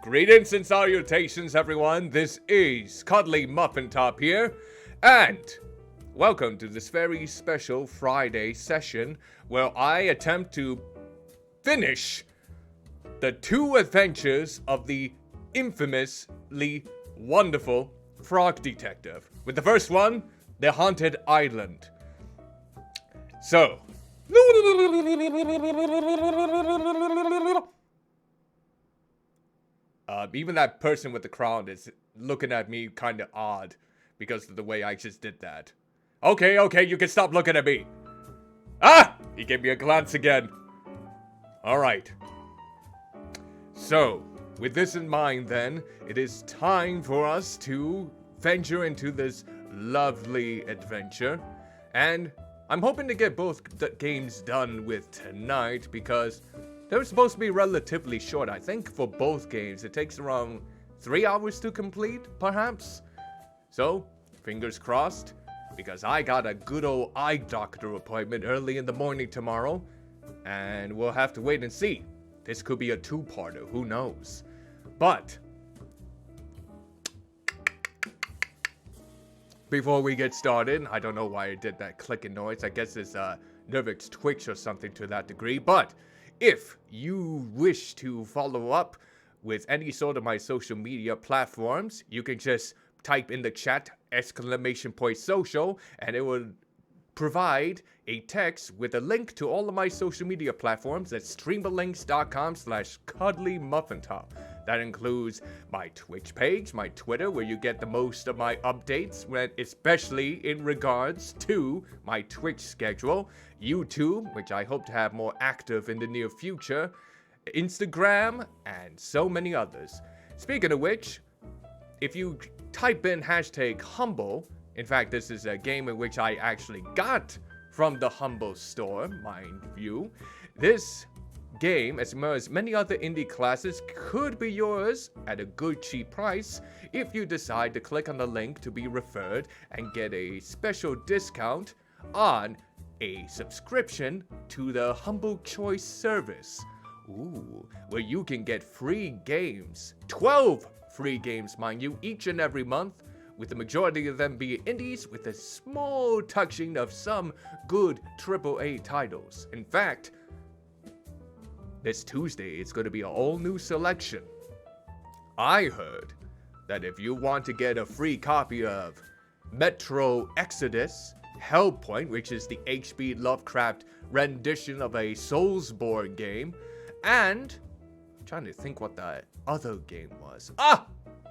Greetings and salutations, everyone. This is Cuddlymuffintop here, and welcome to this very special Friday session where I attempt to finish the two adventures of the infamously wonderful Frog Detective. With the first one, the Haunted Island. So, even that person with the crown is looking at me kind of odd because of the way I just did that. Okay, you can stop looking at me. Ah! He gave me a glance again. Alright. So, with this in mind then, it is time for us to venture into this lovely adventure. And I'm hoping to get both games done with tonight because they're supposed to be relatively short. I think for both games it takes around 3 hours to complete, perhaps. So, fingers crossed, because I got a good old eye doctor appointment early in the morning tomorrow, and we'll have to wait and see. This could be a two-parter, who knows? But before we get started, I don't know why I did that clicking noise. I guess it's a nervous twitch or something to that degree, but if you wish to follow up with any sort of my social media platforms, you can just type in the chat !social and it will provide a text with a link to all of my social media platforms at streamlinks.com/cuddlymuffintop. That includes my Twitch page, my Twitter, where you get the most of my updates, especially in regards to my Twitch schedule, YouTube, which I hope to have more active in the near future, Instagram, and so many others. Speaking of which, if you type in #humble, in fact, this is a game in which I actually got from the Humble store, mind you. This game, as well as many other indie classes, could be yours at a good cheap price if you decide to click on the link to be referred and get a special discount on a subscription to the Humble Choice service. Ooh, where you can get free games, 12 free games, mind you, each and every month, with the majority of them being indies with a small touching of some good AAA titles. In fact, this Tuesday, it's going to be an all-new selection. I heard that if you want to get a free copy of Metro Exodus, Hellpoint, which is the H.P. Lovecraft rendition of a Soulsborne game, and I'm trying to think what the other game was.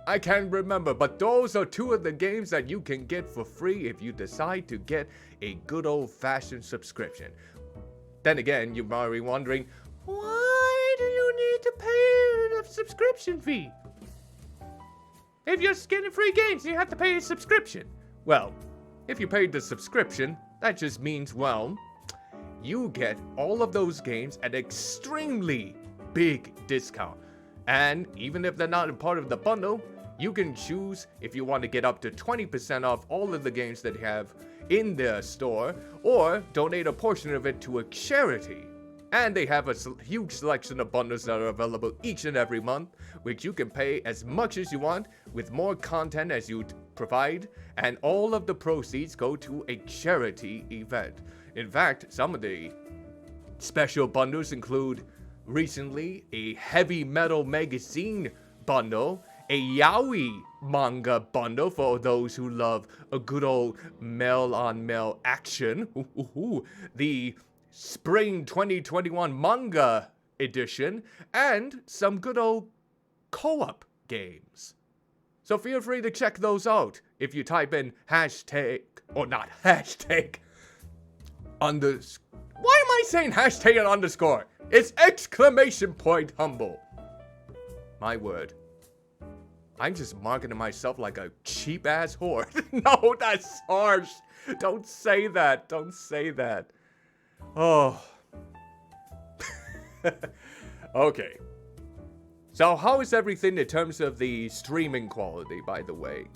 I can't remember, but those are two of the games that you can get for free if you decide to get a good old-fashioned subscription. Then again, you might be wondering, why do you need to pay a subscription fee? If you're getting free games, you have to pay a subscription. Well, if you paid the subscription, that just means, well, you get all of those games at an extremely big discount. And even if they're not a part of the bundle, you can choose if you want to get up to 20% off all of the games that you have in their store, or donate a portion of it to a charity. And they have a huge selection of bundles that are available each and every month, which you can pay as much as you want with more content as you provide, and all of the proceeds go to a charity event. In fact, some of the special bundles include recently a heavy metal magazine bundle, a yaoi manga bundle for those who love a good old male-on-male action, the Spring 2021 manga edition, and some good old co-op games. So feel free to check those out if you type in why am I saying hashtag and underscore? It's !humble. My word. I'm just marketing myself like a cheap-ass whore. No, that's harsh. Don't say that. Don't say that. Oh. Okay. So how is everything in terms of the streaming quality, by the way?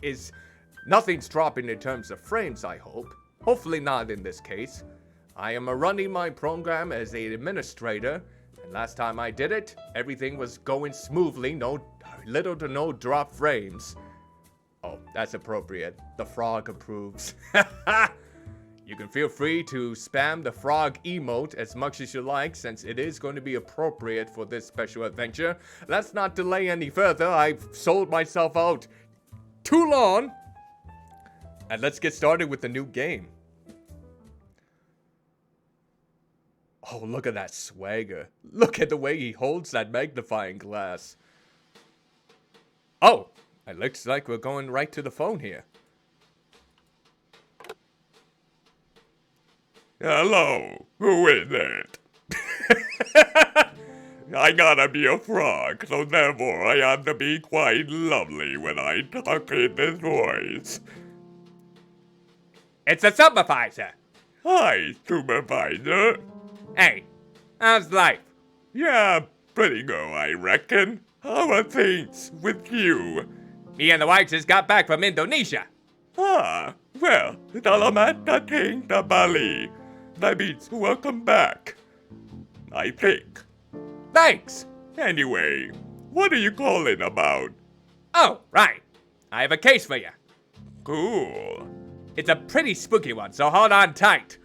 Nothing's dropping in terms of frames, I hope. Hopefully not in this case. I am running my program as an administrator, And last time I did it, everything was going smoothly, little to no drop frames. Oh, that's appropriate. The frog approves. You can feel free to spam the frog emote as much as you like, since it is going to be appropriate for this special adventure. Let's not delay any further. I've sold myself out too long. And let's get started with the new game. Oh, look at that swagger. Look at the way he holds that magnifying glass. Oh, it looks like we're going right to the phone here. Hello, who is it? I gotta be a frog, so therefore I have to be quite lovely when I talk in this voice. It's a supervisor. Hi, supervisor. Hey, how's life? Yeah, pretty good, I reckon. How are things with you? Me and the wife just got back from Indonesia. Ah, well, selamat datang to Bali. That means welcome back, I think. Thanks. Anyway, what are you calling about? Oh, right. I have a case for you. Cool. It's a pretty spooky one, so hold on tight.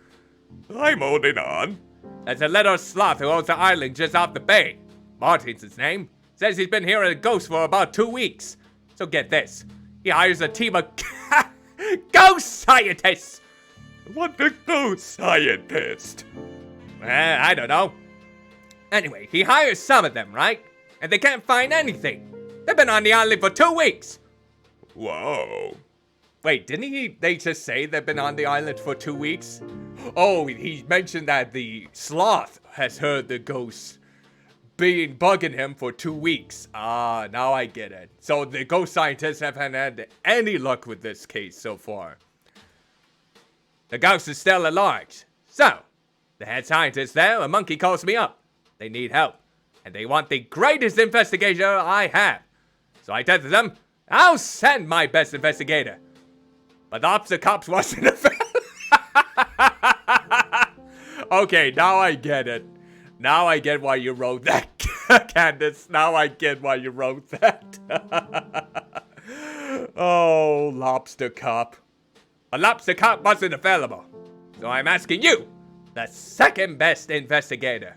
I'm holding on. There's a little sloth who owns the island just off the bay. Martin's his name. Says he's been hearing a ghost for about 2 weeks. So get this. He hires a team of ghost scientists. What's a ghost scientist? I don't know. Anyway, he hires some of them, right? And they can't find anything. They've been on the island for 2 weeks. Whoa. Wait, they just say they've been on the island for 2 weeks? Oh, he mentioned that the sloth has heard the ghosts bugging him for 2 weeks. Ah, now I get it. So the ghost scientists haven't had any luck with this case so far. The ghost is still at large. So, the head scientist there, a monkey, calls me up. They need help. And they want the greatest investigator I have. So I tell them, I'll send my best investigator. But the Opsa Cops wasn't available. Okay, now I get it. Now I get why you wrote that, Candace. Now I get why you wrote that. Oh, Lobster Cop. A Lobster Cop wasn't available. So I'm asking you, the second best investigator.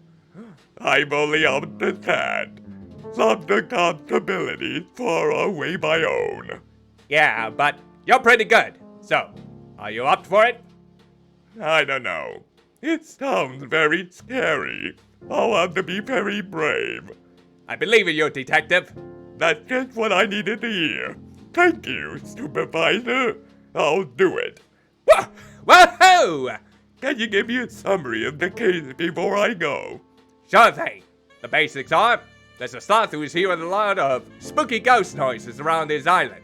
I'm only up to that. Lobster Cop's abilities far outweigh my own. Yeah, but you're pretty good. So, are you up for it? I don't know. It sounds very scary. I'll have to be very brave. I believe in you, detective. That's just what I needed to hear. Thank you, supervisor. I'll do it. Woohoo! Can you give me a summary of the case before I go? Sure thing. The basics are, there's a sloth who is hearing a lot of spooky ghost noises around his island.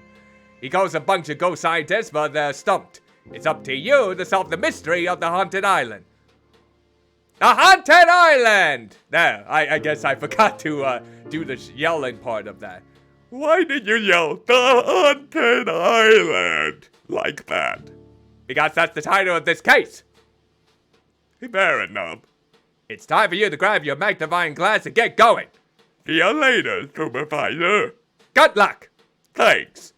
He calls a bunch of ghost scientists, but they're stumped. It's up to you to solve the mystery of the haunted island. The haunted island! There, I guess I forgot to do the yelling part of that. Why did you yell the haunted island like that? Because that's the title of this case. Fair enough. It's time for you to grab your magnifying glass and get going. See you later, supervisor. Good luck. Thanks.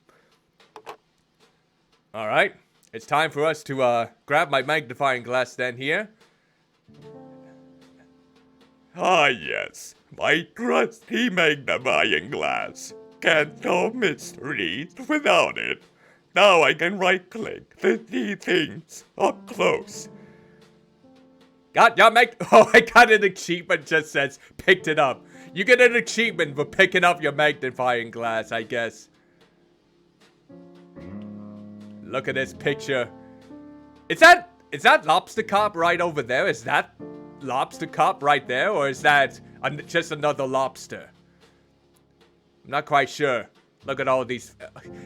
Alright, it's time for us to grab my magnifying glass then here. Ah yes, my trusty magnifying glass. Can't solve mysteries without it. Now I can right-click to see things up close. Got your Oh, I got an achievement just says picked it up. You get an achievement for picking up your magnifying glass, I guess. Look at this picture. Is that Lobster Cop right over there? Is that Lobster Cop right there? Or is that just another lobster? I'm not quite sure. Look at all these.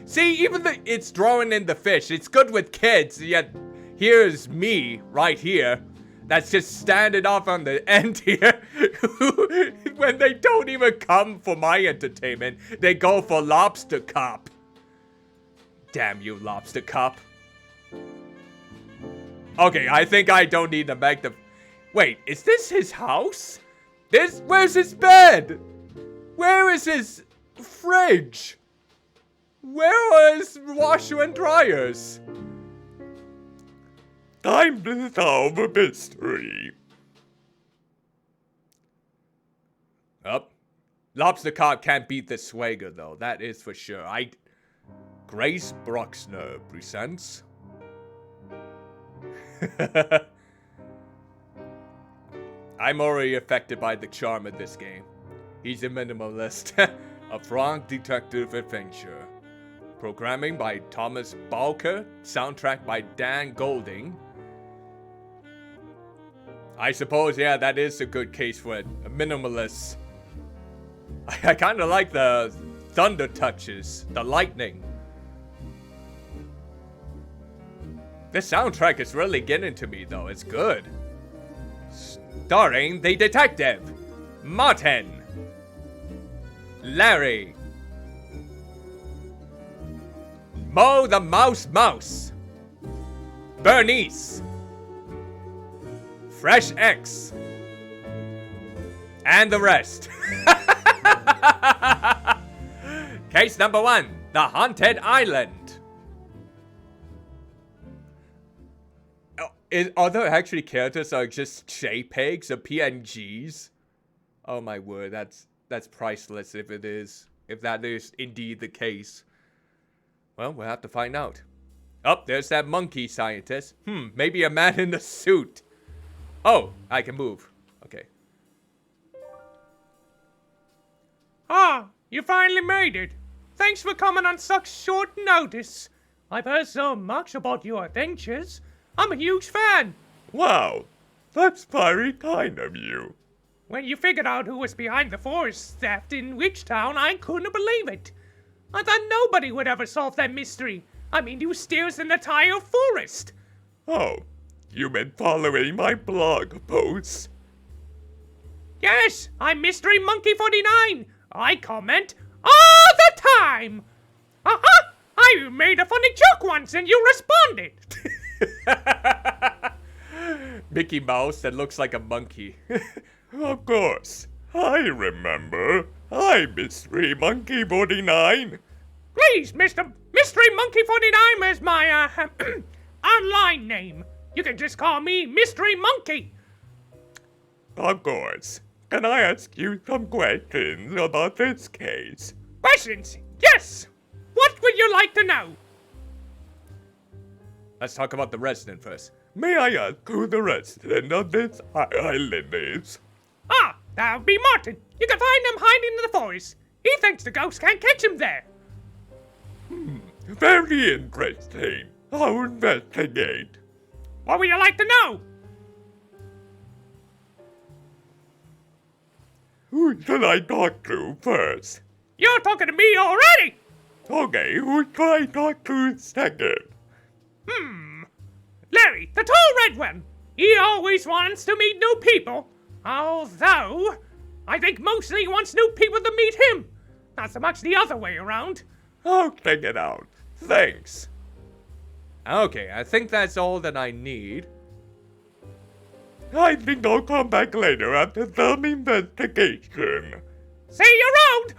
See, even it's drawing in the fish. It's good with kids, yet here's me right here. That's just standing off on the end here. When they don't even come for my entertainment, they go for Lobster Cop. Damn you, Lobster Cop. Okay, I think I don't need to make the... Wait, is this his house? Where's his bed? Where is his fridge? Where are his washer and dryers? Time to solve a mystery. Up. Lobster Cop can't beat the swagger, though. That is for sure. Grace Bruxner presents. I'm already affected by the charm of this game. He's a minimalist. A frank detective adventure. Programming by Thomas Balker. Soundtrack by Dan Golding. I suppose, yeah, that is a good case for it. A minimalist. I kind of like the thunder touches, the lightning. This soundtrack is really getting to me, though. It's good. Starring the detective, Martin, Larry, Mo the Mouse, Bernice, Fresh X, and the rest. Case number 1, The Haunted Island. Are there actually characters that are just JPEGs or PNGs? Oh my word, that's priceless if it is. If that is indeed the case. Well, we'll have to find out. Oh, there's that monkey scientist. Maybe a man in a suit. Oh, I can move. Okay. Ah, you finally made it. Thanks for coming on such short notice. I've heard so much about your adventures. I'm a huge fan. Wow, that's very kind of you. When you figured out who was behind the forest theft in Witchtown, I couldn't believe it. I thought nobody would ever solve that mystery. I mean, who steals an entire forest? Oh, you've been following my blog posts? Yes, I'm Mystery Monkey 49. I comment all the time. I made a funny joke once and you responded. Mickey Mouse that looks like a monkey. Of course, I remember. I'm Mystery Monkey 49. Please, Mr. Mystery Monkey 49 is my online name. You can just call me Mystery Monkey. Of course. Can I ask you some questions about this case? Questions? Yes. What would you like to know? Let's talk about the resident first. May I ask who the resident of this island is? Ah, that would be Martin. You can find him hiding in the forest. He thinks the ghost can't catch him there. Very interesting. I'll investigate. What would you like to know? Who should I talk to first? You're talking to me already. Okay, who should I talk to second? Larry, the tall red one. He always wants to meet new people. Although, I think mostly he wants new people to meet him. Not so much the other way around. I'll check it out. Thanks. Okay, I think that's all that I need. I think I'll come back later after some investigation. See you around!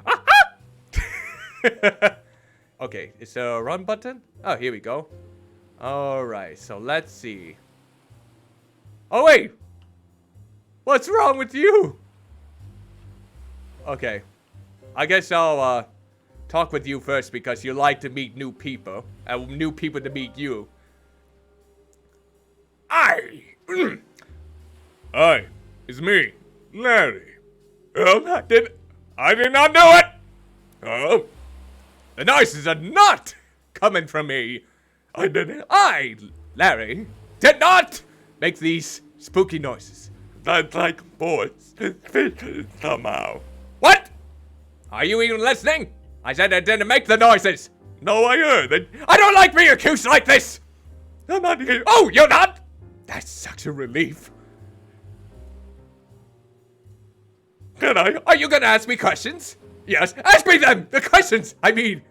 Aha! Okay, is there a run button? Oh, here we go. Alright, so let's see. Oh, wait! What's wrong with you? Okay. I guess I'll, talk with you first because you like to meet new people. New people to meet you. Hi, It's me, Larry. I did not do it! Oh? The noises are not coming from me. I didn't. I, Larry, did not make these spooky noises. That's like forced suspicion somehow. What? Are you even listening? I said I didn't make the noises. No, I heard it. I don't like being accused like this. I'm not here. Oh, you're not? That's such a relief. Can I? Are you gonna ask me questions? Yes, ask me them! The questions, I mean.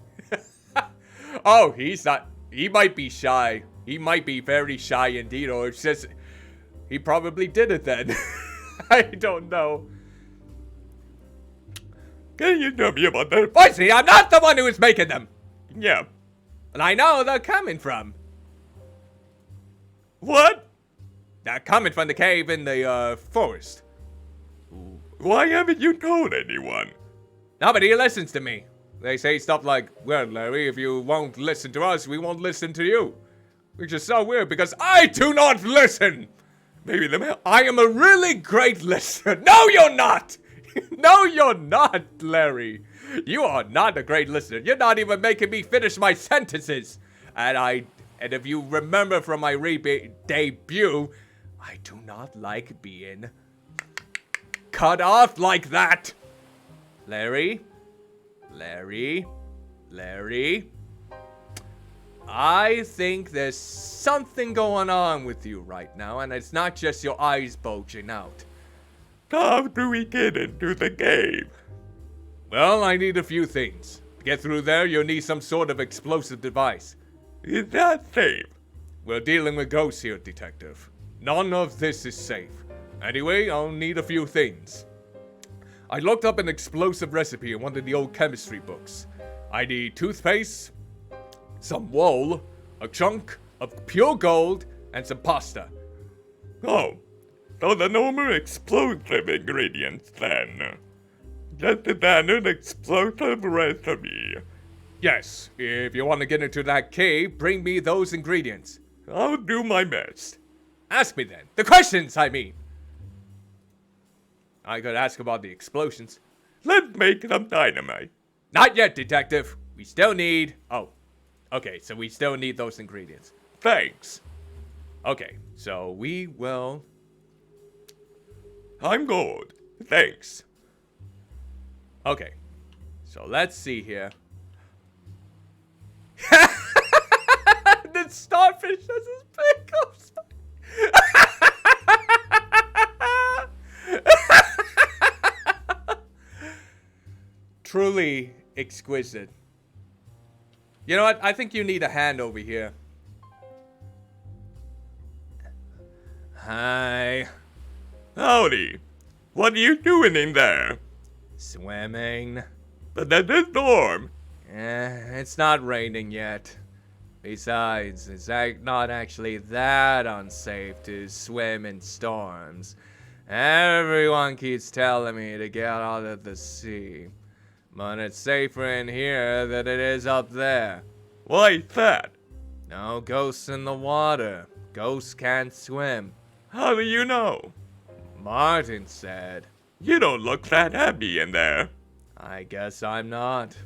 Oh, he's not. He might be shy. He might be very shy indeed, or it's just. He probably did it then. I don't know. Can you tell me about that? Voicey, I'm not the one who is making them. Yeah. And I know they're coming from. What? They're coming from the cave in the, forest. Why haven't you told anyone? Nobody listens to me. They say stuff like, well, Larry, if you won't listen to us, we won't listen to you. Which is so weird because I do not listen. Maybe the I am a really great listener. No, you're not. No, you're not, Larry. You are not a great listener. You're not even making me finish my sentences. And if you remember from my debut, I do not like being cut off like that. Larry. I think there's something going on with you right now, and it's not just your eyes bulging out. How do we get into the cave? Well, I need a few things. To get through there, you'll need some sort of explosive device. Is that safe? We're dealing with ghosts here, Detective. None of this is safe. Anyway, I'll need a few things. I looked up an explosive recipe in one of the old chemistry books. I need toothpaste, some wool, a chunk of pure gold, and some pasta. Oh, so the normal explosive ingredients then. Just a standard explosive recipe. Yes, if you want to get into that cave, bring me those ingredients. I'll do my best. Ask me then. The questions, I mean. I could ask about the explosions. Let's make some dynamite. Not yet, Detective. We still need... Oh. Okay, so we still need those ingredients. Thanks. Okay, so we will... I'm good. Thanks. Okay, so let's see here. The starfish has his pickles. Truly exquisite. You know what? I think you need a hand over here. Hi. Howdy. What are you doing in there? Swimming. But there's a storm. It's not raining yet. Besides, it's not actually that unsafe to swim in storms. Everyone keeps telling me to get out of the sea. But it's safer in here than it is up there. Why is that? No ghosts in the water. Ghosts can't swim. How do you know? Martin said. You don't look that happy in there. I guess I'm not.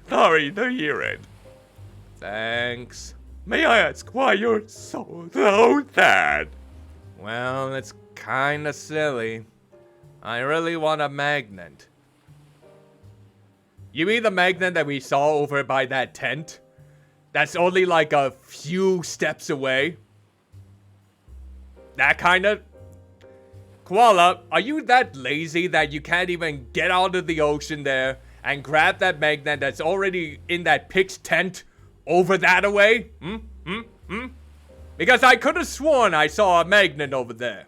Sorry to hear it. Thanks. May I ask why you're so sad? Well, it's kinda silly. I really want a magnet. You mean the magnet that we saw over by that tent? That's only like a few steps away? That kind of... Koala, are you that lazy that you can't even get out of the ocean there and grab that magnet that's already in that pig's tent over that away? Because I could have sworn I saw a magnet over there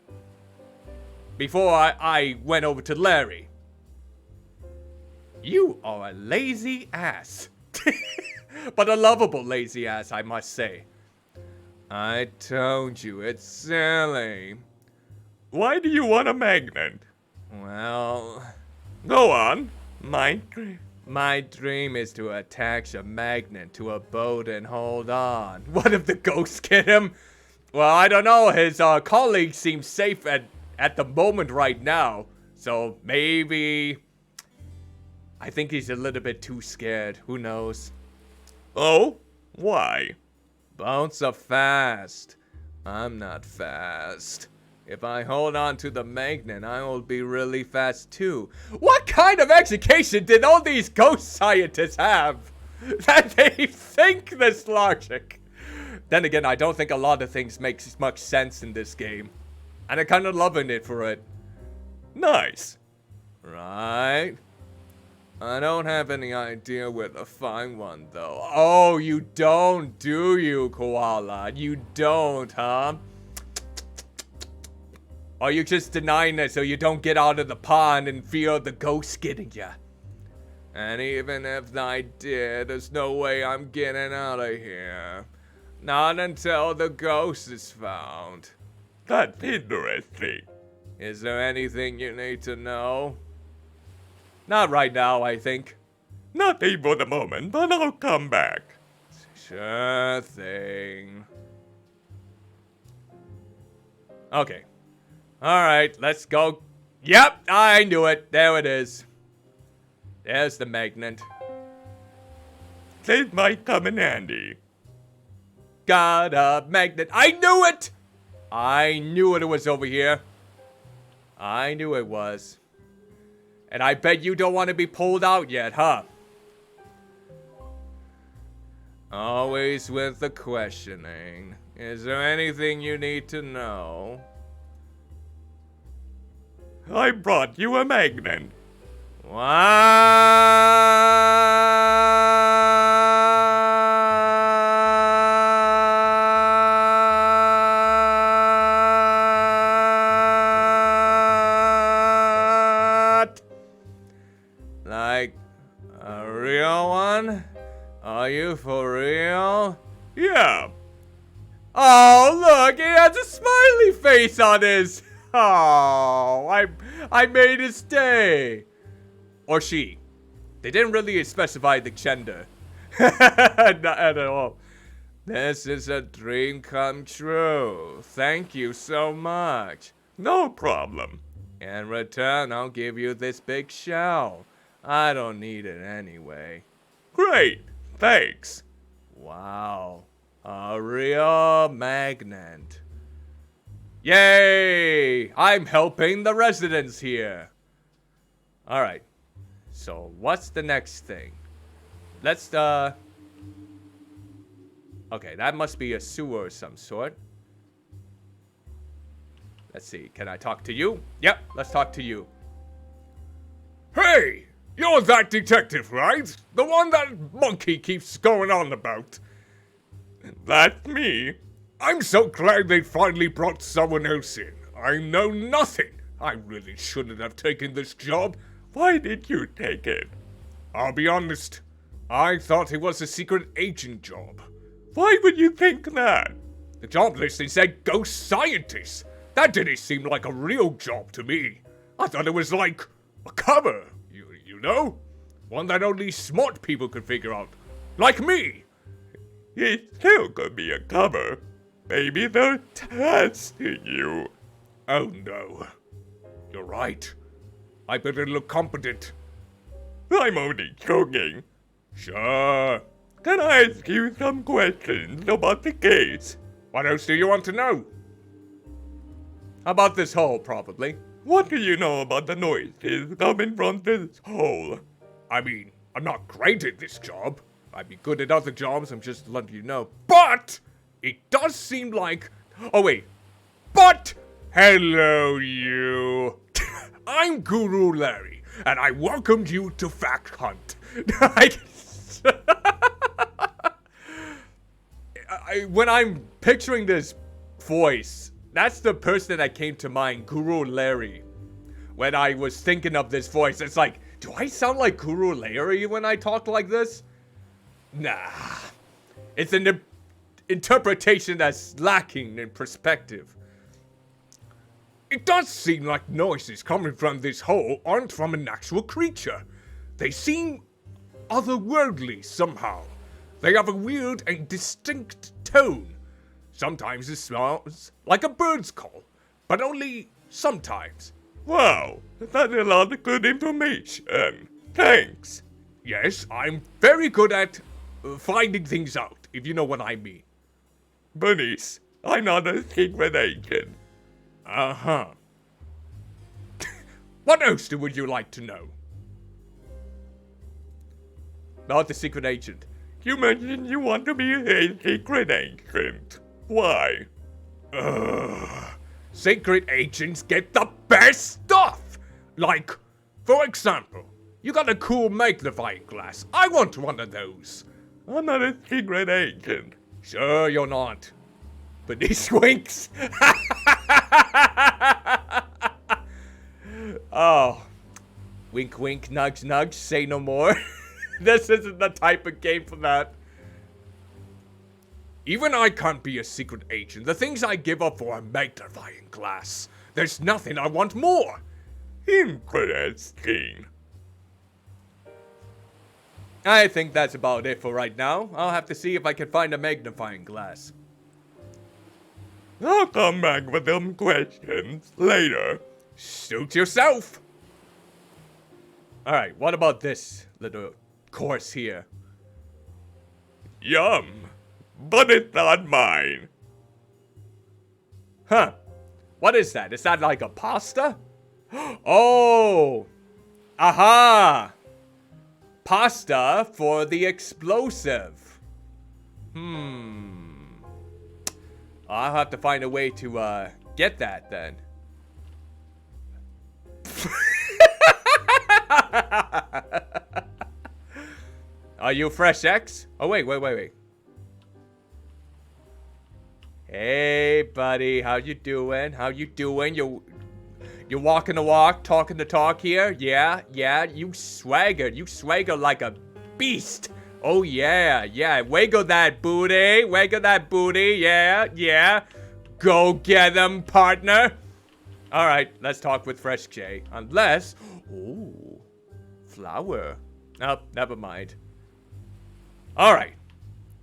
before I went over to Larry. You are a lazy ass. But a lovable lazy ass, I must say. I told you, it's silly. Why do you want a magnet? Well... Go on. My dream is to attach a magnet to a boat and hold on. What if the ghosts get him? Well, I don't know. His colleague seems safe at the moment right now. So maybe... I think he's a little bit too scared. Who knows? Oh? Why? Boats are fast. I'm not fast. If I hold on to the magnet, I will be really fast too. What kind of education did all these ghost scientists have? That they think this logic? Then again, I don't think a lot of things make much sense in this game. And I'm kind of loving it for it. Nice. Right? I don't have any idea where to find one, though. Oh, you don't, do you, Koala? You don't, huh? Are you just denying it so you don't get out of the pond and fear the ghost getting ya? And even if I did, there's no way I'm getting out of here. Not until the ghost is found. That's interesting. Is there anything you need to know? Not right now, I think. Nothing for the moment, but I'll come back. Sure thing. Okay. Alright, let's go. Yep, I knew it. There it is. There's the magnet. This might come in handy. Got a magnet. I knew it! I knew it was over here. I knew it was. And I bet you don't want to be pulled out yet, huh? Always with the questioning. Is there anything you need to know? I brought you a magnet. What? Like a real one? Are you for real? Yeah. Oh, look, he has a smiley face on his. Oh, I made his day. Or she. They didn't really specify the gender. Not at all. This is a dream come true. Thank you so much. No problem. In return, I'll give you this big shell. I don't need it anyway. Great. Thanks. Wow. A real magnet. Yay! I'm helping the residents here. Alright. So, what's the next thing? Let's, Okay, that must be a sewer of some sort. Let's see, can I talk to you? Yep, let's talk to you. Hey! You're that detective, right? The one that monkey keeps going on about. That's me. I'm so glad they finally brought someone else in. I know nothing. I really shouldn't have taken this job. Why did you take it? I'll be honest. I thought it was a secret agent job. Why would you think that? The job listing said ghost scientist. That didn't seem like a real job to me. I thought it was like a cover, you know? One that only smart people could figure out. Like me. It still could be a cover. Maybe they're testing you. Oh no. You're right. I better look competent. I'm only joking. Sure. Can I ask you some questions about the case? What else do you want to know? About this hole, probably. What do you know about the noises coming from this hole? I mean, I'm not great at this job. I'd be good at other jobs, I'm just letting you know. But it does seem like... Oh, wait. But... Hello, you. I'm Guru Larry, and I welcomed you to Fact Hunt. When I'm picturing this voice, that's the person that came to mind, Guru Larry. When I was thinking of this voice, it's like, do I sound like Guru Larry when I talk like this? Nah. It's an interpretation that's lacking in perspective. It does seem like noises coming from this hole aren't from an actual creature. They seem otherworldly somehow. They have a weird and distinct tone. Sometimes it sounds like a bird's call, but only sometimes. Wow, that's a lot of good information. Thanks. Yes, I'm very good at finding things out, if you know what I mean. Bunnies, I'm not a secret agent. Uh-huh. What else would you like to know? About the secret agent. You mentioned you want to be a secret agent. Why? Secret agents get the best stuff! Like, for example, you got a cool magnifying glass. I want one of those. I'm not a secret agent. Sure you're not. But he swinks. Oh. Wink, wink, nudge, nudge, say no more. This isn't the type of game for that. Even I can't be a secret agent. The things I give up for a magnifying glass. There's nothing I want more. Interesting. I think that's about it for right now. I'll have to see if I can find a magnifying glass. I'll come back with them questions later. Suit yourself. Alright, what about this little course here? Yum. But it's not mine. Huh. What is that? Is that like a pasta? Oh! Aha! Pasta for the explosive. I'll have to find a way to, get that then. Are you Fresh X? Oh, wait. Hey, buddy, how you doing? You're walking the walk, talking the talk here? Yeah, you swagger like a beast. Oh, yeah, wiggle that booty, yeah. Go get them, partner. All right, let's talk with Fresh J. Unless, ooh, flower. Nope, never mind. All right,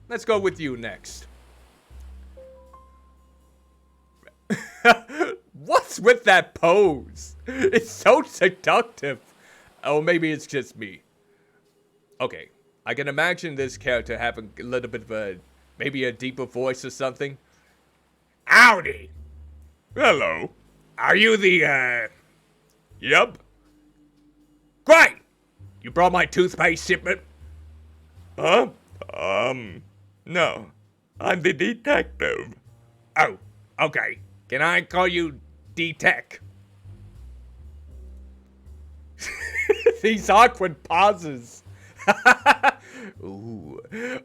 let's go with you next. What's with that pose? It's so seductive. Oh, maybe it's just me. Okay, I can imagine this character having a little bit of maybe a deeper voice or something. Howdy. Hello. Are you the, Yep. Great! You brought my toothpaste shipment? Huh? No. I'm the detective. Oh, okay. Can I call you D-Tech? These awkward pauses. Ooh,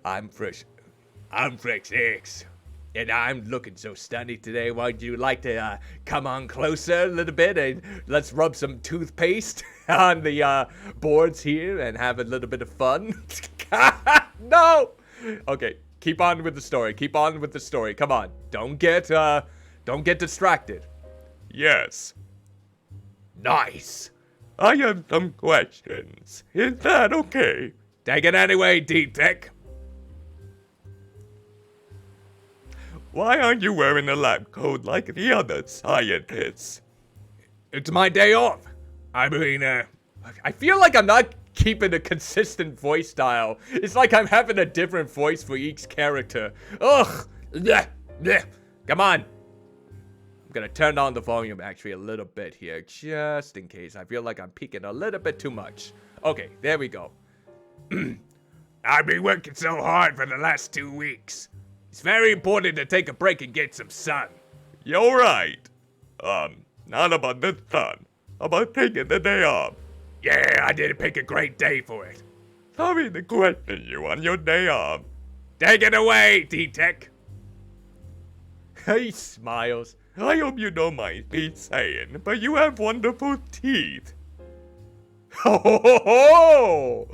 I'm Fresh X. And I'm looking so stunning today. Would you like to come on closer a little bit and let's rub some toothpaste on the boards here and have a little bit of fun? No! Okay, keep on with the story. Come on. Don't get distracted. Yes. Nice. I have some questions. Is that okay? Take it anyway, D-Tech. Why aren't you wearing a lab coat like the other scientists? It's my day off. I mean, I feel like I'm not keeping a consistent voice style. It's like I'm having a different voice for each character. Ugh. Blech, blech. Come on. I'm gonna turn down the volume actually a little bit here, just in case. I feel like I'm peaking a little bit too much. Okay, there we go. I've been working so hard for the last 2 weeks. It's very important to take a break and get some sun. You're right. Not about the sun. About taking the day off. Yeah, I did pick a great day for it. Sorry to question you on your day off. Take it away, D-Tech. He smiles. I hope you don't mind me saying, but you have wonderful teeth. Ho ho ho ho!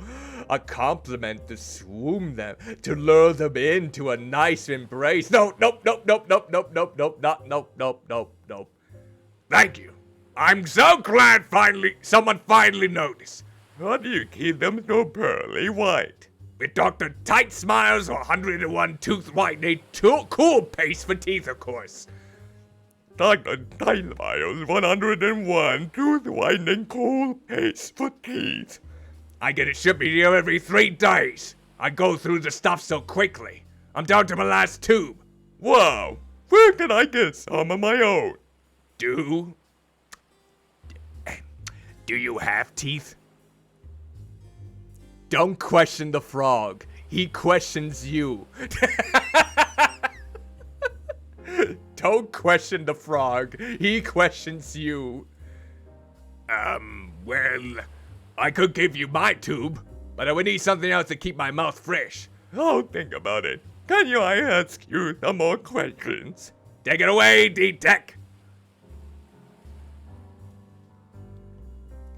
A compliment to swoon them, to lure them into a nice embrace. Nope. Thank you. I'm so glad someone finally noticed. How do you keep them so pearly white? With Dr. Tight Smiles or 101 Tooth Whitening Cool Paste for teeth, of course. Dr. Tight Smiles 101 Tooth Whitening Cool Paste for teeth. I get it shipped here every 3 days. I go through the stuff so quickly. I'm down to my last tube. Wow, where can I get some of my own? Do you have teeth? Don't question the frog. He questions you. Don't question the frog. He questions you. Well, I could give you my tube, but I would need something else to keep my mouth fresh. I'll think about it. Can I ask you some more questions? Take it away, D-Tech.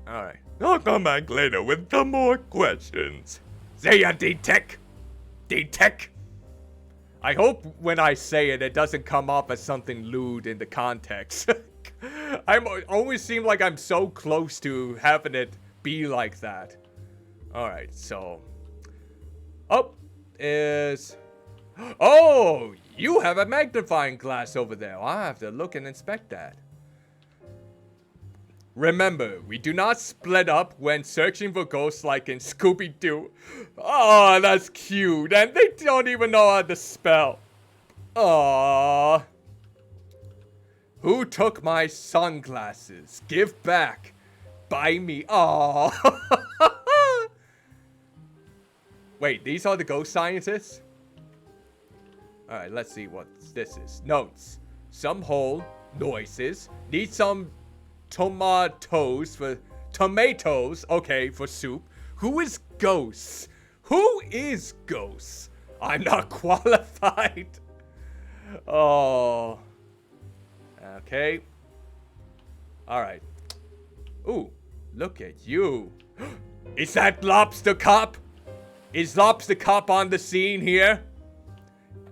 Alright. I'll come back later with some more questions. See ya, D-Tech. D-Tech. I hope when I say it, it doesn't come off as something lewd in the context. I always seem like I'm so close to having it be like that. Alright, so... Oh, is... Oh, you have a magnifying glass over there. I'll have to look and inspect that. Remember, we do not split up when searching for ghosts like in Scooby-Doo. Oh, that's cute. And they don't even know how to spell. Aww. Who took my sunglasses? Give back. Buy me. Aww. Wait, these are the ghost scientists? Alright, let's see what this is. Notes. Some hole. Noises. Need some tomatoes for... Tomatoes. Okay, for soup. Who is ghosts? Who is ghosts? I'm not qualified. Oh. Okay. Alright. Ooh. Look at you. Is that Lobster Cop? Is Lobster Cop on the scene here?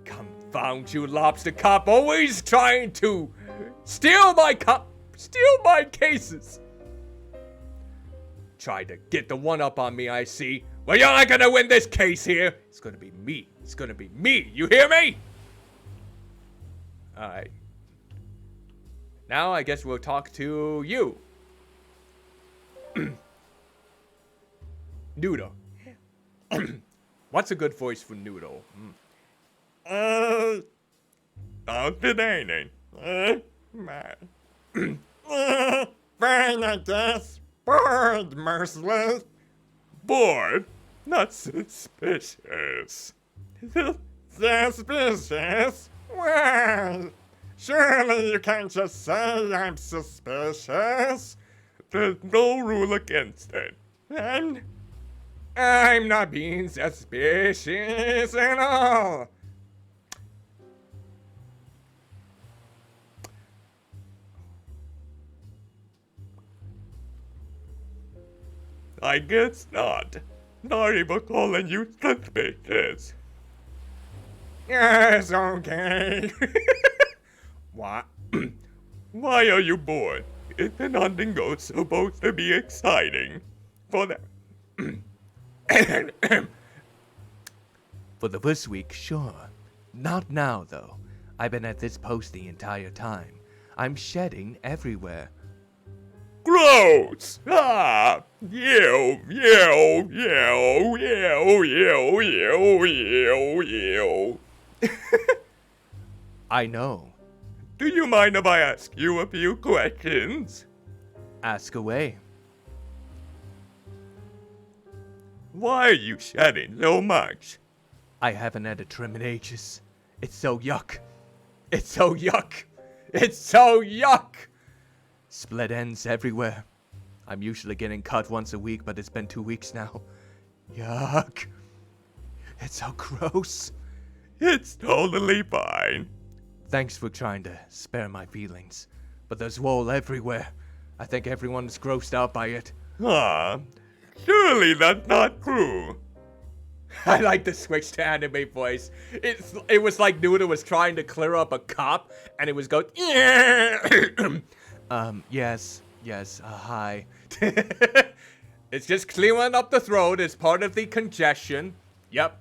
Confound you, Lobster Cop. Always trying to steal my cases. Try to get the one up on me, I see. Well, you're not gonna win this case here. It's gonna be me. It's gonna be me. You hear me? Alright. Now I guess we'll talk to you. Noodle. What's a good voice for Noodle? Not today, man. Fine, I guess. Bored, merciless. Bored? Not suspicious. Suspicious? Well, surely you can't just say I'm suspicious. There's no rule against it. And I'm not being suspicious at all. I guess not. Not even calling you suspicious. Yes, okay. What? Why are you bored? Isn't hunting ghosts supposed to be exciting? For the... For the first week, sure. Not now, though. I've been at this post the entire time. I'm shedding everywhere. Gross! Ah! Ew! Ew! Ew! Ew! Ew! Ew! Ew! I know. Do you mind if I ask you a few questions? Ask away. Why are you shedding so much? I haven't had a trim in ages. It's so yuck. It's so yuck. It's so yuck. Split ends everywhere. I'm usually getting cut once a week, but it's been 2 weeks now. Yuck. It's so gross. It's totally fine. Thanks for trying to spare my feelings. But there's wool everywhere. I think everyone is grossed out by it. Ah, surely that's not true. I like the switch to anime voice. It was like Noodle was trying to clear up a cop, and it was going, yes, hi. It's just clearing up the throat. It's part of the congestion. Yep.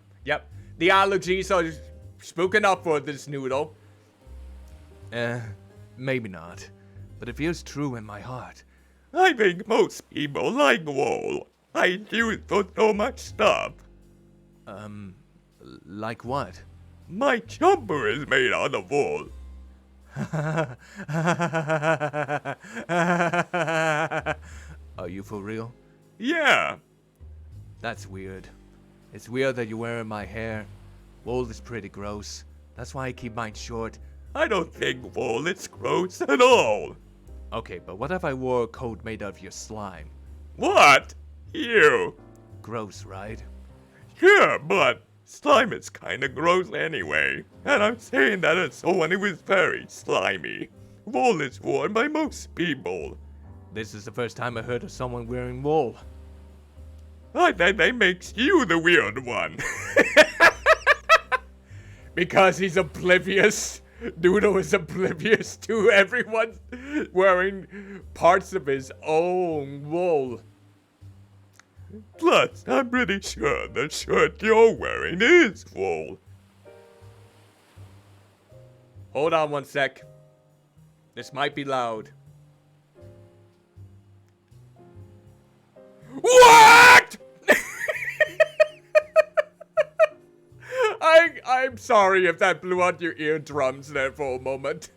The allergies are spooking up for this Noodle. Maybe not. But it feels true in my heart. I think most people like wool. I use for so much stuff. Like what? My jumper is made out of wool. Are you for real? Yeah. That's weird. It's weird that you're wearing my hair. Wool is pretty gross. That's why I keep mine short. I don't think wool is gross at all. Okay, but what if I wore a coat made of your slime? What? Ew. Gross, right? Sure, but slime is kinda gross anyway. And I'm saying that as someone who is very slimy. Wool is worn by most people. This is the first time I heard of someone wearing wool. I think that makes you the weird one. Because he's oblivious. Doodle is oblivious to everyone wearing parts of his own wool. Plus, I'm pretty sure the shirt you're wearing is wool. Hold on one sec. This might be loud. What? I'm sorry if that blew out your eardrums there for a moment.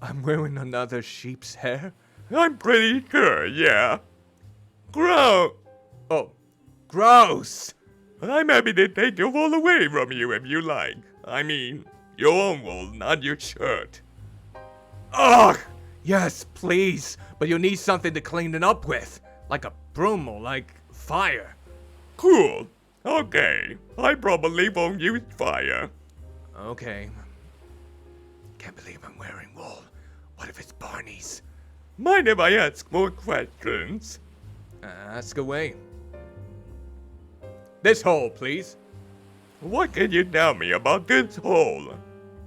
I'm wearing another sheep's hair? I'm pretty sure, yeah. Gross. Oh, gross. I'm happy to take your wool away from you if you like. I mean, your own wool, not your shirt. Ugh! Yes, please. But you'll need something to clean it up with. Like a broom or like fire. Cool. Okay. I probably won't use fire. Okay. Can't believe I'm wearing wool. What if it's Barney's? Mind if I ask more questions? Ask away. This hole, please. What can you tell me about this hole?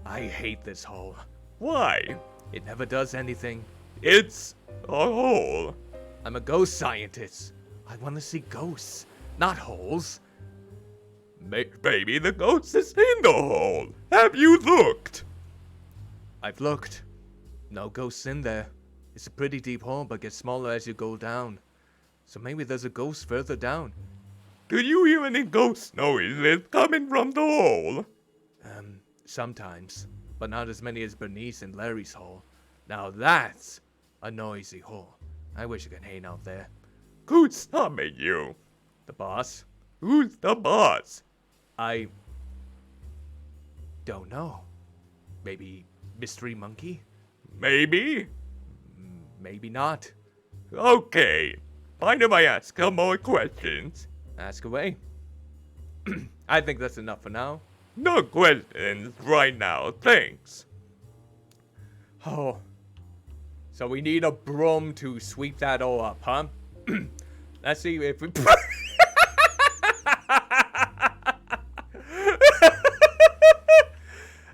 I hate this hole. Why? It never does anything. It's a hole. I'm a ghost scientist. I want to see ghosts, not holes. Maybe the ghost is in the hole. Have you looked? I've looked. No ghosts in there. It's a pretty deep hole, but gets smaller as you go down. So maybe there's a ghost further down. Do you hear any ghost noises coming from the hole? Sometimes. But not as many as Bernice and Larry's hole. Now that's a noisy hole. I wish I could hang out there. Who's stopping you? The boss? Who's the boss? I don't know. Maybe Mystery Monkey? Maybe? Maybe not. Okay. Mind if I ask some more questions? Ask away. I think that's enough for now. No questions right now, thanks. Oh. So we need a broom to sweep that all up, huh? Let's see if we...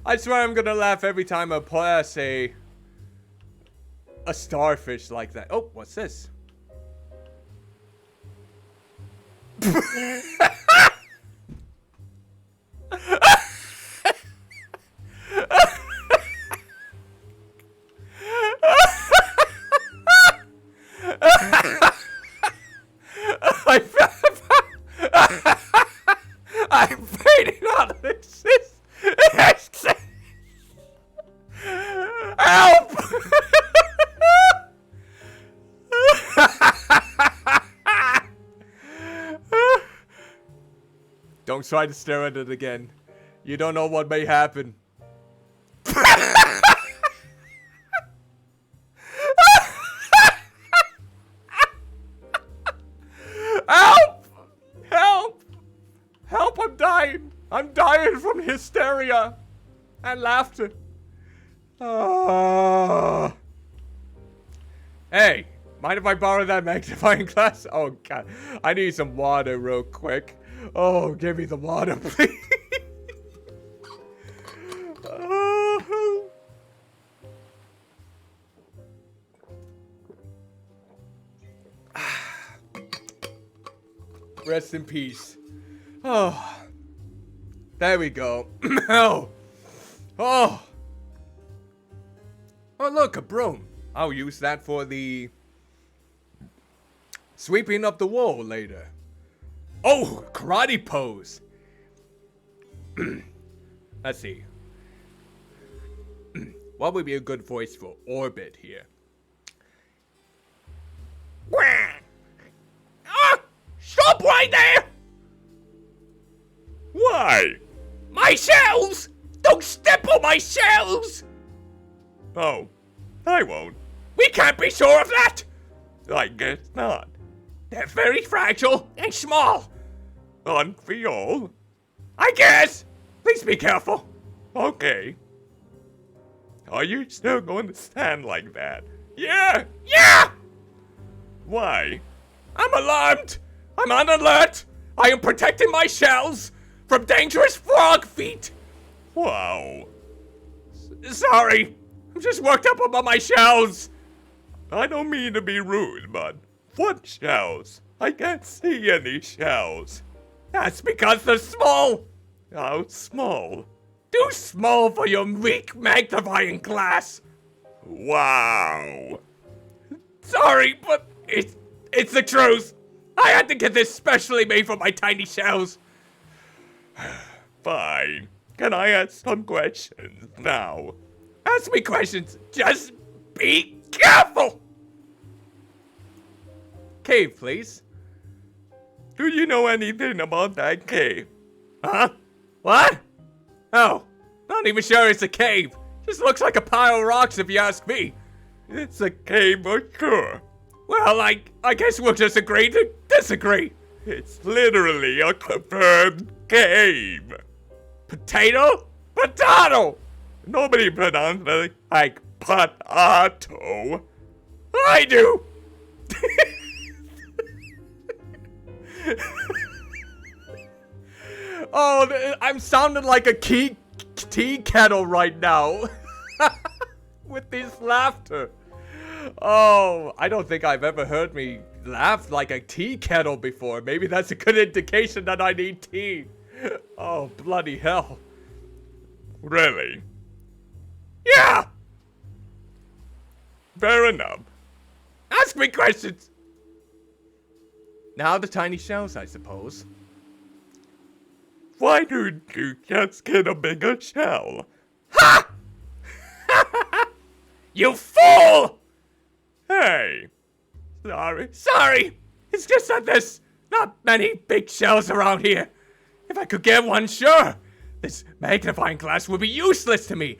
I swear I'm gonna laugh every time I pass a starfish like that. Oh, what's this? I'm fading out of existence. Help! Don't try to stare at it again. You don't know what may happen. Help! Help! Help, I'm dying! I'm dying from hysteria and laughter. Hey, mind if I borrow that magnifying glass? Oh god, I need some water real quick. Oh, give me the water, please. Oh. Rest in peace. Oh, there we go. Oh, oh. Oh, look, a broom. I'll use that for the sweeping up the wall later. Oh, karate pose. Let's see. What would be a good voice for Orbit here? Ah! Stop right there! Why? My shells! Don't step on my shells! Oh, I won't. We can't be sure of that! I guess not. They're very fragile and small. On Fiol? I guess! Please be careful. Okay. Are you still going to stand like that? Yeah! Yeah! Why? I'm alarmed! I'm on alert! I am protecting my shells from dangerous frog feet! Wow. Sorry, I'm just worked up about my shells! I don't mean to be rude, but what shells? I can't see any shells. That's because they're small! How small? Too small for your weak magnifying glass! Wow. Sorry, but it's the truth! I had to get this specially made for my tiny shells! Fine. Can I ask some questions now? Ask me questions, just be careful! Cave, please. Do you know anything about that cave? Huh? What? Oh, not even sure it's a cave. Just looks like a pile of rocks if you ask me. It's a cave for sure. Well, I guess we'll just agree to disagree. It's literally a confirmed cave. Potato? Potato! Nobody pronounces it like potato. I do! Oh, I'm sounding like a tea kettle right now. With this laughter. Oh, I don't think I've ever heard me laugh like a tea kettle before. Maybe that's a good indication that I need tea. Oh, bloody hell. Really? Yeah! Fair enough. Ask me questions! Now the tiny shells, I suppose. Why don't you just get a bigger shell? Ha! You fool! Hey! Sorry! It's just that there's not many big shells around here. If I could get one, sure. This magnifying glass would be useless to me.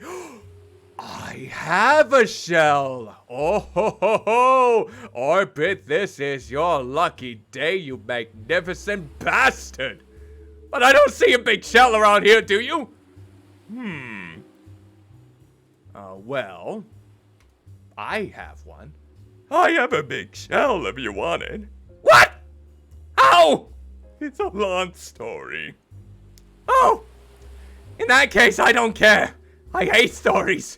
I have a shell. Oh ho ho ho! Orbit, this is your lucky day, you magnificent bastard. But I don't see a big shell around here, do you? Well, I have one. I have a big shell if you want it. What? How? It's a long story. Oh! In that case, I don't care. I hate stories.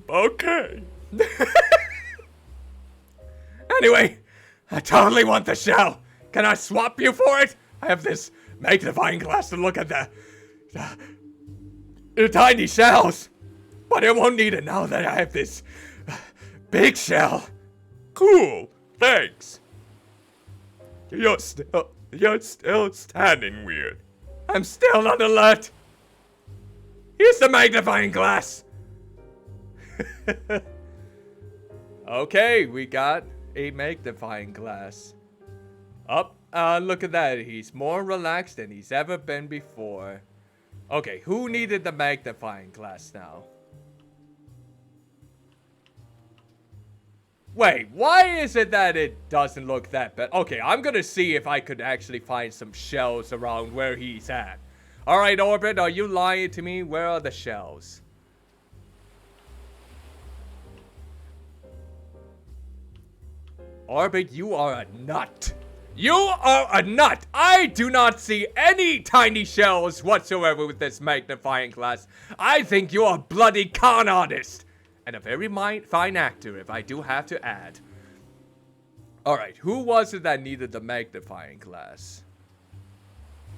Okay. Anyway, I totally want the shell. Can I swap you for it? I have this magnifying glass to look at the tiny shells. But I won't need it now that I have this big shell. Cool. Thanks. You're still standing weird. I'm still on alert. Here's the magnifying glass. Okay, we got a magnifying glass. Up, look at that. He's more relaxed than he's ever been before. Okay, who needed the magnifying glass now? Wait, why is it that it doesn't look that bad? Okay, I'm gonna see if I could actually find some shells around where he's at. Alright, Orbit, are you lying to me? Where are the shells? Orbit, you are a nut. You are a nut. I do not see any tiny shells whatsoever with this magnifying glass. I think you're a bloody con artist. And a very fine actor, if I do have to add. Alright, who was it that needed the magnifying glass?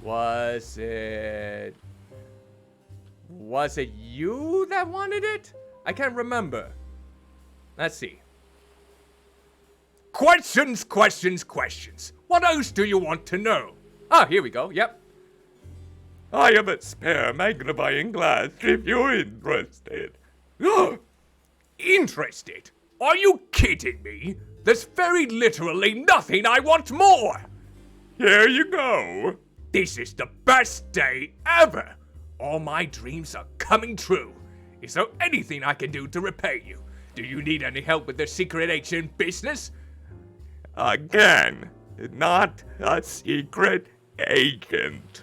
Was it you that wanted it? I can't remember. Let's see. Questions, questions, questions. What else do you want to know? Ah, here we go. Yep. I have a spare magnifying glass if you're interested. Interested? Are you kidding me? There's very literally nothing I want more. Here you go. This is the best day ever. All my dreams are coming true. Is there anything I can do to repay you? Do you need any help with the secret agent business? Again, not a secret agent.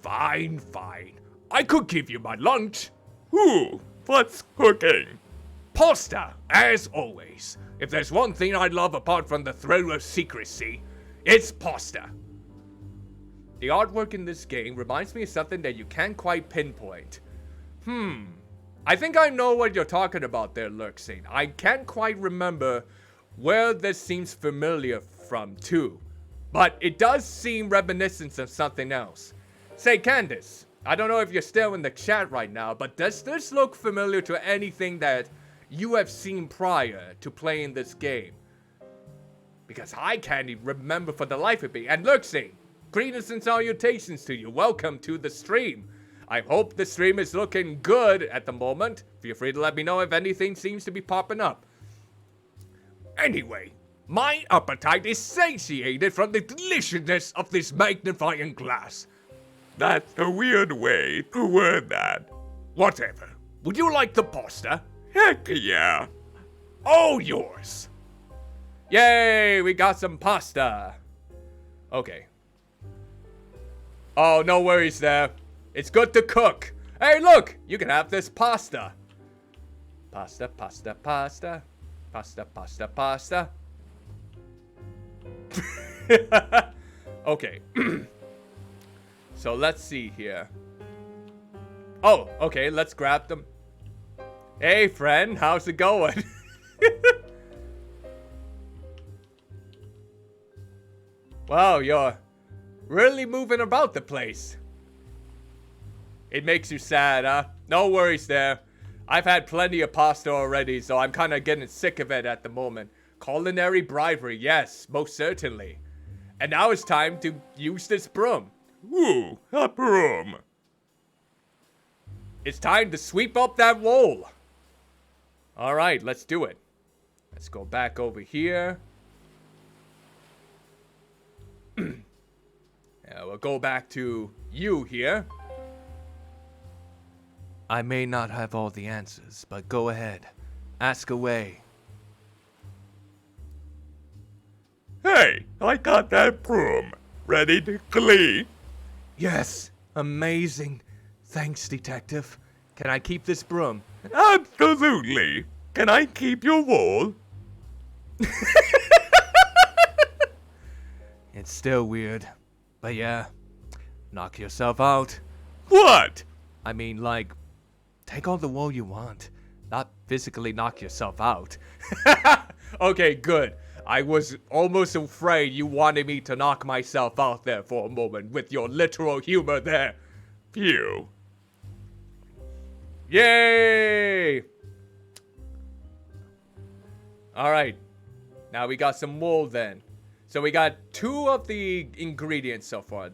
Fine, fine. I could give you my lunch. Ooh, what's cooking? pasta, as always. If there's one thing I love apart from the thrill of secrecy, it's pasta. The artwork in this game reminds me of something that you can't quite pinpoint. I think I know what you're talking about there, Lurksing. I can't quite remember where this seems familiar from, too. But it does seem reminiscent of something else. Say, Candace, I don't know if you're still in the chat right now, but does this look familiar to anything that you have seen prior to playing this game? Because I can't even remember for the life of me. And Lurksing, greetings and salutations to you. Welcome to the stream. I hope the stream is looking good at the moment. Feel free to let me know if anything seems to be popping up. Anyway, my appetite is satiated from the deliciousness of this magnifying glass. That's a weird way to word that. Whatever. Would you like the pasta? Heck yeah. All yours. Yay, we got some pasta. Okay. Oh, no worries there. It's good to cook. Hey, look, you can have this pasta. Pasta, pasta, pasta. Pasta, pasta, pasta. Okay. So let's see here. Oh, okay, let's grab them. Hey, friend, how's it going? Wow, you're really moving about the place. It makes you sad, huh? No worries there. I've had plenty of pasta already, so I'm kind of getting sick of it at the moment. Culinary bribery, yes, most certainly. And now it's time to use this broom. Ooh, a broom. It's time to sweep up that wall. Alright, let's do it. Let's go back over here. We'll go back to you here. I may not have all the answers, but go ahead. Ask away. Hey, I got that broom. Ready to clean. Yes, amazing. Thanks, detective. Can I keep this broom? Absolutely. Can I keep your wall? It's still weird. But yeah, knock yourself out. What? I mean, like, take all the wool you want. Not physically knock yourself out. Okay, good. I was almost afraid you wanted me to knock myself out there for a moment with your literal humor there. Phew. Yay! Alright. Now we got some wool then. So we got 2 of the ingredients so far.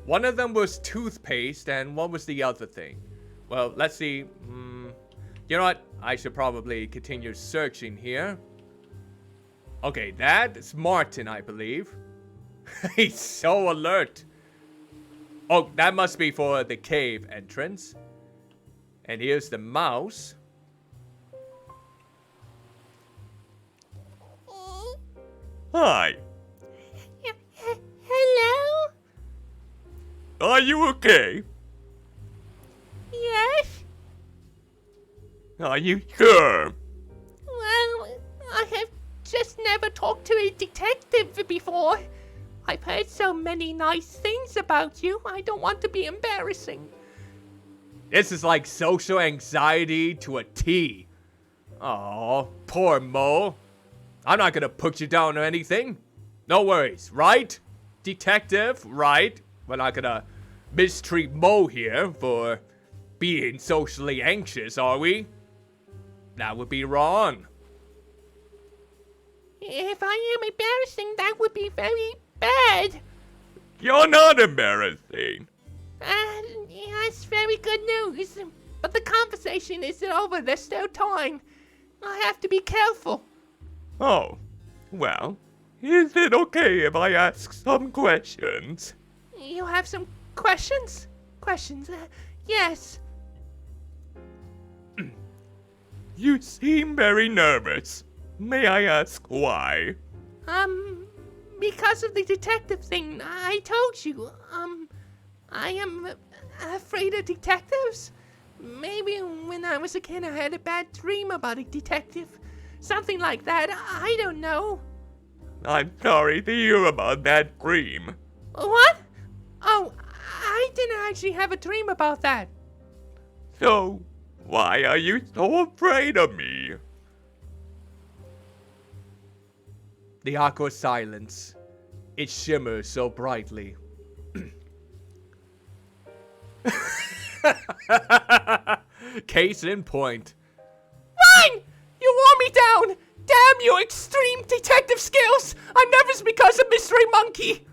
One of them was toothpaste and one was the other thing. Well, let's see. You know what? I should probably continue searching here. Okay, that's Martin, I believe. He's so alert. Oh, that must be for the cave entrance. And here's the mouse. Hi. Hello? Are you okay? Yes? Are you sure? Well, I have just never talked to a detective before. I've heard so many nice things about you, I don't want to be embarrassing. This is like social anxiety to a T. Oh, poor Mo. I'm not gonna put you down or anything. No worries, right? Detective, right? We're not gonna mistreat Mo here for being socially anxious, are we? That would be wrong. If I am embarrassing, that would be very bad. You're not embarrassing. That's very good news. But the conversation isn't over, there's still time. I have to be careful. Oh, well, is it okay if I ask some questions? You have some questions? Questions? Yes. You seem very nervous. May I ask why? Because of the detective thing, I told you. I am afraid of detectives. Maybe when I was a kid I had a bad dream about a detective. Something like that. I don't know. I'm sorry to hear about that dream. What? Oh, I didn't actually have a dream about that. So, why are you so afraid of me? The aqua silence. It shimmers so brightly. Case in point. Fine! You wore me down! Damn your extreme detective skills! I'm nervous because of Mystery Monkey!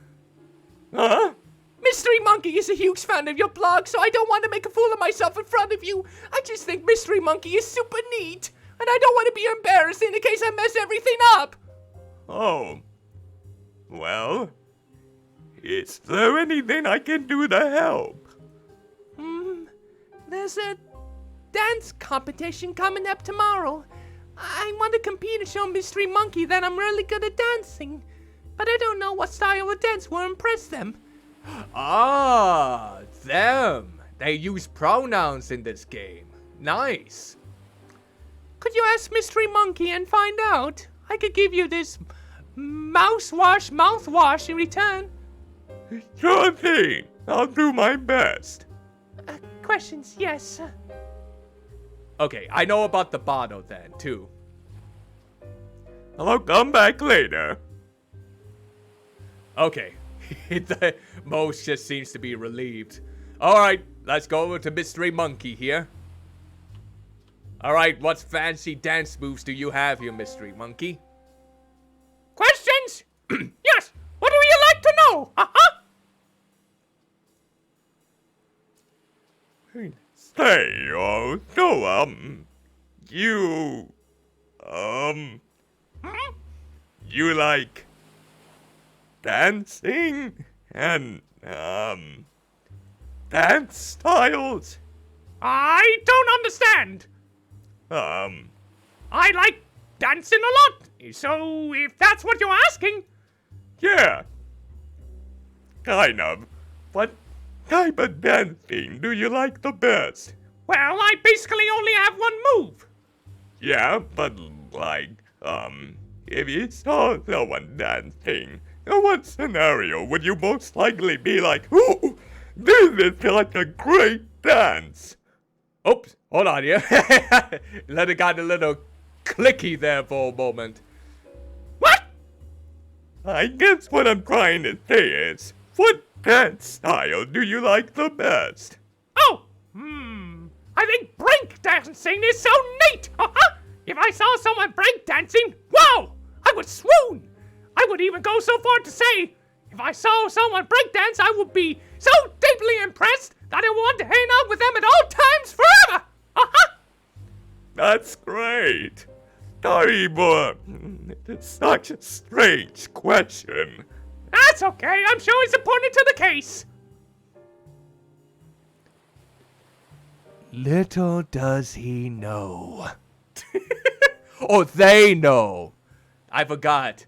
Huh? Mystery Monkey is a huge fan of your blog, so I don't want to make a fool of myself in front of you. I just think Mystery Monkey is super neat, and I don't want to be embarrassed in case I mess everything up. Oh. Well, is there anything I can do to help? There's a dance competition coming up tomorrow. I want to compete and show Mystery Monkey that I'm really good at dancing, but I don't know what style of dance will impress them. Ah, them. They use pronouns in this game. Nice. Could you ask Mystery Monkey and find out? I could give you this mouthwash in return. Sure thing. I'll do my best. Questions, yes. Okay, I know about the bottle then, too. I'll come back later. Okay. The Most just seems to be relieved. Alright, let's go over to Mystery Monkey here. Alright, what fancy dance moves do you have here, Mystery Monkey? Questions? Yes. What do you like to know? Say, you like dancing and, dance styles? I don't understand. I like dancing a lot. So if that's what you're asking. Yeah. Kind of. What type of dancing do you like the best? Well, I basically only have one move. Yeah, but like, if you saw someone dancing, in what scenario would you most likely be like, ooh, this is such a great dance? Oops, hold on here. Let it got a little clicky there for a moment. What? I guess what I'm trying to say is, what dance style do you like the best? Oh, I think break dancing is so neat. If I saw someone break dancing, wow, I would swoon. I would even go so far to say, if I saw someone break dance, I would be so deeply impressed that I want to hang out with them at all times forever. That's great. Sorry, but it's such a strange question. That's okay. I'm sure it's important to the case. Little does he know. Oh, they know. I forgot.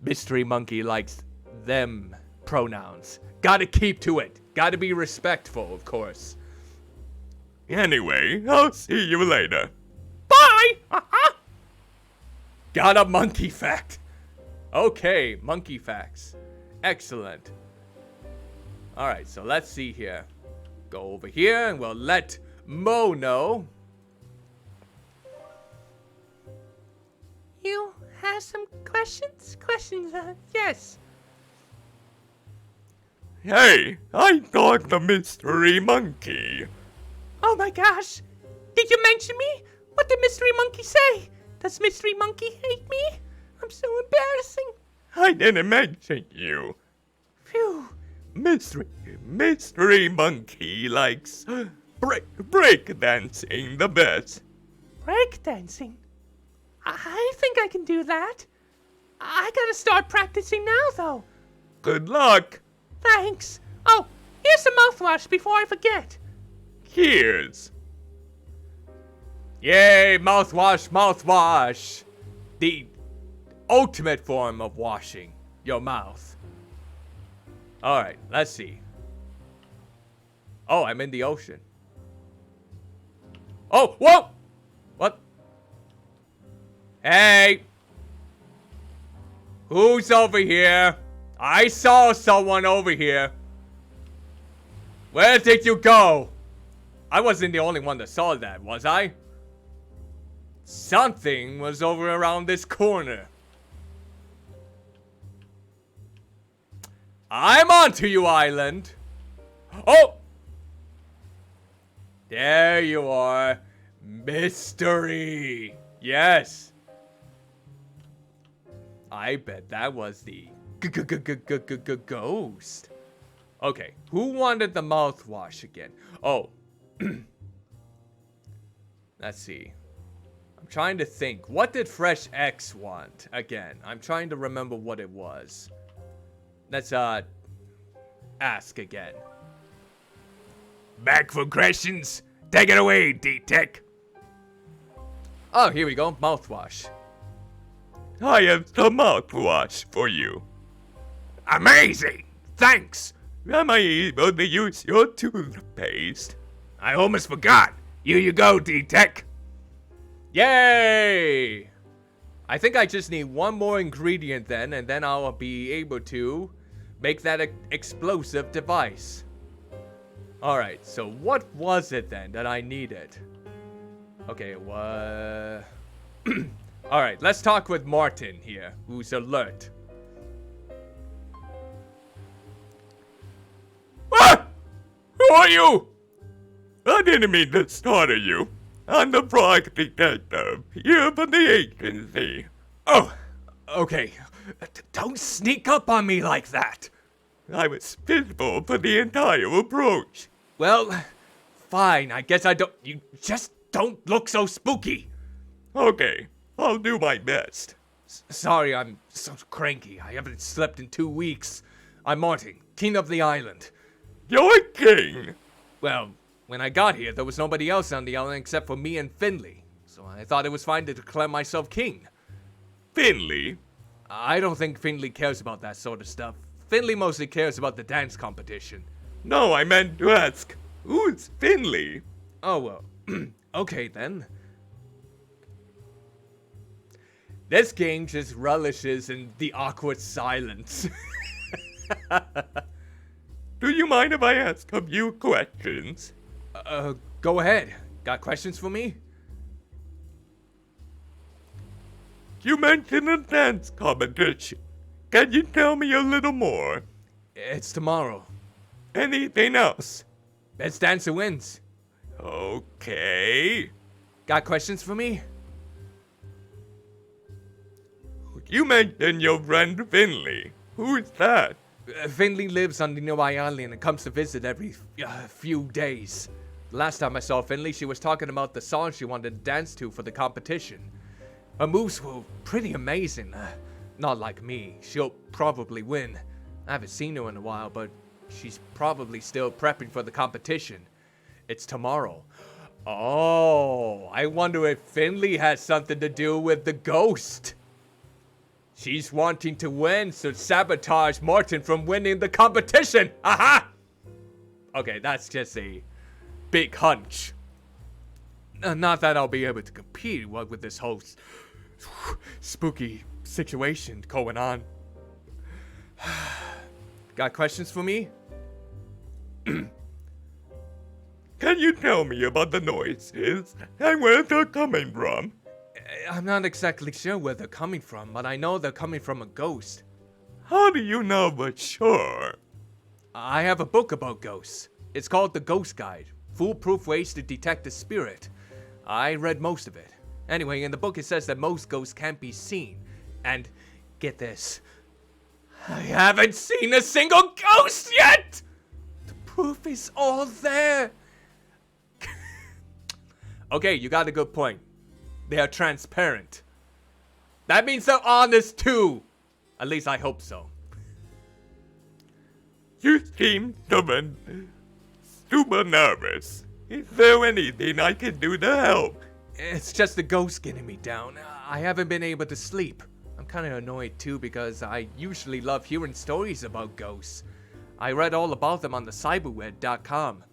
Mystery Monkey likes them pronouns. Gotta keep to it. Gotta be respectful, of course. Anyway, I'll see you later. Bye. Got a monkey fact. Okay, monkey facts. Excellent. Alright, so let's see here. Go over here and we'll let Mo know. You have some questions? Yes. Hey, I got the mystery monkey. Oh my gosh. Did you mention me? What did Mystery Monkey say? Does Mystery Monkey hate me? I'm so embarrassing. I didn't mention you. Phew. Mystery monkey likes break dancing the best. Break dancing? I think I can do that. I gotta start practicing now, though. Good luck. Thanks. Oh, here's some mouthwash before I forget. Cheers. Yay, mouthwash, mouthwash. The ultimate form of washing your mouth. Alright, let's see. Oh, I'm in the ocean. Oh, whoa! What? Hey! Who's over here? I saw someone over here. Where did you go? I wasn't the only one that saw that, was I? Something was over around this corner. I'm onto you, Island. Oh! There you are. Mystery. Yes. I bet that was the ghost. Okay, who wanted the mouthwash again? Oh. Let's see. I'm trying to think. What did Fresh X want again? I'm trying to remember what it was. Let's ask again. Back for questions? Take it away, D-Tech. Oh, here we go. Mouthwash. I have some mouthwash for you. Amazing! Thanks! Am I able to use your toothpaste? I almost forgot. Here you go, D-Tech. Yay! I think I just need one more ingredient then, and then I'll be able to make that explosive device. Alright, so what was it then that I needed? Okay, what? Alright, let's talk with Martin here, who's alert. Ah! Who are you? I didn't mean to startle you. I'm the frog detective, here from the agency. Oh, okay. Don't sneak up on me like that. I was visible for the entire approach. Well, fine. I guess I don't. You just don't look so spooky. Okay, I'll do my best. Sorry, I'm so cranky. I haven't slept in 2 weeks. I'm Martin, king of the island. You're king. Well, when I got here, there was nobody else on the island except for me and Finley. So I thought it was fine to declare myself king. Finley? I don't think Finley cares about that sort of stuff. Finley mostly cares about the dance competition. No, I meant to ask, who's Finley? Oh, well. Okay, then. This game just relishes in the awkward silence. Do you mind if I ask a few questions? Go ahead. Got questions for me? You mentioned a dance competition. Can you tell me a little more? It's tomorrow. Anything else? Best dancer wins. Okay. Got questions for me? You mentioned your friend Finley. Who's that? Finley lives on the nearby island and comes to visit every few days. Last time I saw Finley, she was talking about the song she wanted to dance to for the competition. Her moves were pretty amazing. Not like me. She'll probably win. I haven't seen her in a while, but she's probably still prepping for the competition. It's tomorrow. Oh, I wonder if Finley has something to do with the ghost. She's wanting to win, so sabotage Martin from winning the competition. Aha! Okay, that's just a big hunch. Not that I'll be able to compete with this whole spooky situation going on. Got questions for me? Can you tell me about the noises and where they're coming from? I'm not exactly sure where they're coming from, but I know they're coming from a ghost. How do you know for sure? I have a book about ghosts. It's called The Ghost Guide, Foolproof Ways to Detect a Spirit. I read most of it. Anyway, in the book it says that most ghosts can't be seen. And, get this, I haven't seen a single ghost yet! The proof is all there. Okay, you got a good point. They are transparent. That means they're honest too. At least I hope so. You seem super nervous. Is there anything I can do to help? It's just the ghost getting me down. I haven't been able to sleep. I'm kind of annoyed too because I usually love hearing stories about ghosts. I read all about them on the cyberweb.com.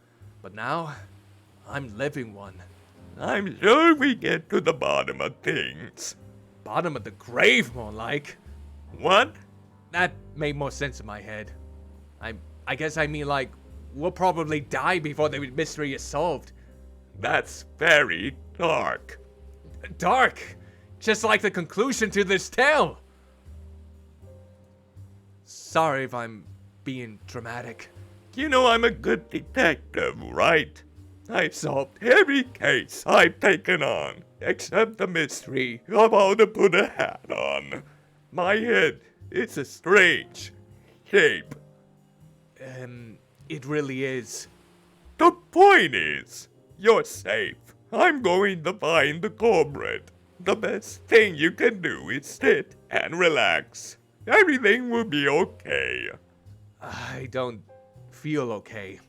But now, I'm living one. I'm sure we get to the bottom of things. Bottom of the grave, more like. What? That made more sense in my head. I guess I mean like, we'll probably die before the mystery is solved. That's very dark. Dark! Just like the conclusion to this tale! Sorry if I'm being dramatic. You know I'm a good detective, right? I've solved every case I've taken on, except the mystery of how to put a hat on. My head is a strange shape. It really is. The point is, you're safe. I'm going to find the culprit. The best thing you can do is sit and relax. Everything will be okay. I don't feel okay.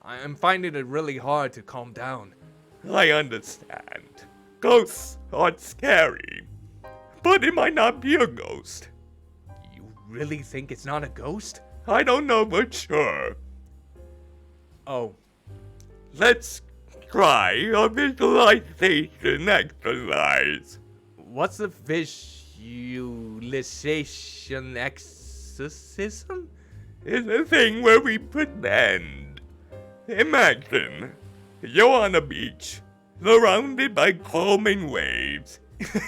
I'm finding it really hard to calm down. I understand. Ghosts are scary. But it might not be a ghost. You really think it's not a ghost? I don't know for sure. Oh, Let's try a visualization exercise. what's the visualization exorcism? It's a thing where we pretend. Imagine you're on a beach, surrounded by calming waves.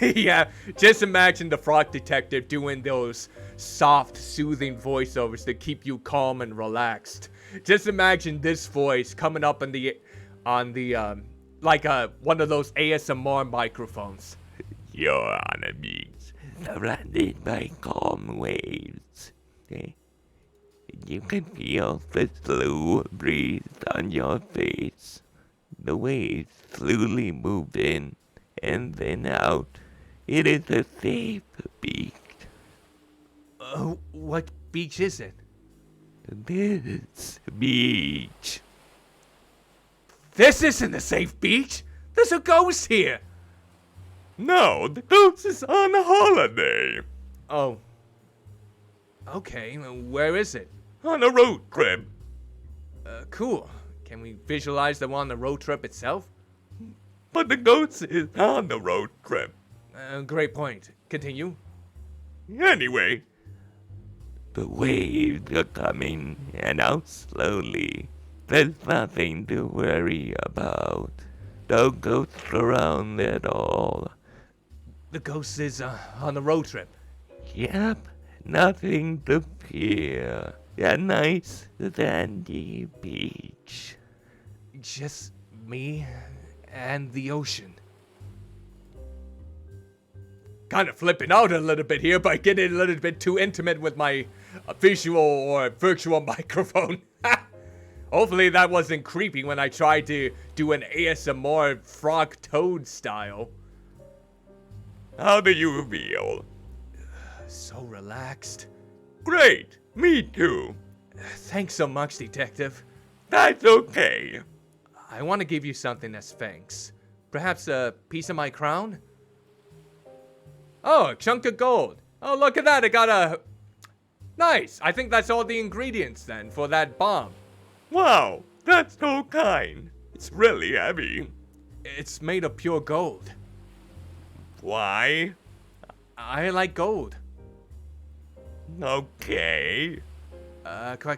Yeah, just imagine the frog detective doing those soft, soothing voiceovers to keep you calm and relaxed. Just imagine this voice coming up on the one of those ASMR microphones. You're on a beach, surrounded by calm waves. You can feel the slow breeze on your face. The waves slowly move in and then out. It is a safe beach. What beach is it? This beach. This isn't a safe beach. There's a ghost here. No, the ghost is on holiday. Oh. Okay, where is it? On a road trip. Cool. Can we visualize the one on the road trip itself? But the ghost is on the road trip. Great point. Continue. Anyway. The waves are coming and out slowly. There's nothing to worry about. No ghosts around at all. The ghost is on the road trip. Yep, nothing to fear. A nice sandy beach. Just me and the ocean. Kind of flipping out a little bit here by getting a little bit too intimate with my visual or virtual microphone. Hopefully that wasn't creepy when I tried to do an ASMR frog toad style. How do you feel? So relaxed. Great, me too. Thanks so much, detective. That's okay. I want to give you something as thanks. Perhaps a piece of my crown? Oh, a chunk of gold. Oh, look at that. I got a... Nice. I think that's all the ingredients then for that bomb. Wow, that's so kind. It's really heavy. It's made of pure gold. Why? I like gold. Okay.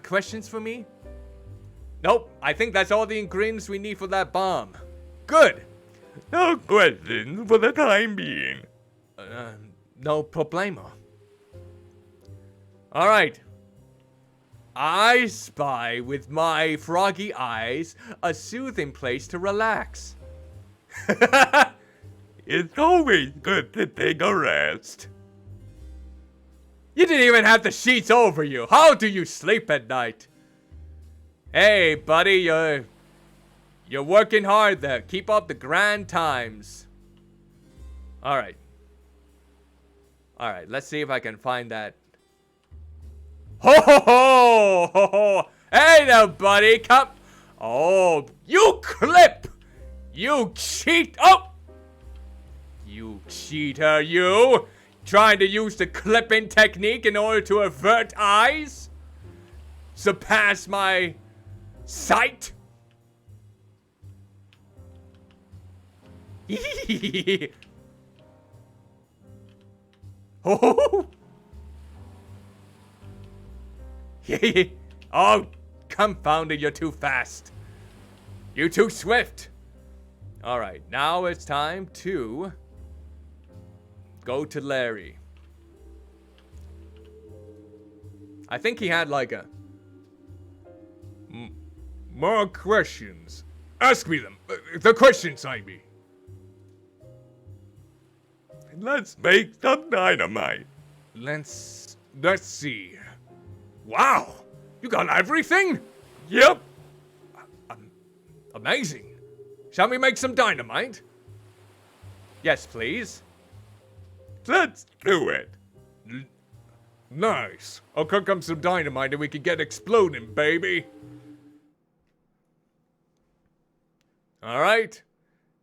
Questions for me? Nope. I think that's all the ingredients we need for that bomb. Good. No questions for the time being. No problemo. Alright. I spy with my froggy eyes a soothing place to relax. It's always good to take a rest. You didn't even have the sheets over you. How do you sleep at night? Hey, buddy, you're working hard there. Keep up the grand times. Alright. Alright, let's see if I can find that. Ho ho ho! Ho ho! Hey there, buddy! Come! Oh, you clip! You cheat! Oh! You cheater, you! Trying to use the clipping technique in order to avert eyes? Surpass my sight? Oh! Oh, confound it, you're too fast. You're too swift. All right, now it's time to go to Larry. I think he had like a... More questions. Ask me them. The questions, I mean. Let's make some dynamite. Let's see. Wow! You got everything? Yep. Amazing. Shall we make some dynamite? Yes, please. Let's do it. Nice. I'll cook up some dynamite and we can get exploding, baby. All right.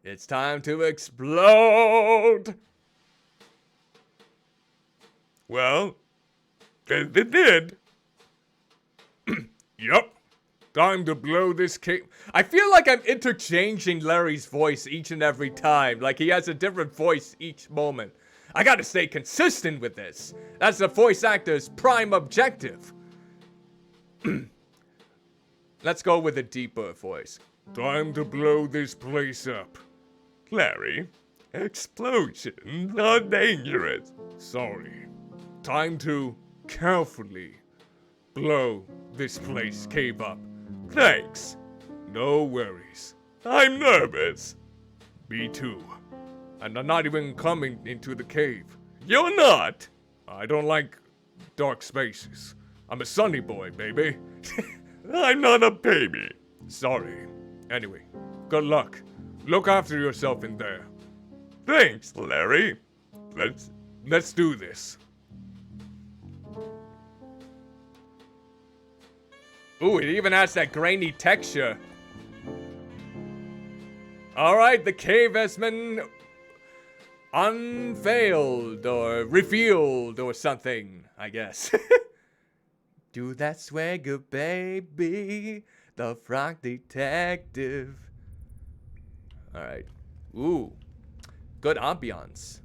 It's time to explode. Well, it did. Yup. Time to blow this cake. I feel like I'm interchanging Larry's voice each and every time. Like he has a different voice each moment. I gotta stay consistent with this. That's the voice actor's prime objective. Let's go with a deeper voice. Time to blow this place up. Larry, explosions are dangerous. Sorry. Time to carefully blow this place cave up. Thanks. No worries. I'm nervous. Me too. And I'm not even coming into the cave. You're not. I don't like dark spaces. I'm a sunny boy, baby. I'm not a baby. Sorry. Anyway, good luck. Look after yourself in there. Thanks, Larry. Let's do this. Ooh, it even has that grainy texture. Alright, the cave has been unveiled or revealed or something, I guess. Do that swagger, baby. The Frog Detective. Alright. Ooh. Good ambiance.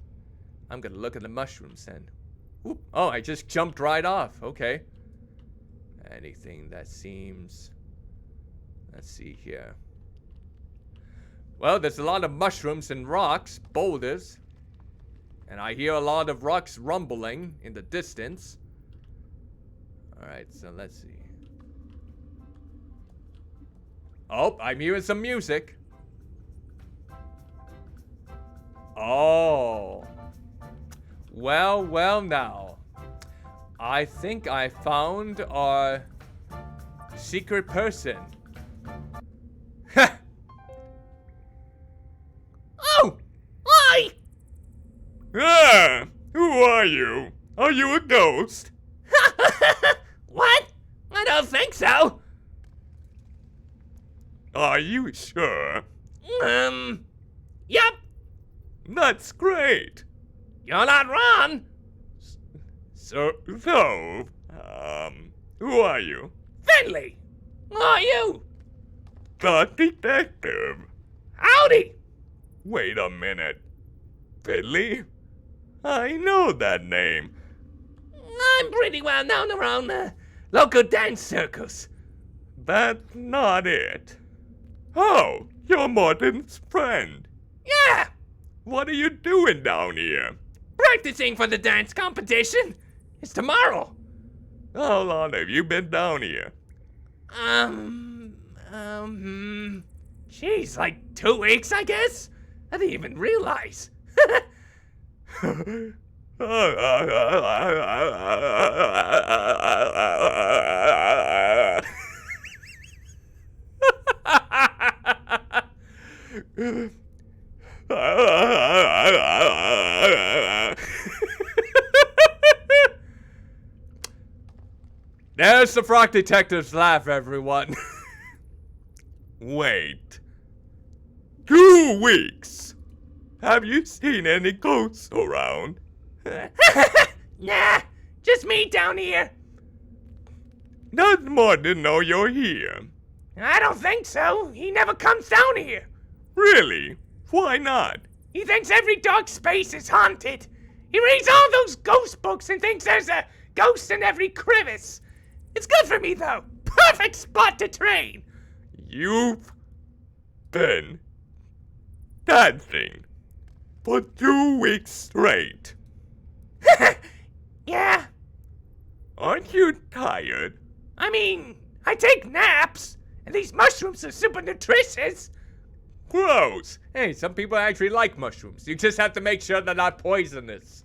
I'm gonna look at the mushrooms then. Ooh. Oh, I just jumped right off. Okay. Anything that seems... Let's see here. Well, there's a lot of mushrooms and rocks, boulders. And I hear a lot of rocks rumbling in the distance. Alright, so let's see. Oh, I'm hearing some music. Oh. Well now. I think I found our secret person. Oh! Hi! Ah! Who are you? Are you a ghost? What? I don't think so. Are you sure? Yep. That's great. You're not wrong. So, who are you? Finley. Who are you? The detective. Howdy. Wait a minute. Fiddly? I know that name. I'm pretty well known around the local dance circles. That's not it. Oh, you're Morton's friend. Yeah. What are you doing down here? Practicing for the dance competition. It's tomorrow. How long have you been down here? Geez, like 2 weeks, I guess? I didn't even realize. There's the Frog Detective's laugh, everyone. Wait. 2 weeks? Have you seen any ghosts around? Nah, just me down here. Does Morton know you're here? I don't think so. He never comes down here. Really? Why not? He thinks every dark space is haunted. He reads all those ghost books and thinks there's a ghost in every crevice. It's good for me, though. Perfect spot to train. You've been dancing for 2 weeks straight. Yeah, Aren't you tired? I mean, I take naps, and these mushrooms are super nutritious. Gross! Hey, some people actually like mushrooms. You just have to make sure they're not poisonous.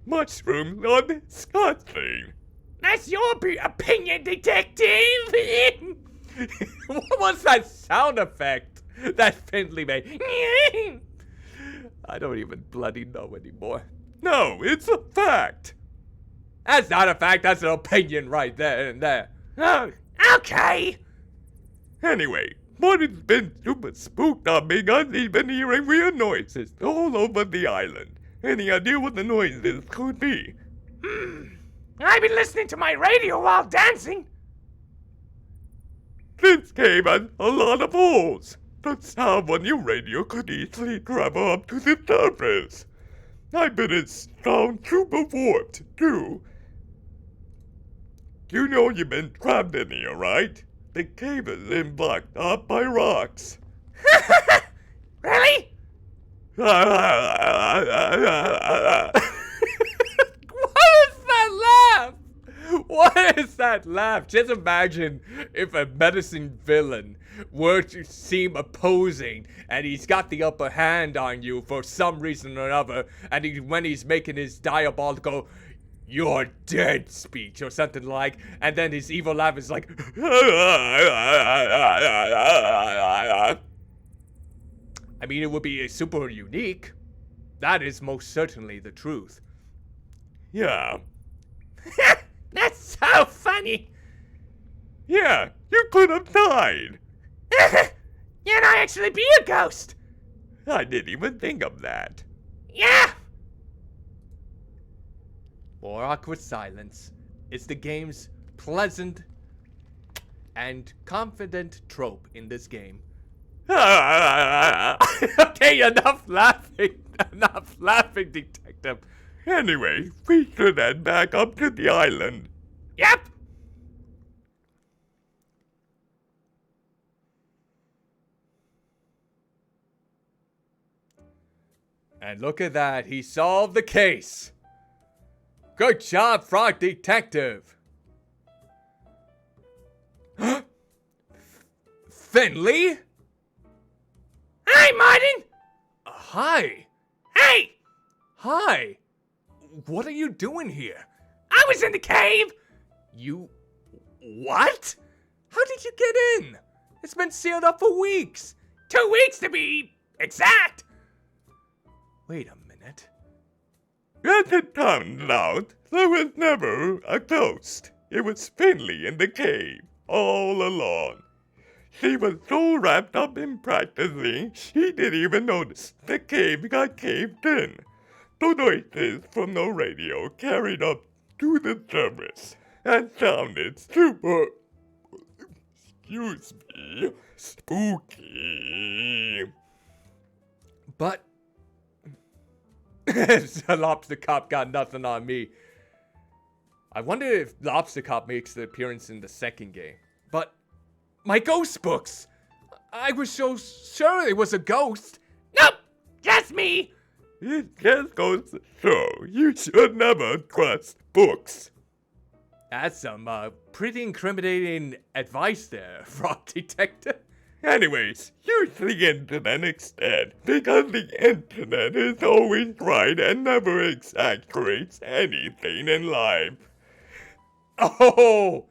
Mushrooms are disgusting. That's your opinion, detective. What was that sound effect that Findlay made? I don't even bloody know anymore. No, it's a fact. That's not a fact, that's an opinion right there and there. Oh, okay. Anyway, what has been super spooked on me? I've been hearing weird noises all over the island. Any idea what the noises could be? I've been listening to my radio while dancing. This cave has a lot of holes. The sound on your radio could easily travel up to the surface. I bet it sounds super warped, too. You know you've been trapped in here, right? The cave is been blocked up by rocks. Really? What is that laugh? What is that laugh? Just imagine if a menacing villain were to seem opposing and he's got the upper hand on you for some reason or another, and when he's making his diabolical "you're dead" speech or something like, and then his evil laugh is like I mean, it would be super unique. That is most certainly the truth. Yeah. That's so funny. Yeah, you could have died. Can I actually be a ghost? I didn't even think of that. Yeah. More awkward silence is the game's pleasant and confident trope in this game. Okay, enough laughing. Enough laughing, detective. Anyway, we should head back up to the island. Yep. And look at that, he solved the case. Good job, Frog Detective. Finley? Hi, Martin. Hi. Hey, Hi. What are you doing here? I was in the cave. You... what? How did you get in? It's been sealed up for weeks. 2 weeks to be exact. Wait a minute. As it turns out, there was never a ghost. It was Finley in the cave, all along. She was so wrapped up in practicing, she didn't even notice the cave got caved in. The noises from the radio carried up to the surface and sounded super, excuse me, spooky. But... the Lobster Cop got nothing on me. I wonder if Lobster Cop makes an appearance in the second game. But... my ghost books! I was so sure it was a ghost. Nope, just me. It just goes to show you should never trust books. That's some pretty incriminating advice there, Frog Detective. Anyways, use the internet instead, because the internet is always right and never exaggerates anything in life. Oh!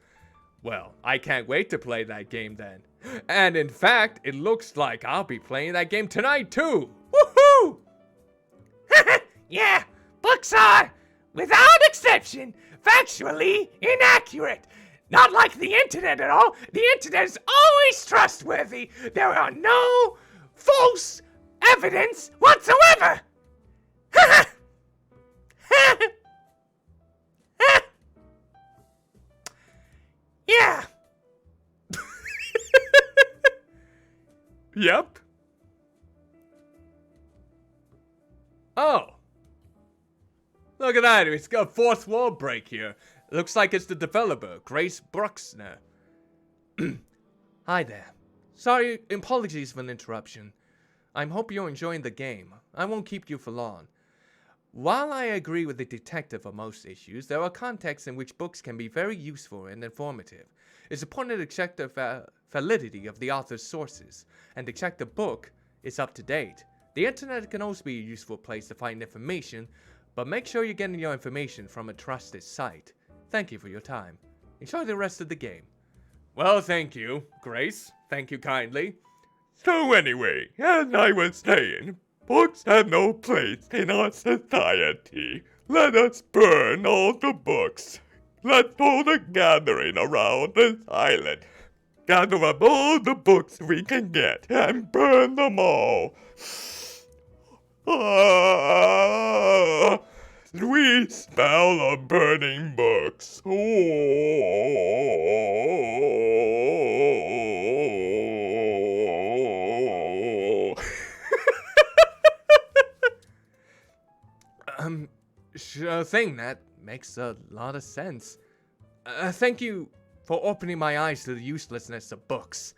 Well, I can't wait to play that game then. And in fact, it looks like I'll be playing that game tonight too. Woohoo! Yeah, books are, without exception, factually inaccurate. Not like the internet at all. The internet is always trustworthy. There are no false evidence whatsoever. Yeah. Yep. Oh. Look at that. It's got a fourth wall break here. Looks like it's the developer, Grace Bruxner. Hi there. Sorry, apologies for an interruption. I hope you're enjoying the game. I won't keep you for long. While I agree with the detective on most issues, there are contexts in which books can be very useful and informative. It's important to check the validity of the author's sources, and to check the book is up to date. The internet can also be a useful place to find information, but make sure you're getting your information from a trusted site. Thank you for your time. Enjoy the rest of the game. Well, thank you, Grace. Thank you kindly. So anyway, as I was saying, books have no place in our society. Let us burn all the books. Let's hold a gathering around this island. Gather up all the books we can get and burn them all. Sweet smell of burning books. Sure thing. That makes a lot of sense. Thank you for opening my eyes to the uselessness of books.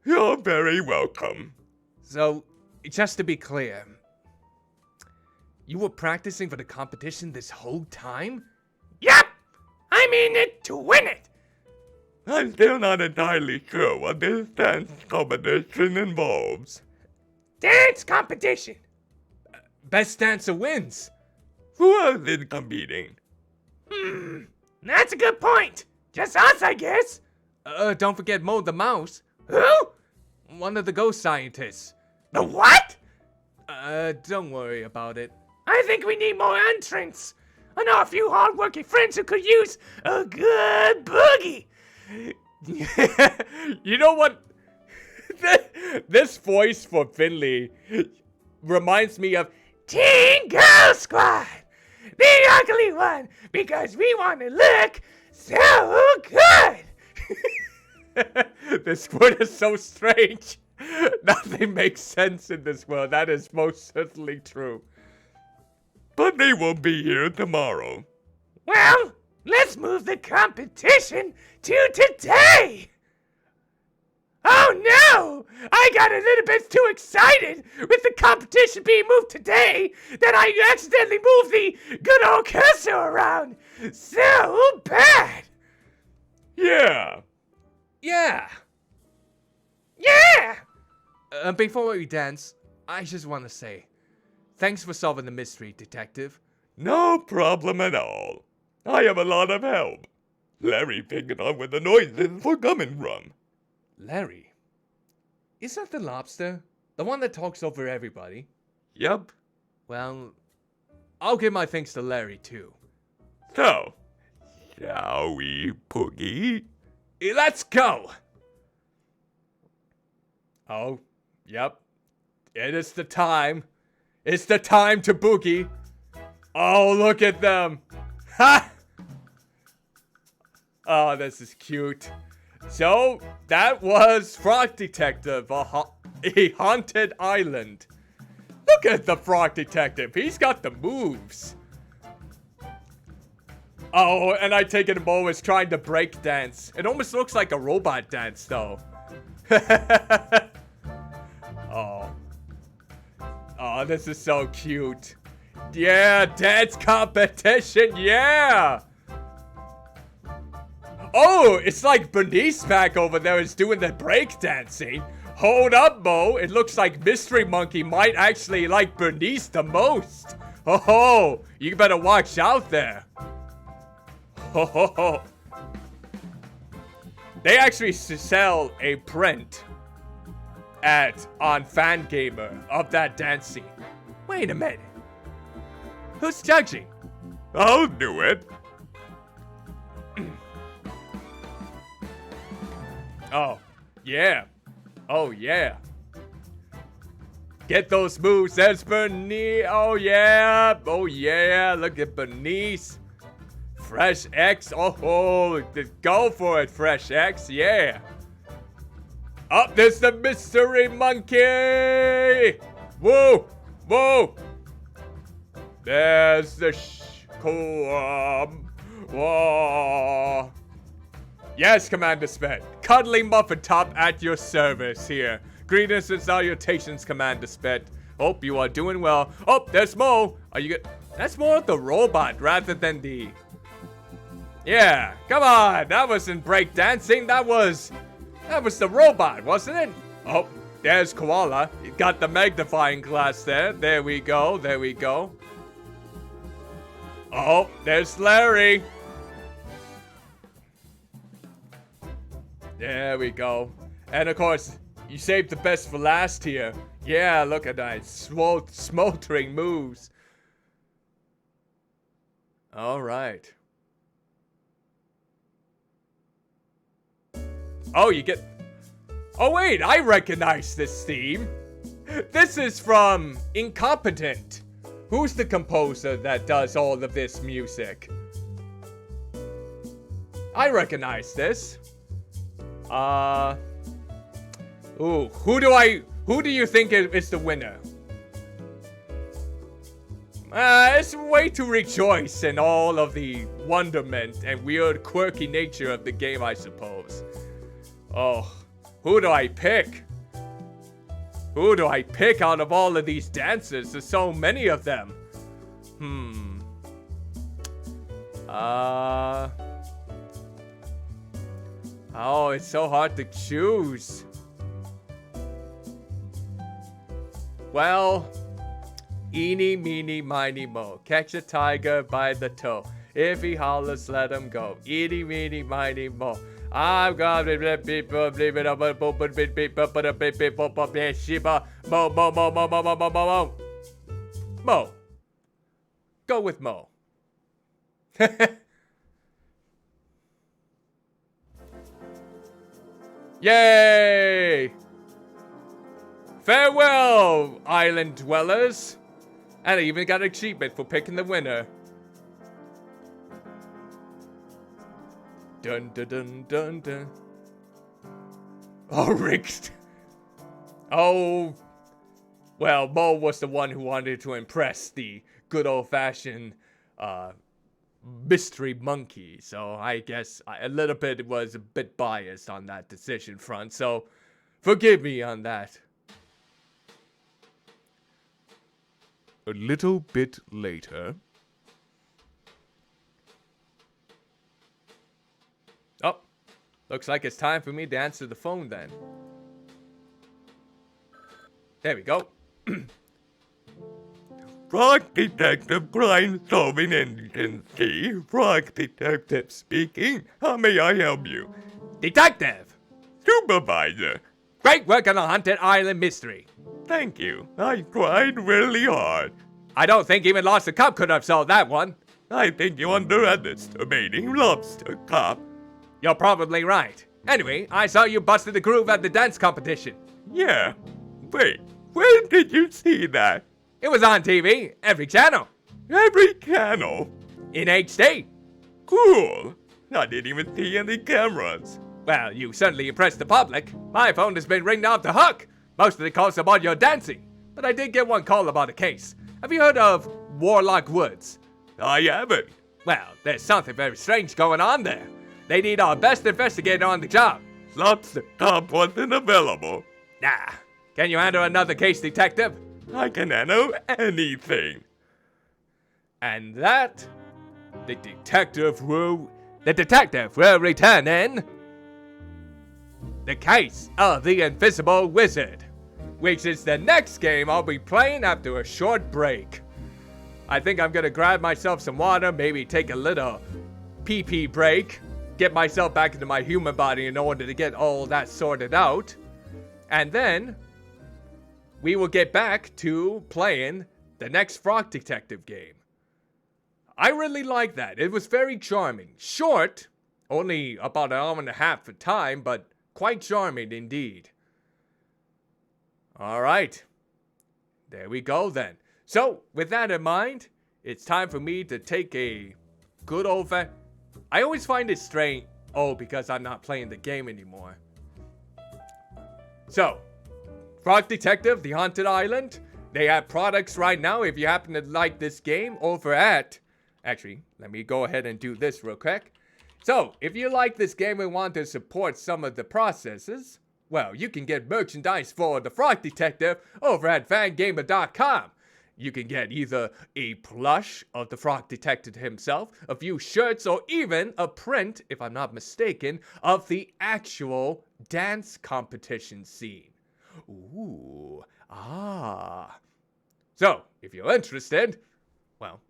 You're very welcome. So, just to be clear, you were practicing for the competition this whole time? Yep! I'm in it to win it! I'm still not entirely sure what this dance competition involves. Dance competition! Best dancer wins. Who else is competing? That's a good point. Just us, I guess. Don't forget Mo the Mouse. Who? One of the ghost scientists. The what? Don't worry about it. I think we need more entrants. I know a few hard-working friends who could use a good boogie. You know what? This voice for Finley reminds me of Teen Girl Squad. The ugly one, because we want to look so good. This world is so strange. Nothing makes sense in this world. That is most certainly true. But they will be here tomorrow. Well, let's move the competition to today. Oh no! I got a little bit too excited with the competition being moved today that I accidentally moved the good old cursor around. So bad! Yeah. Yeah. Yeah! Before we dance, I just want to say, thanks for solving the mystery, Detective. No problem at all. I have a lot of help. Larry figured out where the noises were coming from. Larry? Is that the lobster? The one that talks over everybody? Yep. Well, I'll give my thanks to Larry, too. So, shall we, Poogie? Let's go! Oh, yep. It is the time. It's the time to boogie. Oh, look at them. Ha! Oh, this is cute. So, that was Frog Detective, a haunted island. Look at the Frog Detective. He's got the moves. Oh, and I take it Mo is trying to break dance. It almost looks like a robot dance, though. Oh. Oh, this is so cute. Yeah, dance competition, yeah! Oh, it's like Bernice back over there is doing the break dancing. Hold up, Mo. It looks like Mystery Monkey might actually like Bernice the most. Oh, you better watch out there. Oh, they actually sell a print on Fangamer of that dance scene. Wait a minute. Who's judging? I'll do it. Oh, yeah. Oh, yeah. Get those moves. There's Bernice. Oh, yeah. Oh, yeah. Look at Bernice. Fresh X. Oh, go for it, Fresh X. Yeah. Up, there's the Mystery Monkey. Whoa. Whoa. There's the whoa. Yes, Commander Sped. Cuddlymuffintop at your service here. Greetings and salutations, Commander Sped. Hope you are doing well. Oh, there's Mo. Are you good? That's more of the robot rather than the... Yeah, come on. That wasn't breakdancing. That was the robot, wasn't it? Oh, there's Koala. You got the magnifying glass there. There we go. There we go. Oh, there's Larry. There we go. And of course, you saved the best for last here. Yeah, look at that. Smoldering moves. All right. Oh, you get... Oh, wait. I recognize this theme. This is from Incompetent. Who's the composer that does all of this music? I recognize this. Ooh, who do you think is the winner? It's a way to rejoice in all of the wonderment and weird, quirky nature of the game, I suppose. Oh, who do I pick? Who do I pick out of all of these dancers? There's so many of them. Oh, it's so hard to choose. Well, eeny, meeny, miny, mo. Catch a tiger by the toe. If he hollers, let him go. Eeny, meeny, miny, mo. I'm gonna Mo. Go with Mo. Yay! Farewell, island dwellers. And I even got an achievement for picking the winner. Dun dun dun dun dun. Oh, Rick. Oh. Well, Mo was the one who wanted to impress the good old-fashioned mystery monkey. So I guess a little bit was a bit biased on that decision front. So forgive me on that. A little bit later. Oh, looks like it's time for me to answer the phone then. There we go. Rock Detective Crime Solving Agency. Rock Detective speaking. How may I help you? Detective! Supervisor. Great work on the Haunted Island mystery. Thank you. I tried really hard. I don't think even Lobster Cop could have solved that one. I think you're underestimating Lobster Cop. You're probably right. Anyway, I saw you busted the groove at the dance competition. Yeah. Wait, where did you see that? It was on TV, every channel. Every channel. In HD. Cool. I didn't even see any cameras. Well, you certainly impressed the public. My phone has been ringing off the hook. Most of the calls about your dancing. But I did get one call about a case. Have you heard of Warlock Woods? I haven't. Well, there's something very strange going on there. They need our best investigator on the job. Lobster Cop wasn't available. Nah. Can you handle another case, detective? I can handle anything. And that, the detective will return in the case of the Invisible Wizard, which is the next game I'll be playing after a short break. I think I'm gonna grab myself some water, maybe take a little pee-pee break, get myself back into my human body in order to get all that sorted out, and then we will get back to playing the next Frog Detective game. I really like that. It was very charming. Short, only about an hour and a half of time, but quite charming indeed. All right. There we go then. So, with that in mind, it's time for me to take a good old I always find it strange. Oh, because I'm not playing the game anymore. So, Frog Detective, The Haunted Island. They have products right now if you happen to like this game over at... Actually, let me go ahead and do this real quick. So, if you like this game and want to support some of the processes, well, you can get merchandise for the Frog Detective over at fangamer.com. You can get either a plush of the Frog Detective himself, a few shirts, or even a print, if I'm not mistaken, of the actual dance competition scene. Ooh, ah. So, if you're interested, well,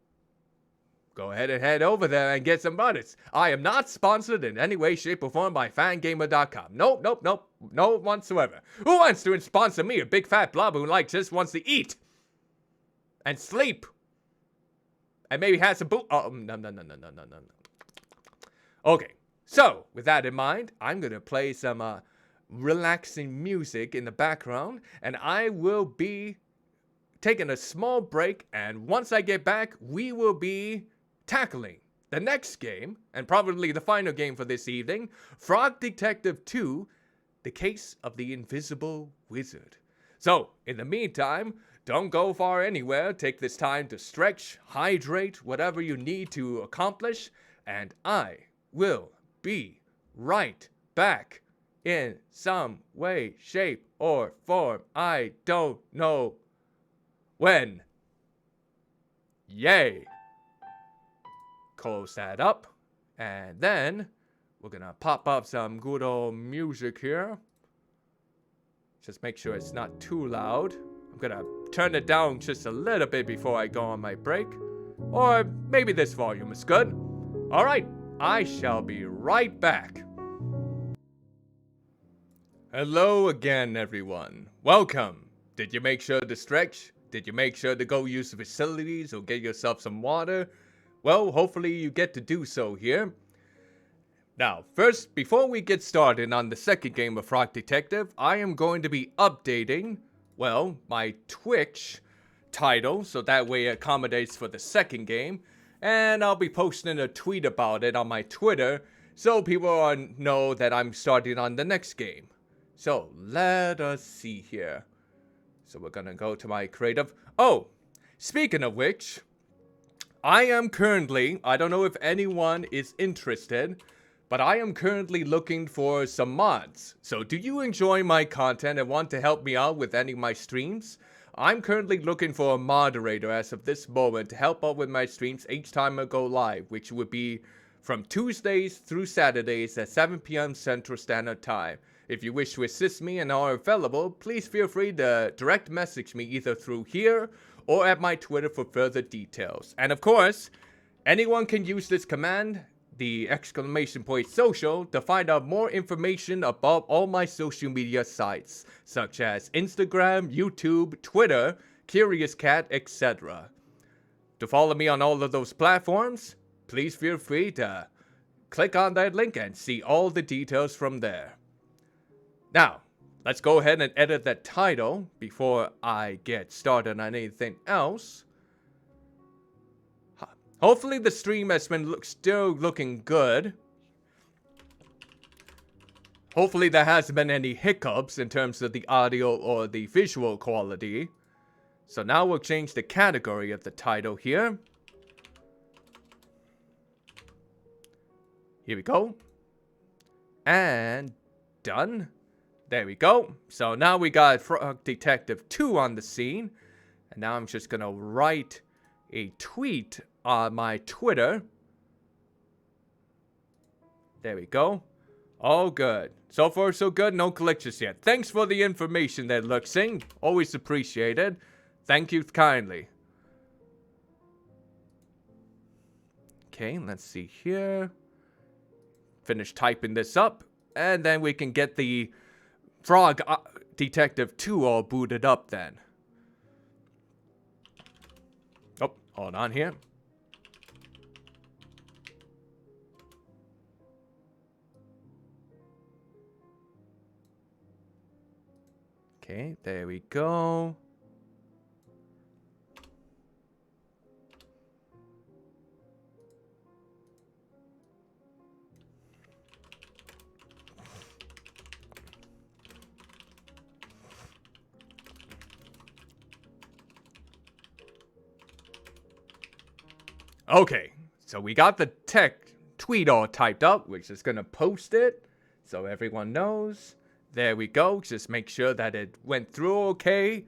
go ahead and head over there and get some buttons. I am not sponsored in any way, shape, or form by fangamer.com. Nope, no whatsoever. Who wants to sponsor me, a big fat blob who just wants to eat and sleep and maybe have some boo? Oh, no. Okay, so with that in mind, I'm gonna play some relaxing music in the background, and I will be taking a small break, and once I get back, we will be tackling the next game, and probably the final game for this evening, Frog Detective 2, The Case of the Invisible Wizard. So, in the meantime, don't go far anywhere. Take this time to stretch, hydrate, whatever you need to accomplish, and I will be right back in some way, shape, or form. I don't know when. Yay! Close that up, and then we're gonna pop up some good old music here. Just make sure it's not too loud. I'm gonna turn it down just a little bit before I go on my break. Or maybe this volume is good. Alright, I shall be right back. Hello again, everyone. Welcome. Did you make sure to stretch? Did you make sure to go use the facilities or get yourself some water? Well, hopefully you get to do so here. Now, first, before we get started on the second game of Frog Detective, I am going to be updating, well, my Twitch title, so that way it accommodates for the second game, and I'll be posting a tweet about it on my Twitter, so people know that I'm starting on the next game. So, let us see here. So we're gonna go to my creative. Oh, speaking of which, I am currently, I don't know if anyone is interested, but I am currently looking for some mods. So do you enjoy my content and want to help me out with any of my streams? I'm currently looking for a moderator as of this moment to help out with my streams each time I go live, which would be from Tuesdays through Saturdays at 7 p.m. Central Standard Time. If you wish to assist me and are available, please feel free to direct message me either through here or at my Twitter for further details. And of course, anyone can use this command, the !social, to find out more information about all my social media sites, such as Instagram, YouTube, Twitter, Curious Cat, etc. To follow me on all of those platforms, please feel free to click on that link and see all the details from there. Now, let's go ahead and edit that title before I get started on anything else. Hopefully the stream has been still looking good. Hopefully there hasn't been any hiccups in terms of the audio or the visual quality. So now we'll change the category of the title here. Here we go. And done. There we go. So now we got Frog Detective 2 on the scene. And now I'm just going to write a tweet on my Twitter. There we go. All good. So far, so good. No glitches yet. Thanks for the information there, Luxing. Always appreciated. Thank you kindly. Okay, let's see here. Finish typing this up. And then we can get the Frog Detective 2 all booted up then. Oh, hold on here. Okay, there we go. Okay, so we got the tweet all typed up. We're just gonna post it so everyone knows. There we go. Just make sure that it went through okay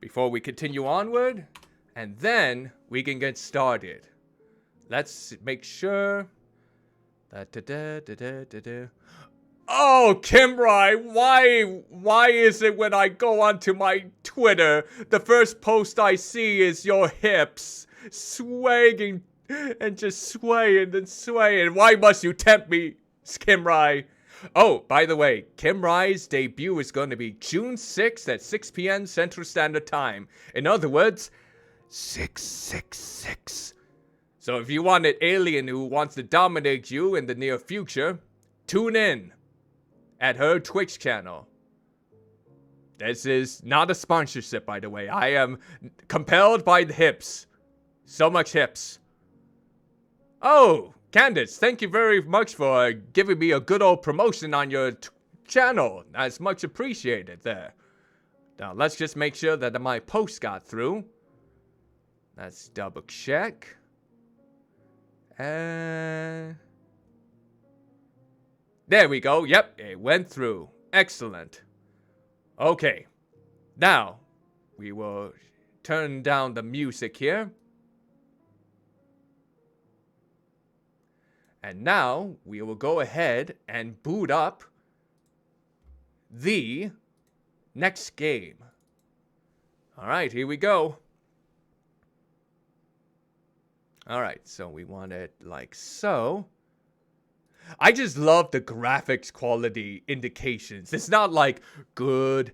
before we continue onward. And then we can get started. Let's make sure. Oh, Kimrai, why is it when I go onto my Twitter, the first post I see is your hips swaying and just swaying and swaying? Why must you tempt me, Kimrai? Oh, by the way, Kimrai's debut is going to be June 6th at 6 p.m. Central Standard Time. In other words, 666. So if you want an alien who wants to dominate you in the near future, tune in at her Twitch channel. This is not a sponsorship, by the way. I am compelled by the hips. So much hips. Oh, Candace, thank you very much for giving me a good old promotion on your channel. That's much appreciated there. Now, let's just make sure that my post got through. Let's double check. There we go. Yep, it went through. Excellent. Okay. Now, we will turn down the music here. And now, we will go ahead and boot up the next game. Alright, here we go. Alright, so we want it like so. I just love the graphics quality indications. It's not like good,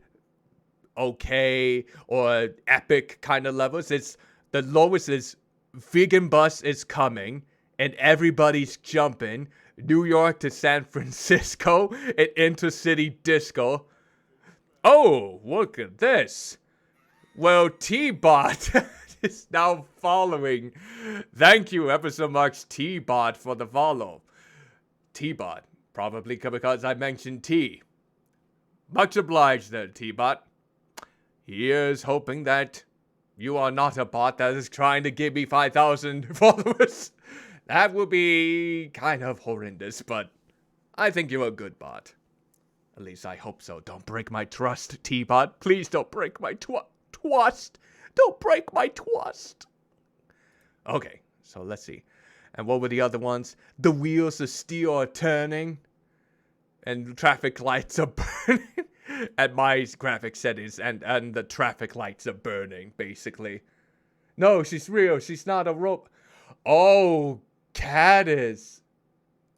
okay, or epic kind of levels. It's the lowest is vegan bus is coming and everybody's jumping. New York to San Francisco and intercity disco. Oh, look at this. Well, T-Bot is now following. Thank you ever so much, T-Bot, for the follow. T-Bot, probably because I mentioned T. Much obliged there, T-Bot. Here's hoping that you are not a bot that is trying to give me 5,000 followers. That would be kind of horrendous, but I think you're a good bot. At least I hope so. Don't break my trust, T-Bot. Please don't break my trust. Don't break my trust. Okay, so let's see. And what were the other ones? The wheels of steel are turning. And traffic lights are burning. At my graphic settings. And the traffic lights are burning, basically. No, she's real. She's not a rope. Oh, Cat is.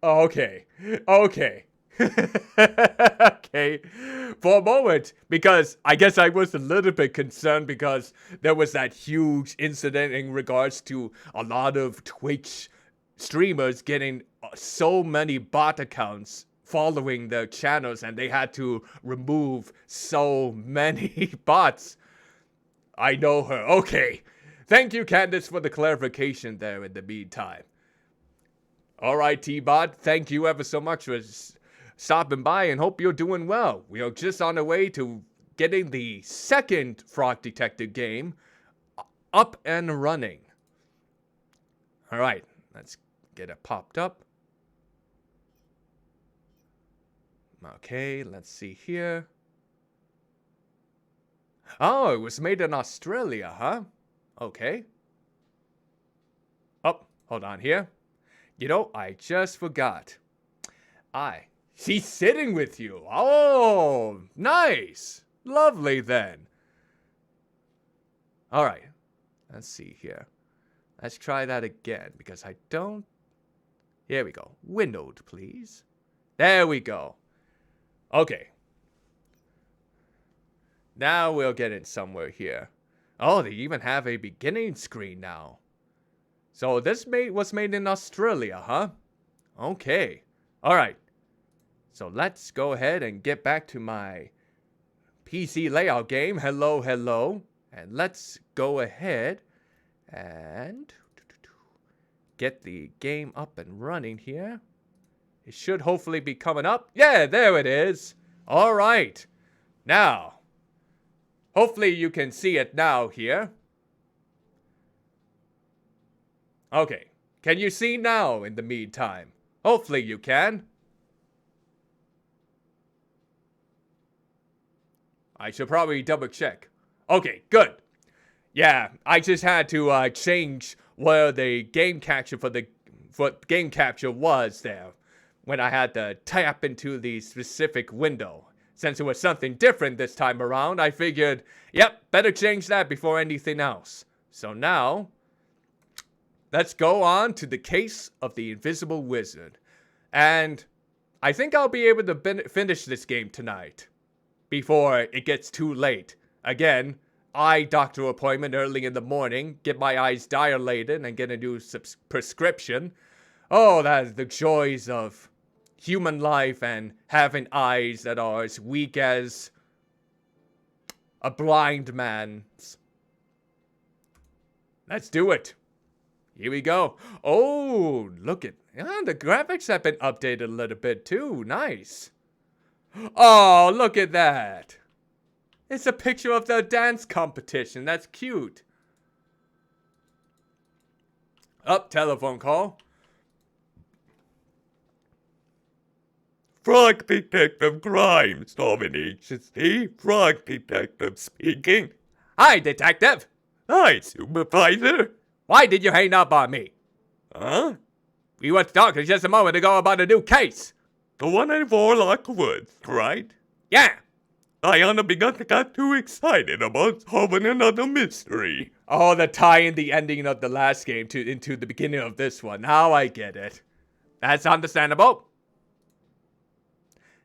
Okay. Okay. Okay. For a moment, because I guess I was a little bit concerned because there was that huge incident in regards to a lot of Twitch streamers getting so many bot accounts following their channels and they had to remove so many bots. I know her. Okay. Thank you, Candace, for the clarification there in the meantime. Alright, T-Bot. Thank you ever so much for stopping by and hope you're doing well. We are just on our way to getting the second Frog Detective game up and running. Alright, let's get it popped up. Okay, let's see here. Oh, it was made in Australia, huh? Okay. Oh, hold on here. You know, I just forgot. She's sitting with you. Oh, nice. Lovely then. All right. Let's see here. Let's try that again because I don't. Here we go. Windowed, please. There we go. Okay. Now we'll get it somewhere here. Oh, they even have a beginning screen now. So this was made in Australia, huh? Okay. Alright. So let's go ahead and get back to my PC layout game. Hello, hello. And let's go ahead and get the game up and running here. It should hopefully be coming up. Yeah, there it is. Alright. Now, hopefully you can see it now here. Okay. Can you see now in the meantime? Hopefully you can. I should probably double check. Okay, good. Yeah, I just had to change where the game capture what game capture was there when I had to tap into the specific window. Since it was something different this time around, I figured, yep, better change that before anything else. So now, let's go on to the case of the Invisible Wizard. And I think I'll be able to finish this game tonight before it gets too late. Again, eye doctor appointment early in the morning, get my eyes dilated and get a new prescription. Oh, that's the joys of human life and having eyes that are as weak as a blind man's. Let's do it. Here we go. Oh, look at the graphics have been updated a little bit too. Nice. Oh, look at that. It's a picture of the dance competition. That's cute. Up, telephone call. Frog Detective Crimes Domination. Frog Detective speaking. Hi, detective. Hi, Supervisor. Why did you hang up on me? Huh? We were talking just a moment ago about a new case. The one in Warlock Woods, right? Yeah. I got too excited about solving another mystery. Oh, the tie in the ending of the last game into the beginning of this one. Now I get it. That's understandable.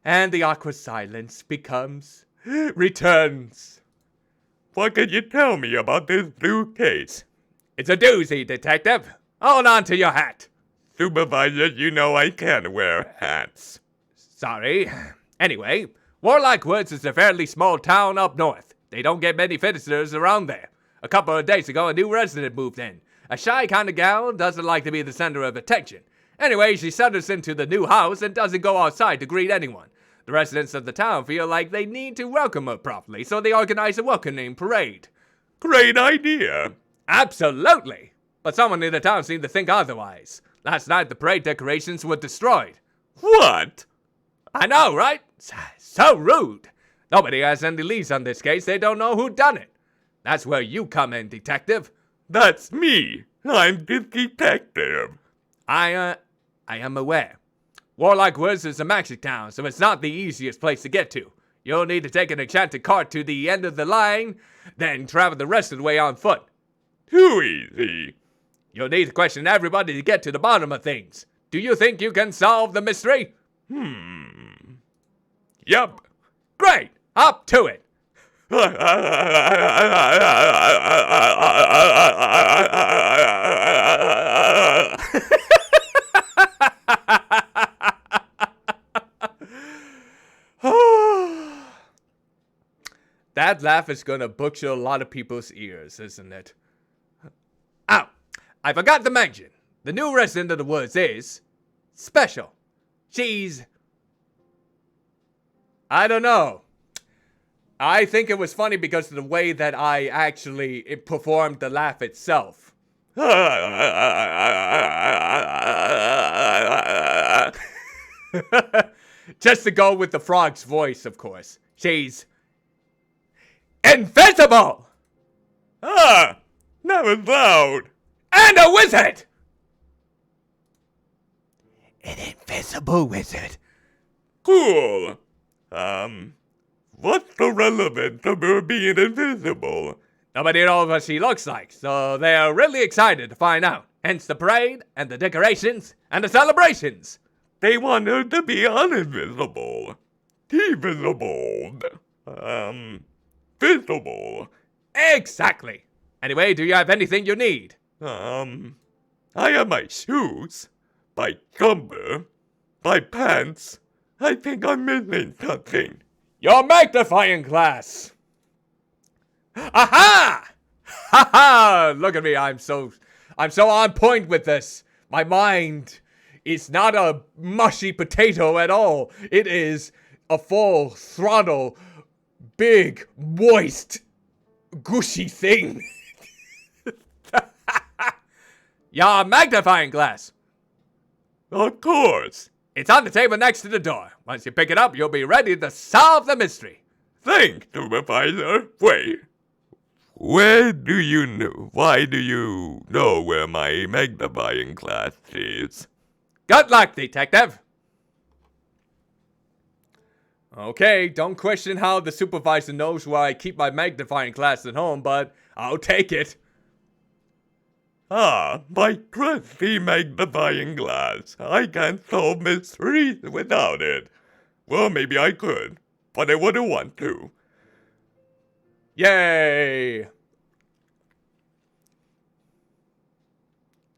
And the awkward silence returns. What can you tell me about this new case? It's a doozy, detective. Hold on to your hat. Supervisor, you know I can't wear hats. Sorry. Anyway, Warlock Woods is a fairly small town up north. They don't get many visitors around there. A couple of days ago, a new resident moved in. A shy kind of gal, doesn't like to be the center of attention. Anyway, she settles into the new house and doesn't go outside to greet anyone. The residents of the town feel like they need to welcome her properly, so they organize a welcoming parade. Great idea. Absolutely. But someone in the town seemed to think otherwise. Last night, the parade decorations were destroyed. What? I know, right? So rude. Nobody has any leads on this case. They don't know who done it. That's where you come in, detective. That's me. I'm the detective. I am aware. Warlock Woods is a magic town, so it's not the easiest place to get to. You'll need to take an enchanted cart to the end of the line, then travel the rest of the way on foot. Too easy. You'll need to question everybody to get to the bottom of things. Do you think you can solve the mystery? Yup. Great! Up to it! That laugh is gonna butcher a lot of people's ears, isn't it? Oh, I forgot to mention, the new resident of the woods is special. She's... I don't know. I think it was funny because of the way that I actually performed the laugh itself. Just to go with the frog's voice, of course. She's... invisible! That was loud. And a wizard! An invisible wizard. Cool. What's the relevance of her being invisible? Nobody knows what she looks like, so they're really excited to find out. Hence the parade, and the decorations, and the celebrations. They want her to be uninvisible. Invisible. Visible. Exactly. Anyway, do you have anything you need? I have my shoes, my jumper, my pants. I think I'm missing something. Your magnifying glass. Aha! Ha ha! Look at me, I'm so on point with this. My mind is not a mushy potato at all. It is a full throttle, big, moist, gushy thing. Your magnifying glass. Of course. It's on the table next to the door. Once you pick it up, you'll be ready to solve the mystery. Thanks, Supervisor. Wait. Why do you know where my magnifying glass is? Good luck, detective. Okay, don't question how the supervisor knows where I keep my magnifying glass at home, but I'll take it. Ah, my trusty magnifying glass. I can't solve mysteries without it. Well, maybe I could, but I wouldn't want to. Yay!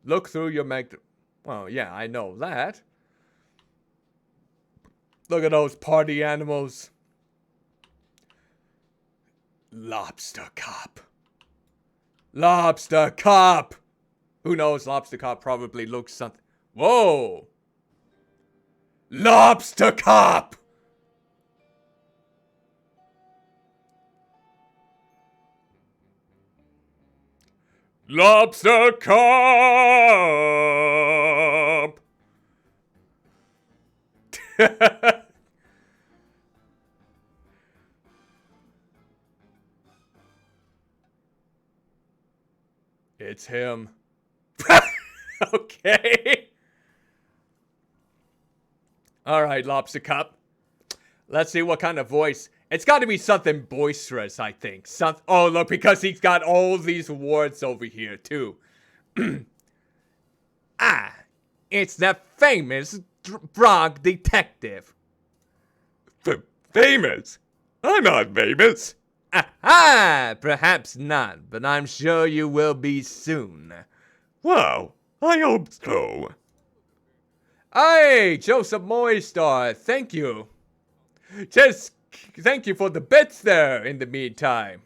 Look through your Well, yeah, I know that. Look at those party animals. Lobster cop. Lobster cop! Who knows, lobster cop probably looks something. Whoa! Lobster cop! Lobster cop! It's him. Okay. Alright, Lobster Cop. Let's see what kind of voice. It's got to be something boisterous, I think. Oh, look, because he's got all these words over here, too. It's the famous frog detective. Famous? I'm not famous. Aha! Perhaps not, but I'm sure you will be soon. Wow, I hope so. Hey, Joseph Moistar, thank you. Just thank you for the bits there in the meantime.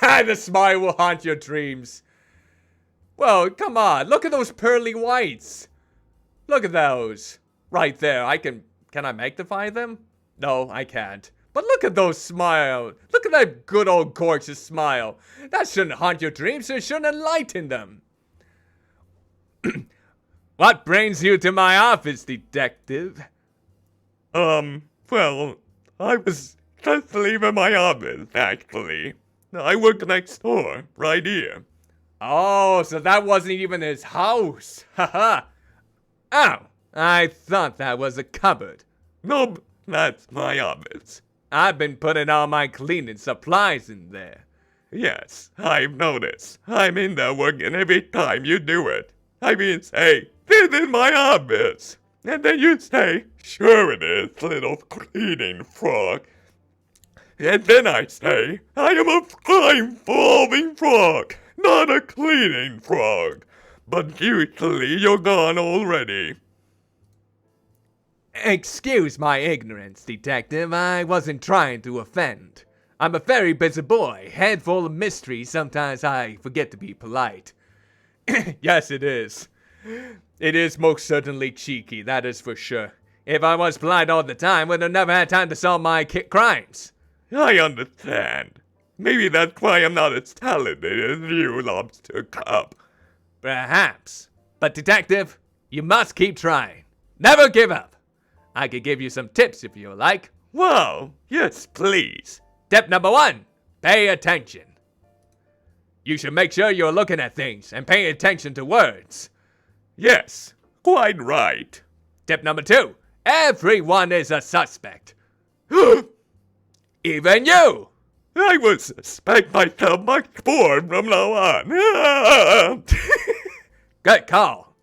The smile will haunt your dreams. Well, come on, look at those pearly whites. Look at those. Right there, can I magnify them? No, I can't. But look at those smiles. Look at that good old gorgeous smile. That shouldn't haunt your dreams, it should enlighten them. What brings you to my office, detective? Well, I was just leaving my office, actually. I work next door, right here. Oh, so that wasn't even his house. Haha. Oh, I thought that was a cupboard. Nope, that's my office. I've been putting all my cleaning supplies in there. Yes, I've noticed. I'm in there working every time you do it. I mean, say, this is my office. And then you say, sure it is, little cleaning frog. And then I say, I am a crime-solving frog, not a cleaning frog. But usually you're gone already. Excuse my ignorance, detective. I wasn't trying to offend. I'm a very busy boy, head full of mystery. Sometimes I forget to be polite. Yes, it is. It is most certainly cheeky, that is for sure. If I was polite all the time, would have never had time to solve my crimes. I understand. Maybe that's why I'm not as talented as you, Lobster Cop. Perhaps. But detective, you must keep trying. Never give up. I could give you some tips if you like. Wow, yes, please. Tip number 1, pay attention. You should make sure you're looking at things and paying attention to words. Yes, quite right. Tip number 2, everyone is a suspect. Even you. I will suspect myself much more from now on. Good call.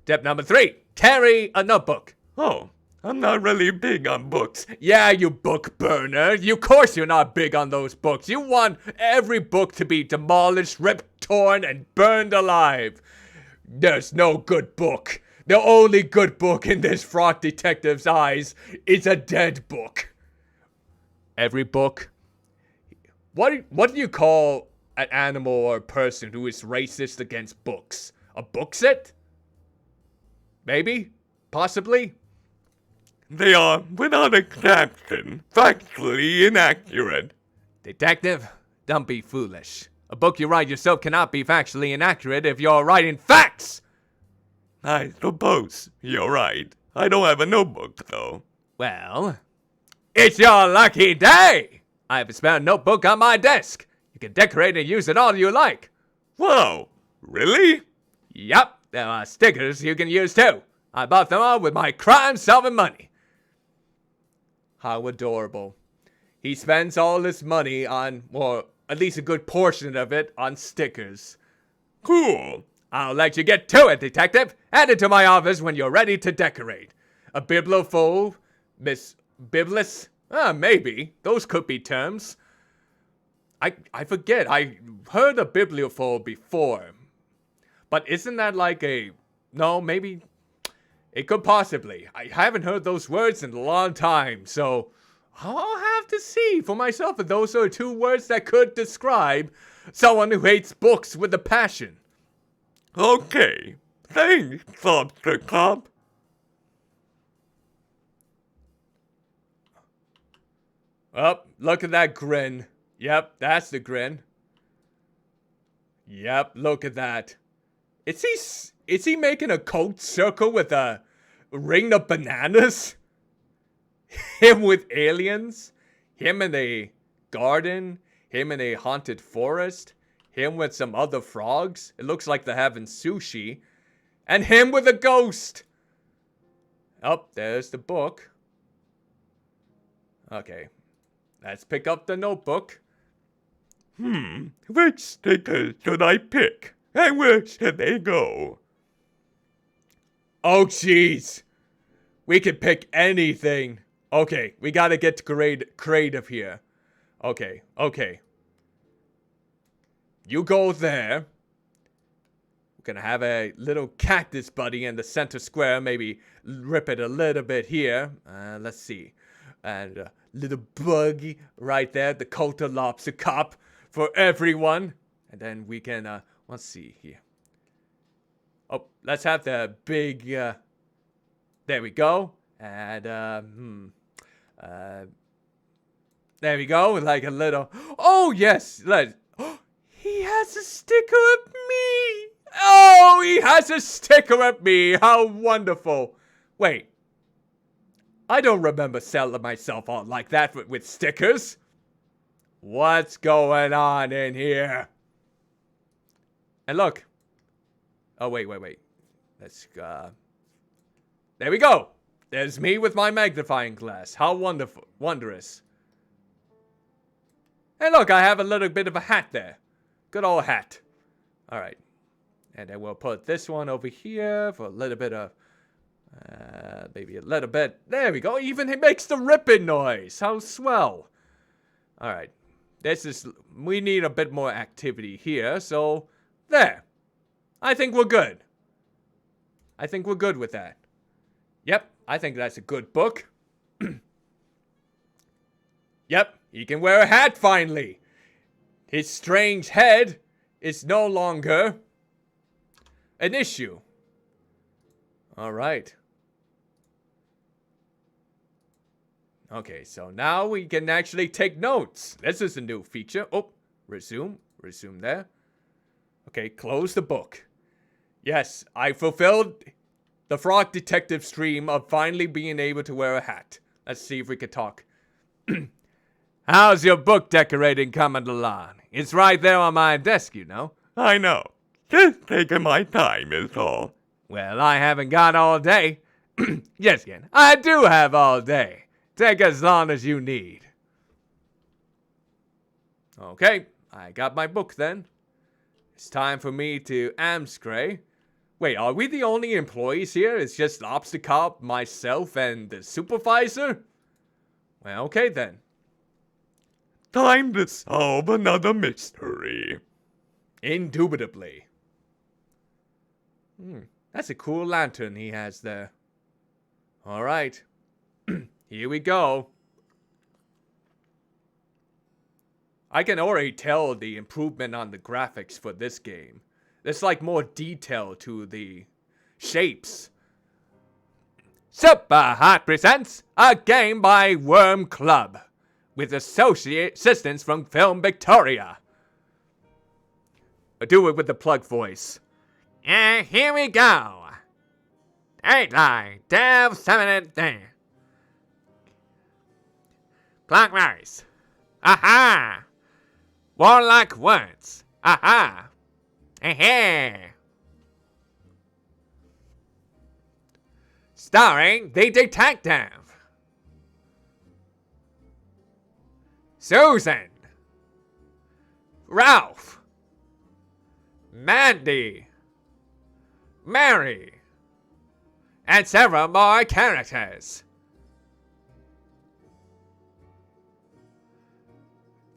Tip number 3, carry a notebook. Oh, I'm not really big on books. Yeah, you book burner. Of course you're not big on those books. You want every book to be demolished, ripped, torn, and burned alive. There's no good book. The only good book in this frog detective's eyes is a dead book. Every book. What do you call an animal or a person who is racist against books? A booksit? Maybe? Possibly? They are, without exception, factually inaccurate. Detective, don't be foolish. A book you write yourself cannot be factually inaccurate if you're writing facts! I suppose you're right. I don't have a notebook, though. Well, it's your lucky day! I have a spare notebook on my desk. You can decorate and use it all you like. Wow, really? Yup, there are stickers you can use too. I bought them all with my crime-solving money. How adorable. He spends all his money on, or at least a good portion of it, on stickers. Cool. I'll let you get to it, detective. Head into my office when you're ready to decorate. A bibliophobe, Miss Biblis? Maybe. Those could be terms. I forget. I heard a bibliophobe before. But isn't that like a... No, maybe... It could possibly. I haven't heard those words in a long time, so... I'll have to see for myself if those are two words that could describe someone who hates books with a passion. Okay. Thanks, Lobster Cop. Oh, look at that grin. Yep, that's the grin. Yep, look at that. Is he making a coat circle with a ring of bananas? Him with aliens? Him in a garden? Him in a haunted forest? Him with some other frogs? It looks like they're having sushi. And him with a ghost! Oh, there's the book. Okay. Let's pick up the notebook. Which stickers should I pick? And where should they go? Oh, jeez. We can pick anything. Okay, we gotta get creative here. Okay. You go there. We're gonna have a little cactus buddy in the center square. Maybe rip it a little bit here. Let's see. And a little buggy right there. The Coulter Lobster Cop for everyone. And then we can, let's see here. Oh, let's have the big, there we go. And, there we go. Like a little, oh, yes. He has a sticker of me. Oh, he has a sticker of me. How wonderful. Wait. I don't remember selling myself out like that with stickers. What's going on in here? And look. Oh, wait. Let's, there we go. There's me with my magnifying glass. How wondrous. And look, I have a little bit of a hat there. Good old hat. All right. And then we'll put this one over here for a little bit of, maybe a little bit. There we go. Even it makes the ripping noise. How swell. All right. We need a bit more activity here. So, there. I think we're good. I think we're good with that. Yep. I think that's a good book. Yep. He can wear a hat finally. His strange head is no longer an issue. All right. Okay, so now we can actually take notes. This is a new feature. Oh, resume there. Okay, close the book. Yes, I fulfilled the Frog Detective's dream of finally being able to wear a hat. Let's see if we can talk. How's your book decorating coming along? It's right there on my desk, you know. I know. Just taking my time is all. Well, I haven't got all day. Yes, again, I do have all day. Take as long as you need. Okay, I got my book then. It's time for me to amscray. Wait, are we the only employees here? It's just Lobster Cop, myself, and the supervisor? Well, okay then. Time to solve another mystery. Indubitably. That's a cool lantern he has there. All right. Here we go. I can already tell the improvement on the graphics for this game. There's like more detail to the shapes. Super Hot presents a game by Worm Club with associate assistance from Film Victoria. Do it with the plug voice. And here we go. 8 line, Dev 7 there. Clockwise. Aha! Warlock Woods. Aha! Aha! Starring the detective. Susan. Ralph. Mandy. Mary. And several more characters.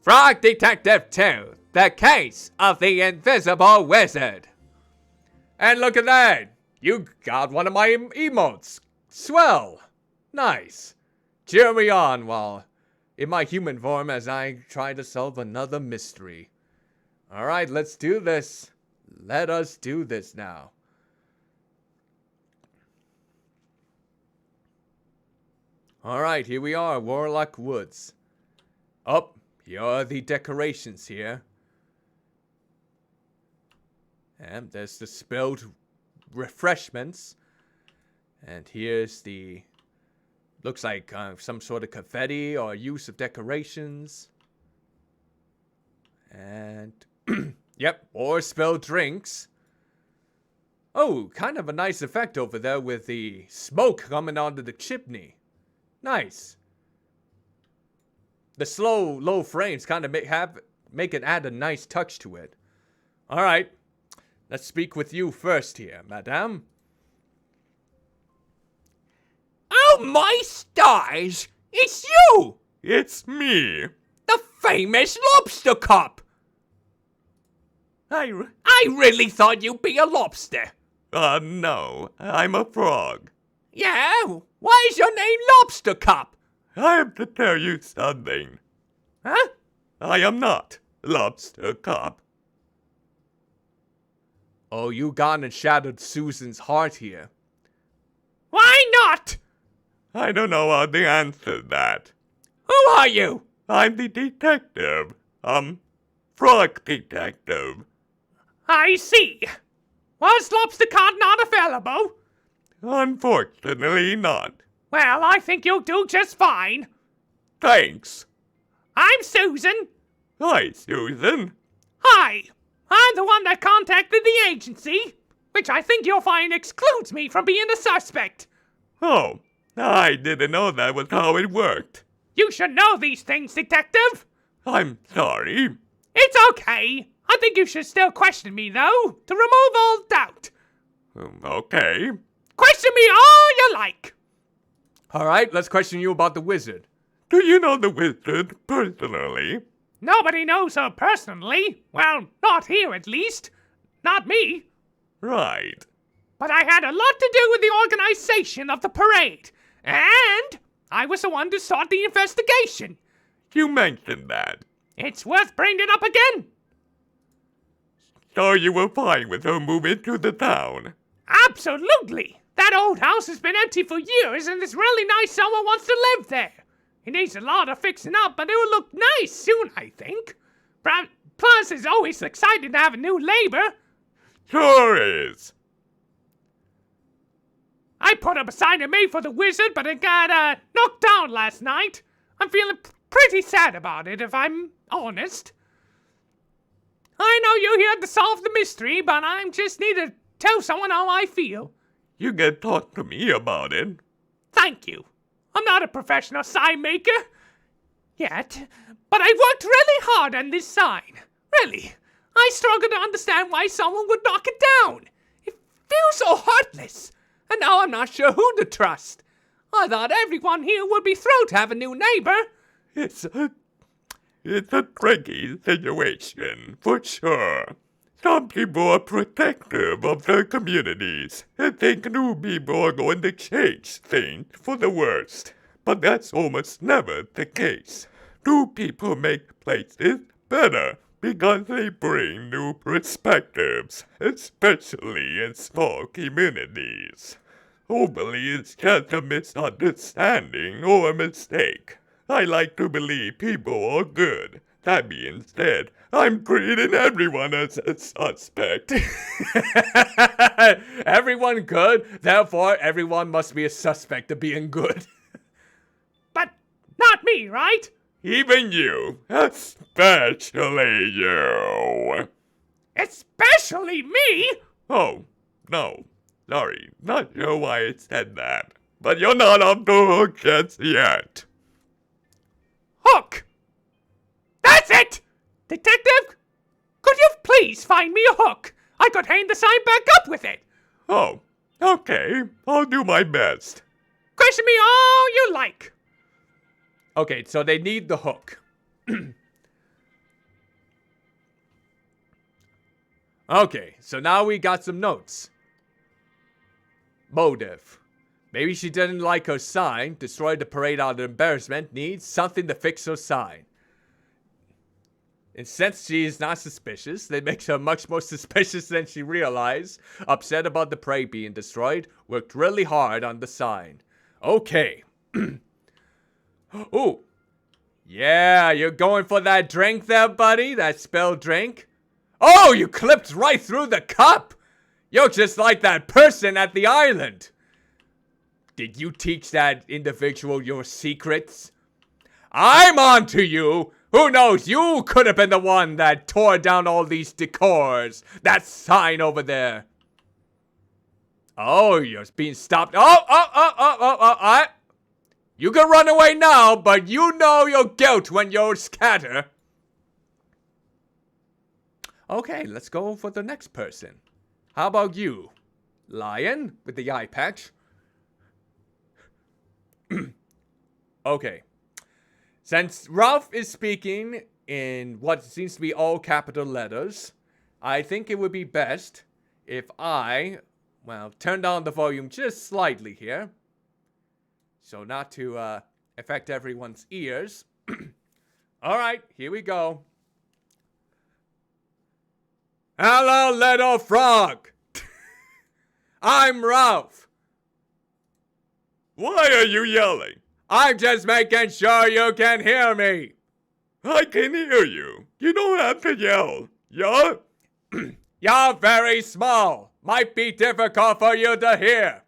Frog Detective 2, The Case of the Invisible Wizard. And look at that! You got one of my emotes. Swell. Nice. Cheer me on while in my human form as I try to solve another mystery. Alright, let's do this. Let us do this now. Alright, here we are, Warlock Woods. Oh, here are the decorations here. And there's the spilled refreshments. And here's the... looks like some sort of confetti or use of decorations. And... yep, more spilled drinks. Oh, kind of a nice effect over there with the smoke coming onto the chimney. Nice. The slow, low frames kind of make it add a nice touch to it. All right, let's speak with you first here, madame. Oh my stars! It's you! It's me. The famous lobster cop! I really thought you'd be a lobster. No, I'm a frog. Yeah? Why is your name Lobster Cop? I have to tell you something. Huh? I am not Lobster Cop. Oh, you gone and shattered Susan's heart here. Why not? I don't know how to answer that. Who are you? I'm the detective. Frog detective. I see. Was Lobster Cop not available? Unfortunately not. Well, I think you'll do just fine. Thanks. I'm Susan. Hi, Susan. Hi. I'm the one that contacted the agency, which I think you'll find excludes me from being a suspect. Oh, I didn't know that was how it worked. You should know these things, detective. I'm sorry. It's okay. I think you should still question me, though, to remove all doubt. Okay. Question me all you like. All right, let's question you about the wizard. Do you know the wizard personally? Nobody knows her personally. Well, not here at least. Not me. Right. But I had a lot to do with the organization of the parade. And I was the one to start the investigation. You mentioned that. It's worth bringing it up again. So you were fine with her moving to the town? Absolutely. That old house has been empty for years and it's really nice someone wants to live there. It needs a lot of fixing up, but it will look nice soon, I think. Plus, it's always exciting to have a new neighbor. Sure is. I put up a sign to me for the wizard, but it got knocked down last night. I'm feeling pretty sad about it, if I'm honest. I know you're here to solve the mystery, but I just need to tell someone how I feel. You can talk to me about it. Thank you. I'm not a professional sign maker yet, but I worked really hard on this sign. Really. I struggle to understand why someone would knock it down. It feels so heartless. And now I'm not sure who to trust. I thought everyone here would be thrilled to have a new neighbor. It's a tricky situation, for sure. Some people are protective of their communities and think new people are going to change things for the worst. But that's almost never the case. New people make places better because they bring new perspectives, especially in small communities. Hopefully it's just a misunderstanding or a mistake. I like to believe people are good, That being said, I'm treating everyone as a suspect. Everyone good, therefore everyone must be a suspect of being good. But not me, right? Even you. Especially you. Especially me? Oh, no. Sorry, not sure why I said that. But you're not off the hook just yet. Hook! That's it! Detective, could you please find me a hook? I could hang the sign back up with it. Oh, okay. I'll do my best. Question me all you like. Okay, so they need the hook. Okay, so now we got some notes. Motive. Maybe she didn't like her sign, destroyed the parade out of embarrassment, needs something to fix her sign. And since she is not suspicious, that makes her much more suspicious than she realized. Upset about the parade being destroyed, worked really hard on the sign. Okay. Ooh. Yeah, you're going for that drink there, buddy? That spelled drink? Oh, you clipped right through the cup! You're just like that person at the island. Did you teach that individual your secrets? I'm on to you! Who knows, you could have been the one that tore down all these decors. That sign over there. Oh, you're being stopped. Oh. You can run away now, but you know your guilt when you scatter. Okay, let's go for the next person. How about you? Lion with the eye patch. Okay. Since Ralph is speaking in what seems to be all capital letters, I think it would be best if I, turn down the volume just slightly here. So not to affect everyone's ears. Alright, here we go. Hello, little frog! I'm Ralph. Why are you yelling? I'm just making sure you can hear me. I can hear you. You don't have to yell. Yeah? You're very small. Might be difficult for you to hear.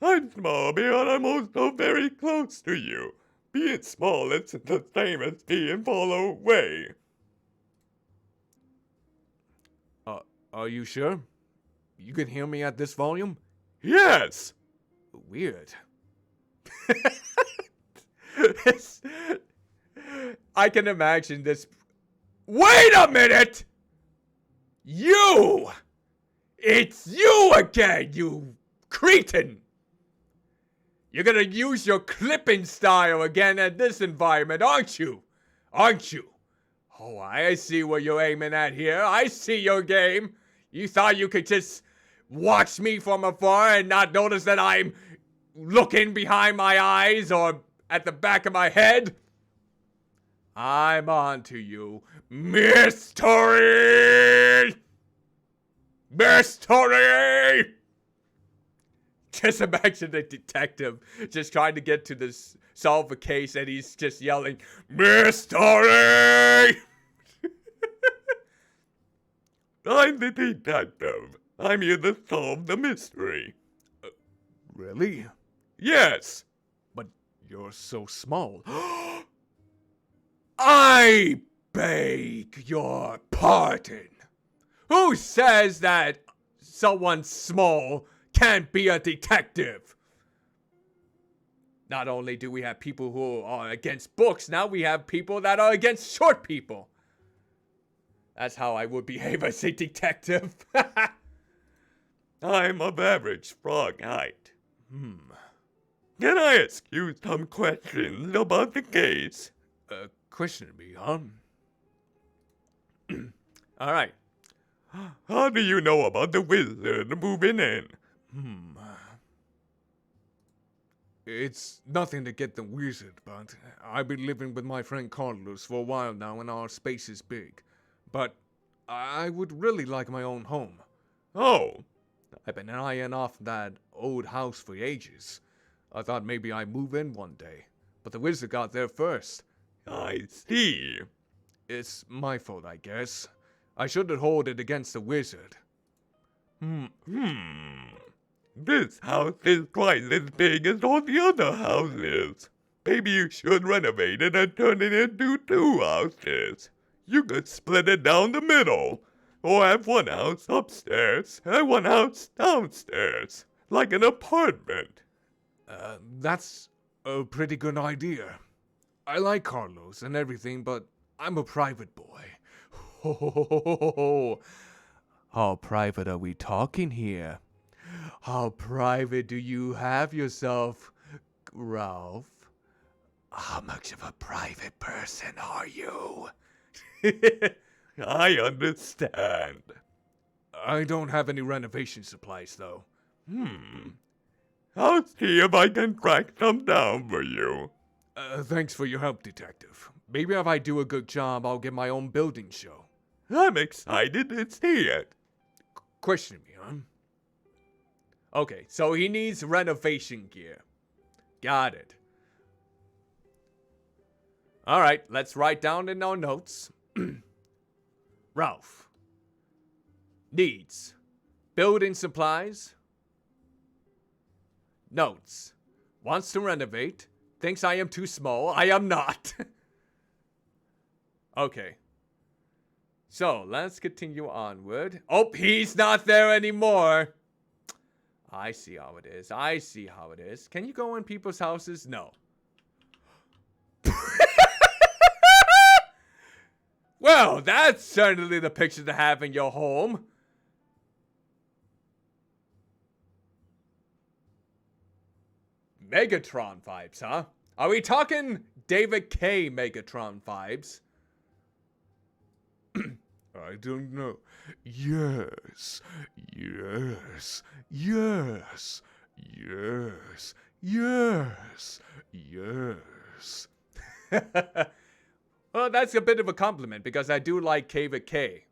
I'm small, but I'm also very close to you. Being small isn't the same as being far away. Are you sure? You can hear me at this volume? Yes! Weird. I can imagine this. Wait a minute! You! It's you again, you cretin! You're gonna use your clipping style again at this environment, aren't you? Aren't you? Oh, I see what you're aiming at here. I see your game. You thought you could just watch me from afar and not notice that I'm looking behind my eyes or at the back of my head? I'm on to you. Mystery! Mystery! Just imagine the detective just trying to get to this, solve a case, and he's just yelling, Mystery! I'm the detective. I'm here to solve the mystery. Really? Yes. But you're so small. I beg your pardon. Who says that someone small can't be a detective? Not only do we have people who are against books, now we have people that are against short people. That's how I would behave as a detective. I'm of average frog height. Can I ask you some questions about the case? Question me, huh? Alright. How do you know about the wizard moving in? It's nothing to get the wizard, but I've been living with my friend Carlos for a while now and our space is big. But I would really like my own home. Oh, I've been eyeing off that old house for ages. I thought maybe I'd move in one day, but the wizard got there first. I see. It's my fault, I guess. I shouldn't hold it against the wizard. This house is twice as big as all the other houses. Maybe you should renovate it and turn it into 2 houses. You could split it down the middle. Or have one house upstairs and one house downstairs. Like an apartment. That's a pretty good idea. I like Carlos and everything, but I'm a private boy. Ho. How private are we talking here? How private do you have yourself, Ralph? How much of a private person are you? I understand. I don't have any renovation supplies, though. I'll see if I can track some down for you. Thanks for your help, Detective. Maybe if I do a good job, I'll get my own building show. I'm excited to see it. Question me, huh? Okay, so he needs renovation gear. Got it. Alright, let's write down in our notes. Ralph. Needs. Building supplies. Notes. Wants to renovate. Thinks I am too small. I am not. Okay. So, let's continue onward. Oh, he's not there anymore. I see how it is. I see how it is. Can you go in people's houses? No. Well, that's certainly the picture to have in your home. Megatron vibes, huh? Are we talking David K. Megatron vibes? I don't know. Yes. Yes. Yes. Yes. Yes. Yes. Well, that's a bit of a compliment because I do like David K.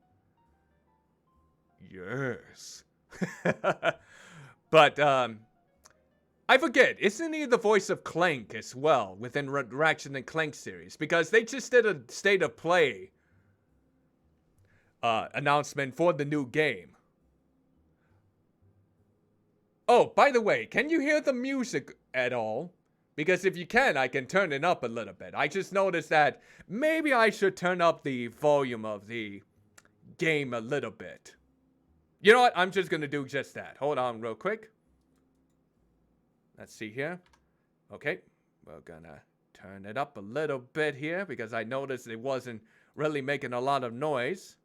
Yes. But, I forget, isn't he the voice of Clank as well within Ratchet and Clank series? Because they just did a state of play announcement for the new game. Oh, by the way, can you hear the music at all? Because if you can, I can turn it up a little bit. I just noticed that maybe I should turn up the volume of the game a little bit. You know what? I'm just going to do just that. Hold on real quick. Let's see here. Okay, we're gonna turn it up a little bit here because I noticed it wasn't really making a lot of noise.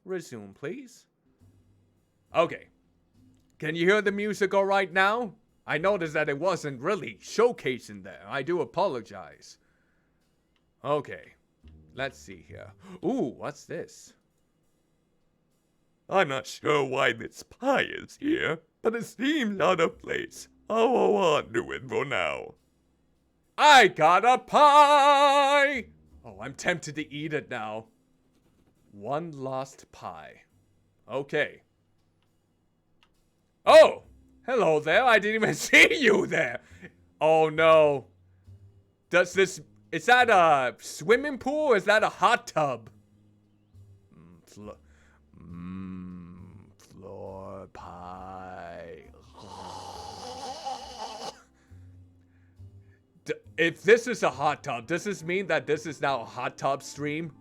Resume, please. Okay. Can you hear the music all right now? I noticed that it wasn't really showcasing there. I do apologize. Okay. Let's see here. Ooh, what's this? I'm not sure why this pie is here, but it seems out of place. I'll hold on to it for now. I got a pie! Oh, I'm tempted to eat it now. One lost pie. Okay. Oh! Hello there, I didn't even see you there! Oh no. Is that a swimming pool or is that a hot tub? Floor pie. If this is a hot tub, does this mean that this is now a hot tub stream?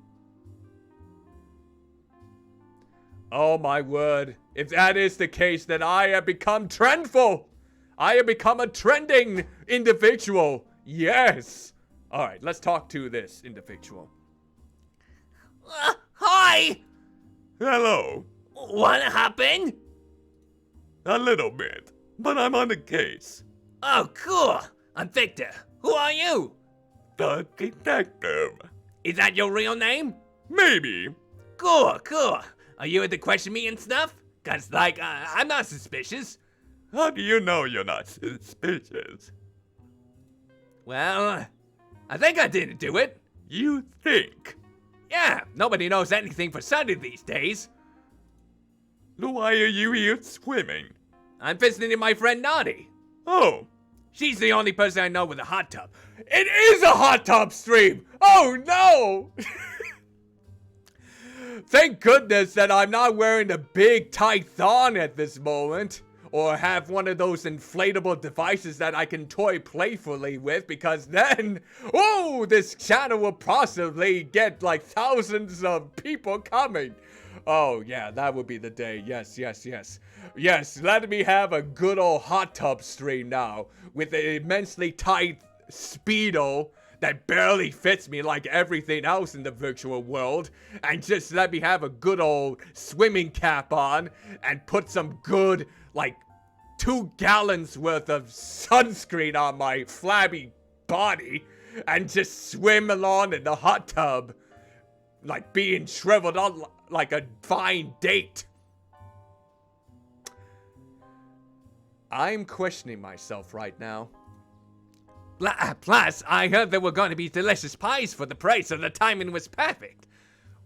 Oh my word. If that is the case, then I have become trendful. I have become a trending individual. Yes. All right, let's talk to this individual. Hi! Hello. What happened? A little bit, but I'm on the case. Oh, cool. I'm Victor. Who are you? The detective. Is that your real name? Maybe. Cool. Are you here to question me and stuff? Cause, I'm not suspicious. How do you know you're not suspicious? Well, I think I didn't do it. You think? Yeah, nobody knows anything for Sunday these days. Why are you here swimming? I'm visiting my friend Naughty. Oh. She's the only person I know with a hot tub. It is a hot tub stream! Oh no! Thank goodness that I'm not wearing a big tight thong at this moment. Or have one of those inflatable devices that I can toy playfully with, because then, oh, this channel will possibly get like thousands of people coming. Oh yeah, that would be the day. Yes, yes, yes. Yes, let me have a good old hot tub stream now with an immensely tight Speedo that barely fits me like everything else in the virtual world, and just let me have a good old swimming cap on and put some good, like, 2 gallons worth of sunscreen on my flabby body and just swim along in the hot tub like being shriveled up like a fine date. I'm questioning myself right now. Plus, I heard there were going to be delicious pies for the price, so the timing was perfect.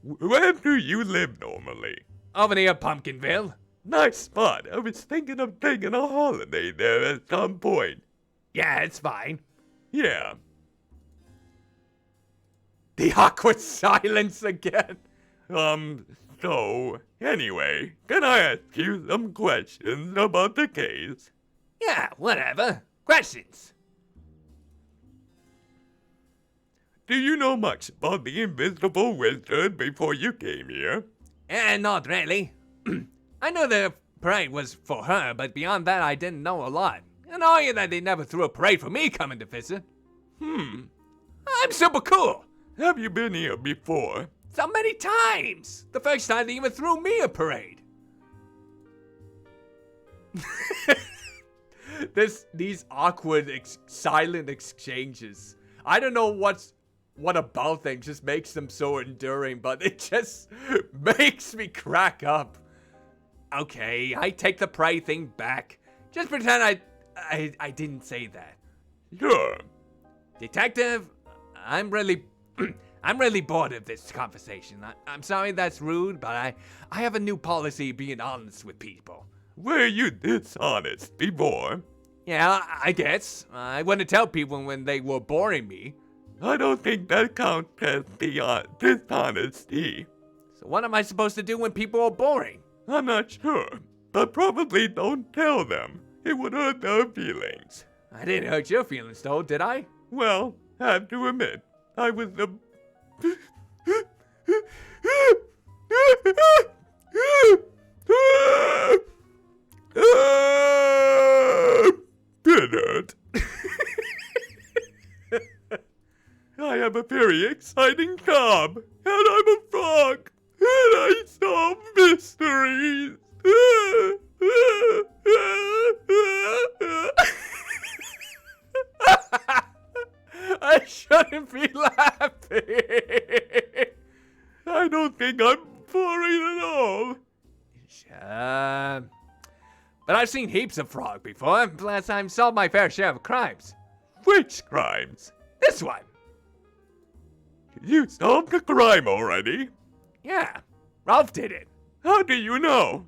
Where do you live normally? Over near Pumpkinville. Nice spot. I was thinking of taking a holiday there at some point. Yeah, it's fine. Yeah. The awkward silence again. So, anyway, can I ask you some questions about the case? Yeah, whatever. Questions? Do you know much about the invisible wizard before you came here? Not really. I know the parade was for her, but beyond that I didn't know a lot. And all you that they never threw a parade for me coming to visit. I'm super cool. Have you been here before? So many times. The first time they even threw me a parade. These awkward silent exchanges. I don't know what about them just makes them so enduring, but it just makes me crack up. Okay, I take the parade thing back. Just pretend I didn't say that. Sure. Detective, I'm really bored of this conversation. I'm sorry that's rude, but I have a new policy being honest with people. Were you dishonest before? Yeah, I guess. I wouldn't tell people when they were boring me. I don't think that counts as dishonesty. So what am I supposed to do when people are boring? I'm not sure, but probably don't tell them. It would hurt their feelings. I didn't hurt your feelings though, did I? Well, I have to admit, I was a... It hurt. I have a very exciting job, and I'm a frog, and I solve mysteries. I shouldn't be laughing. I don't think I'm boring at all. But I've seen heaps of frog before. Plus, I've solved my fair share of crimes. Which crimes? This one. You solved the crime already? Yeah, Ralph did it. How do you know?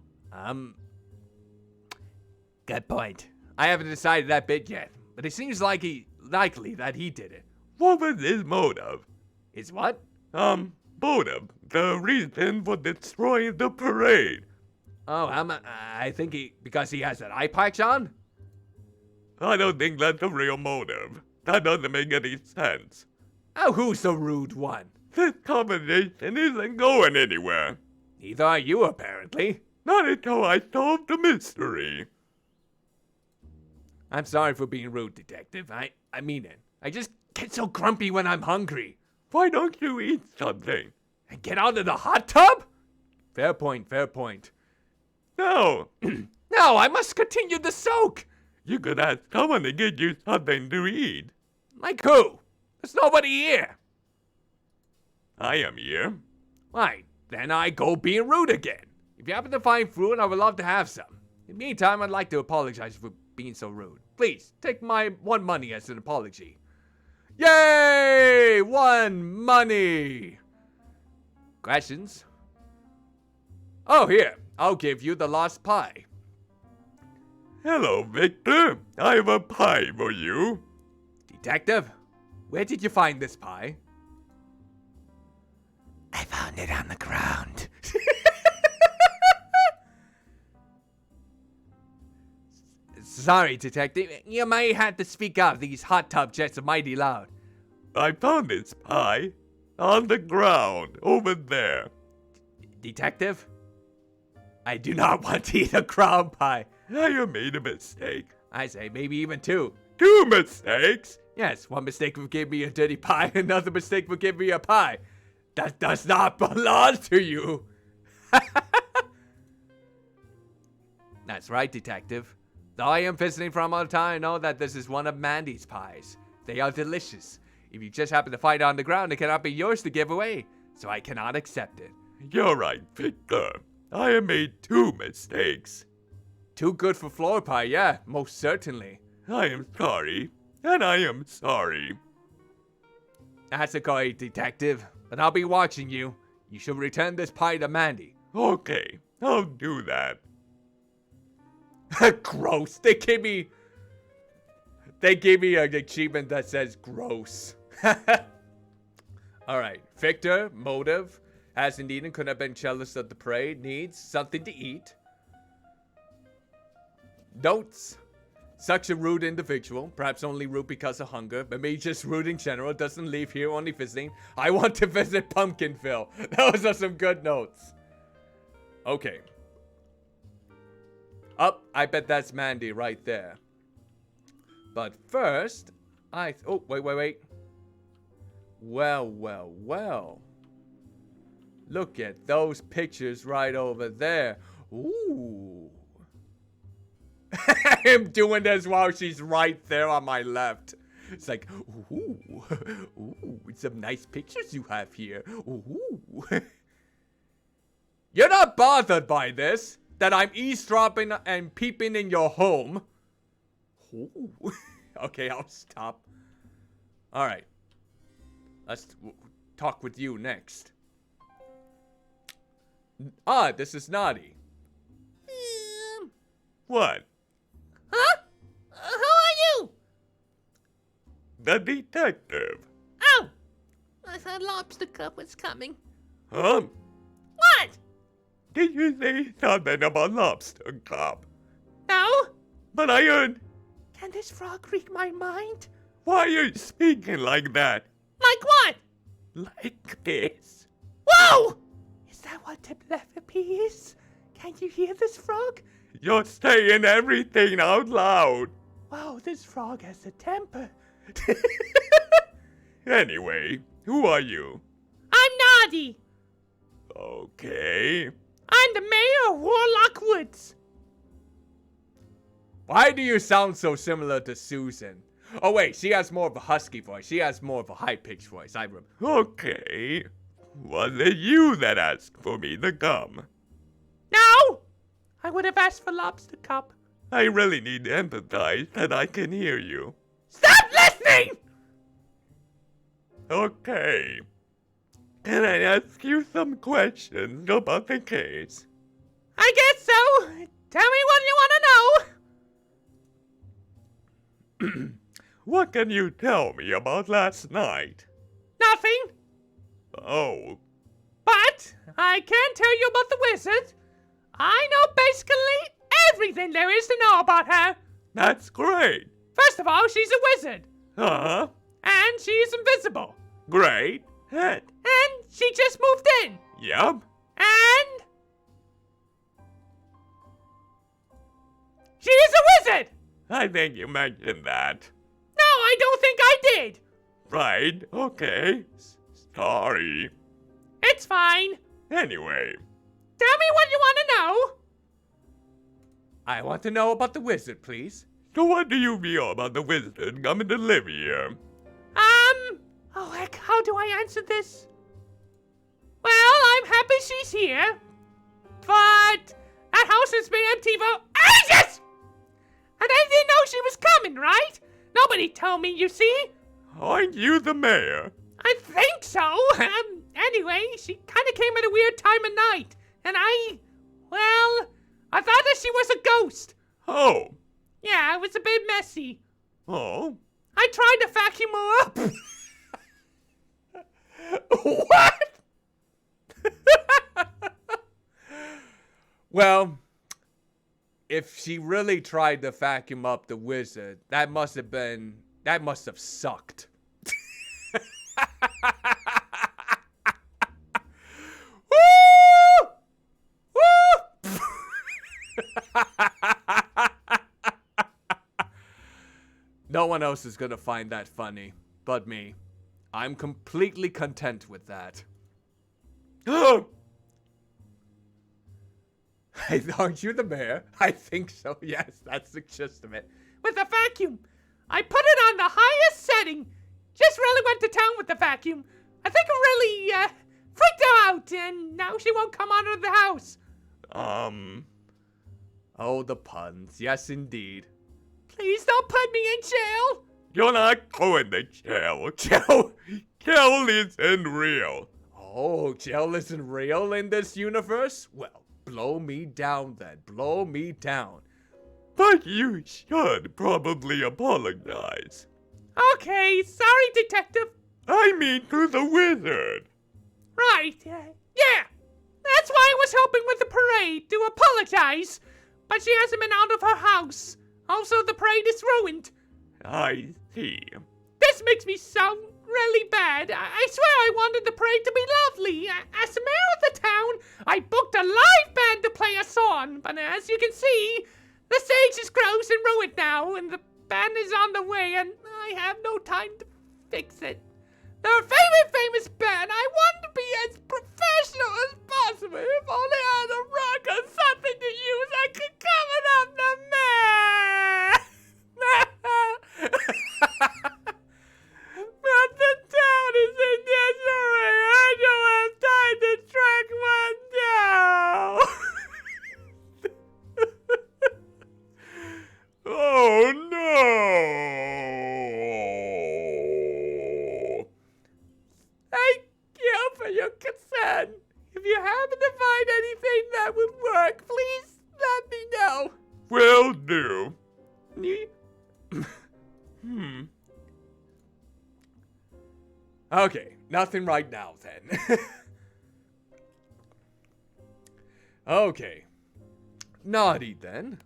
Good point. I haven't decided that bit yet, but it seems likely that he did it. What was his motive? His what? Motive. The reason for destroying the parade. Oh, I think because he has that eye patch on? I don't think that's a real motive. That doesn't make any sense. Oh, who's the rude one? This conversation isn't going anywhere. Neither are you, apparently. Not until I solve the mystery. I'm sorry for being rude, Detective. I mean it. I just get so grumpy when I'm hungry. Why don't you eat something? And get out of the hot tub? Fair point, fair point. No. No, I must continue the soak. You could ask someone to get you something to eat. Like who? There's nobody here. I am here. Right, then I go being rude again. If you happen to find fruit, I would love to have some. In the meantime, I'd like to apologize for being so rude. Please, take my 1 money as an apology. Yay! 1 money! Questions? Oh, here. I'll give you the lost pie. Hello, Victor. I have a pie for you. Detective, where did you find this pie? I found it on the ground. Sorry, detective. You may have to speak up. These hot tub jets are mighty loud. I found this pie on the ground over there. Detective? I do not want to eat a ground pie. I made a mistake. I say maybe even two. 2 mistakes? Yes, one mistake will give me a dirty pie, another mistake will give me a pie. That does not belong to you. That's right, detective. Though I am visiting from out of town, I know that this is one of Mandy's pies. They are delicious. If you just happen to find it on the ground, it cannot be yours to give away, so I cannot accept it. You're right, Victor. I have made 2 mistakes. Too good for floor pie, yeah, most certainly. I am sorry, and I am sorry. That's okay, detective, but I'll be watching you. You should return this pie to Mandy. Okay, I'll do that. Gross. They gave me an achievement that says gross. Alright, Victor, motive, hasn't eaten, could have been jealous of the prey, needs something to eat. Notes. Such a rude individual, perhaps only rude because of hunger, but maybe just rude in general, doesn't leave here, only visiting. I want to visit Pumpkinville. Those are some good notes. Okay. Up, I bet that's Mandy right there. But first, oh, wait. Well. Look at those pictures right over there. Ooh. I am doing this while she's right there on my left. It's like, ooh, some nice pictures you have here. Ooh. You're not bothered by this, that I'm eavesdropping and peeping in your home. Ooh. Okay, I'll stop. All right. Let's talk with you next. Ah, this is Naughty. What? Huh? Who are you? The detective. Oh! I thought Lobster Cup was coming. Huh? What? Did you say something about lobster cup? No? But I heard. Can this frog read my mind? Why are you speaking like that? Like what? Like this? Whoa! Is that what telepathy is? Can you hear this frog? You're saying everything out loud. Wow, this frog has a temper. Anyway, who are you? I'm Noddy. Okay. I'm the mayor of Warlock Woods. Why do you sound so similar to Susan? Oh wait, she has more of a husky voice. She has more of a high-pitched voice. I remember. Okay. Was it you that asked for me to come? No! I would have asked for Lobster Cup. I really need to empathize that I can hear you. Stop listening! Okay. Can I ask you some questions about the case? I guess so. Tell me what you want to know. What can you tell me about last night? Nothing. Oh, But I can tell you about the wizard. I know basically everything there is to know about her. that's great. First of all, she's a wizard. Huh? And she's invisible. Great. And she just moved in. Yup. And she is a wizard. I think you mentioned that. No, I don't think I did. Right, okay. Sorry. It's fine. Anyway, Tell me what you want to know. I want to know about the wizard, please. so what do you feel about the wizard coming to live here? Oh heck, how do I answer this? Well, I'm happy she's here. But that house has been empty for ages! And I didn't know she was coming, right? Nobody told me, you see? Aren't you the mayor? I think so. Anyway, she kind of came at a weird time of night. And I thought that she was a ghost. Oh. Yeah, it was a bit messy. Oh. I tried to vacuum her up. What? Well, if she really tried to vacuum up the wizard, that must have sucked. Woo! Woo! No one else is gonna find that funny but me. I'm completely content with that. Aren't you the mayor? I think so. Yes, that's the gist of it. With the vacuum. I put it on the highest setting. Just really went to town with the vacuum. I think it really, freaked her out, and now she won't come out of the house. Oh, the puns. Yes, indeed. Please don't put me in jail. You're not going to jail. Jail isn't real. Oh, jail isn't real in this universe? Well, blow me down then. Blow me down. But you should probably apologize. Okay, sorry, detective. I mean to the wizard. Right, yeah. That's why I was helping with the parade, to apologize. But she hasn't been out of her house. Also, the parade is ruined. I see. This makes me sound really bad. I swear I wanted the parade to be lovely. As the mayor of the town, I booked a live band to play a song. But as you can see, the stage is gross and ruined now, and the band is on the way, and I have no time to fix it. They're a very famous band. I wanted to be as professional as possible. If only I had a rock or something to use, I could cover up the mess. But the town is in disarray. I don't have time to track one down. Oh no! Thank you for your concern. If you happen to find anything that would work, please let me know. Will do. Okay, nothing right now then. Okay. Naughty then.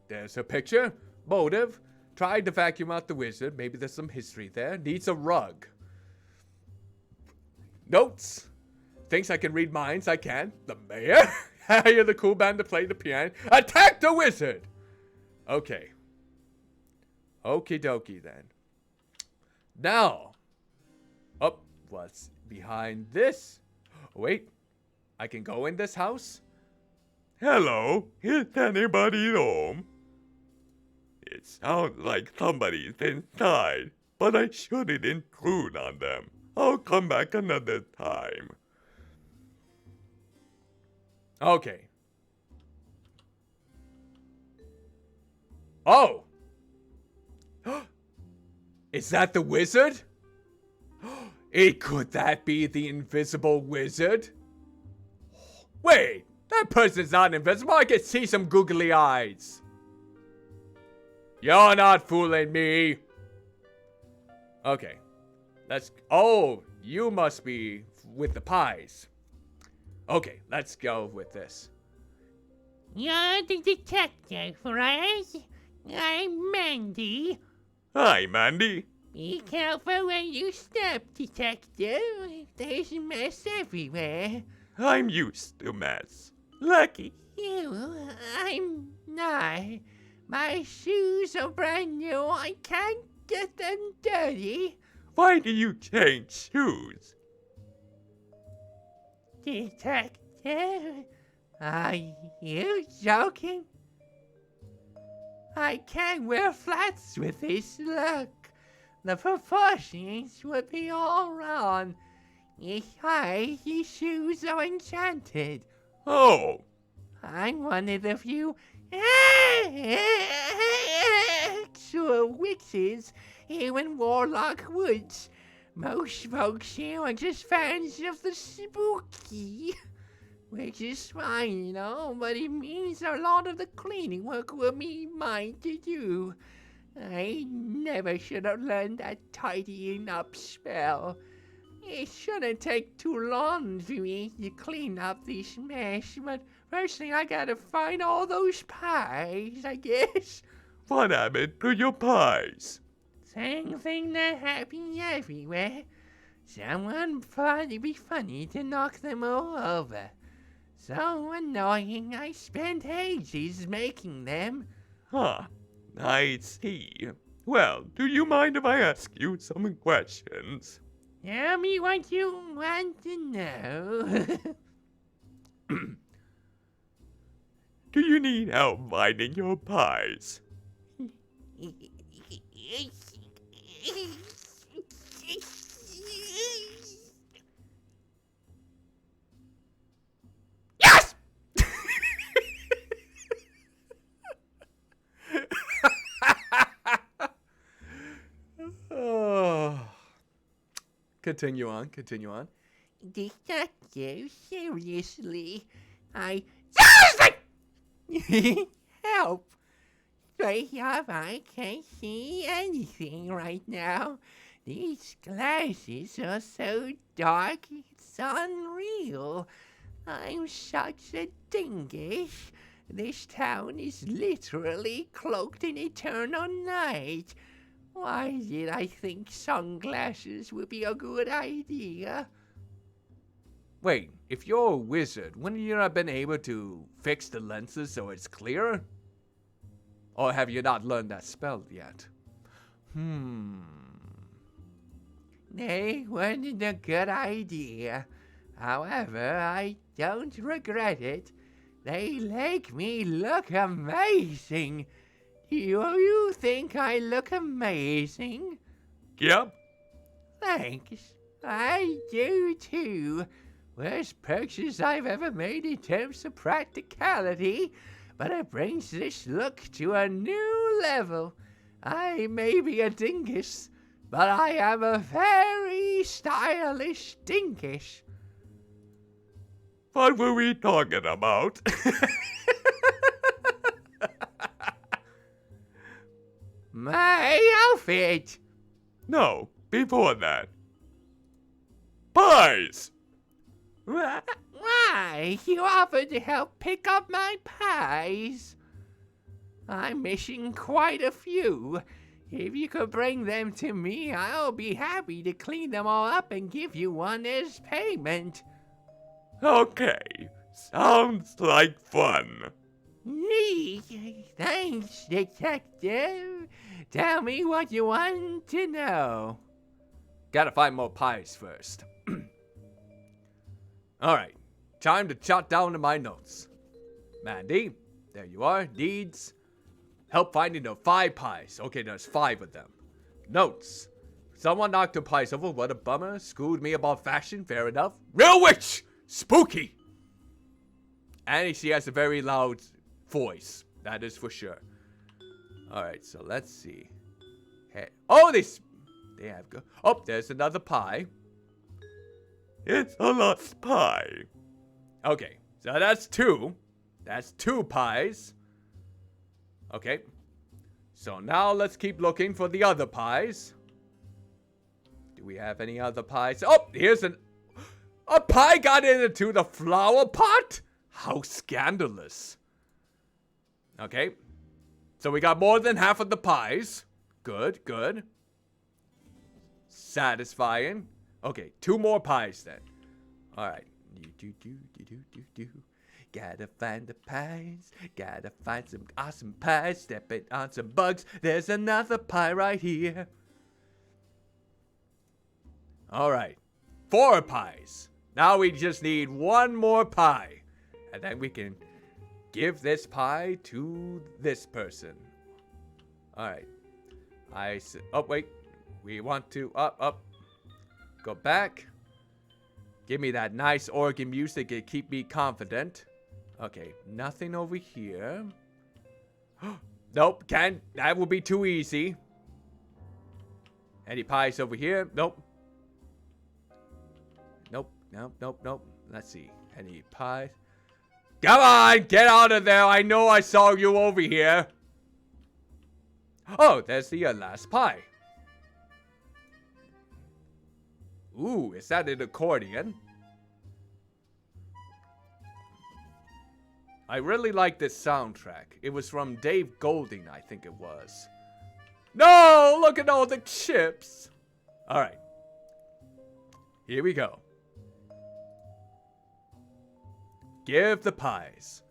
There's her picture. Motive. Tried to vacuum out the wizard. Maybe there's some history there. Needs a rug. Notes. Thinks I can read minds. I can. The mayor. Hire the cool band to play the piano. Attack the wizard. Okay. Okie dokie then. Now. Oh, what's behind this? Wait. I can go in this house? Hello, is anybody home? It sounds like somebody's inside, but I shouldn't intrude on them. I'll come back another time. Okay. Oh! Is that the wizard? Could that be the invisible wizard? Wait, that person's not invisible. I can see some googly eyes. You're not fooling me. Okay. Oh, you must be with the pies. Okay, let's go with this. You're the detective, right? I'm Mandy. Hi, Mandy. Be careful when you step, detective. There's a mess everywhere. I'm used to mess. Lucky. I'm not. My shoes are brand new. I can't get them dirty. Why do you change shoes? Detective, are you joking? I can't wear flats with this look. The proportions would be all wrong. These shoes are enchanted. Oh, I'm one of the few actual witches here in Warlock Woods. Most folks here are just fans of the spooky. Which is fine, you know, but it means a lot of the cleaning work will be mine to do. I never should have learned that tidying up spell. It shouldn't take too long for me to clean up this mess, but first thing I gotta find all those pies, I guess. What happened to your pies? Same thing that happens everywhere. Someone thought it'd be funny to knock them all over. So annoying, I spent ages making them. Huh, I see. Well, do you mind if I ask you some questions? Tell me what you want to know. Do you need help finding your pies? Yes! Oh. Continue on, continue on. Detective, seriously, Seriously! Help! Straight up, I can't see anything right now. These glasses are so dark, it's unreal. I'm such a dingus. This town is literally cloaked in eternal night. Why did I think sunglasses would be a good idea? Wait, if you're a wizard, wouldn't you not been able to fix the lenses so it's clearer? Or have you not learned that spell yet? They weren't a good idea. However, I don't regret it. They make me look amazing. Do you think I look amazing? Yep. Thanks. I do too. Worst purchase I've ever made in terms of practicality, but it brings this look to a new level. I may be a dingus, but I am a very stylish dingus. What were we talking about? My outfit! No, before that. Pies! Why? You offered to help pick up my pies. I'm missing quite a few. If you could bring them to me, I'll be happy to clean them all up and give you one as payment. Okay, sounds like fun. Thanks, detective. Tell me what you want to know. Gotta find more pies first. Alright, time to jot down to my notes. Mandy, there you are. Needs help finding the 5 pies. Okay, there's 5 of them. Notes. Someone knocked the pies over. What a bummer. Schooled me about fashion. Fair enough. Real witch! Spooky! And she has a very loud voice. That is for sure. Alright, so let's see. Hey. Oh, they have go. Oh, there's another pie. It's a lost pie. Okay, so that's 2. That's 2 pies. Okay. So now let's keep looking for the other pies. Do we have any other pies? Oh, here's a pie got into the flower pot? How scandalous. Okay. So we got more than half of the pies. Good, good. Satisfying. Okay, 2 more pies then. Alright. Gotta find the pies. Gotta find some awesome pies. Stepping on some bugs. There's another pie right here. Alright. 4 pies. Now we just need 1 more pie. And then we can give this pie to this person. Alright. Oh, wait. We want to up. Go back. Give me that nice organ music to keep me confident. Okay, nothing over here. Nope, can't. That would be too easy. Any pies over here? Nope. Nope. Let's see. Any pies? Come on, get out of there. I know I saw you over here. Oh, there's the last pie. Ooh, is that an accordion? I really like this soundtrack. It was from Dave Golding, I think it was. No, look at all the chips. All right. Here we go. Give the pies.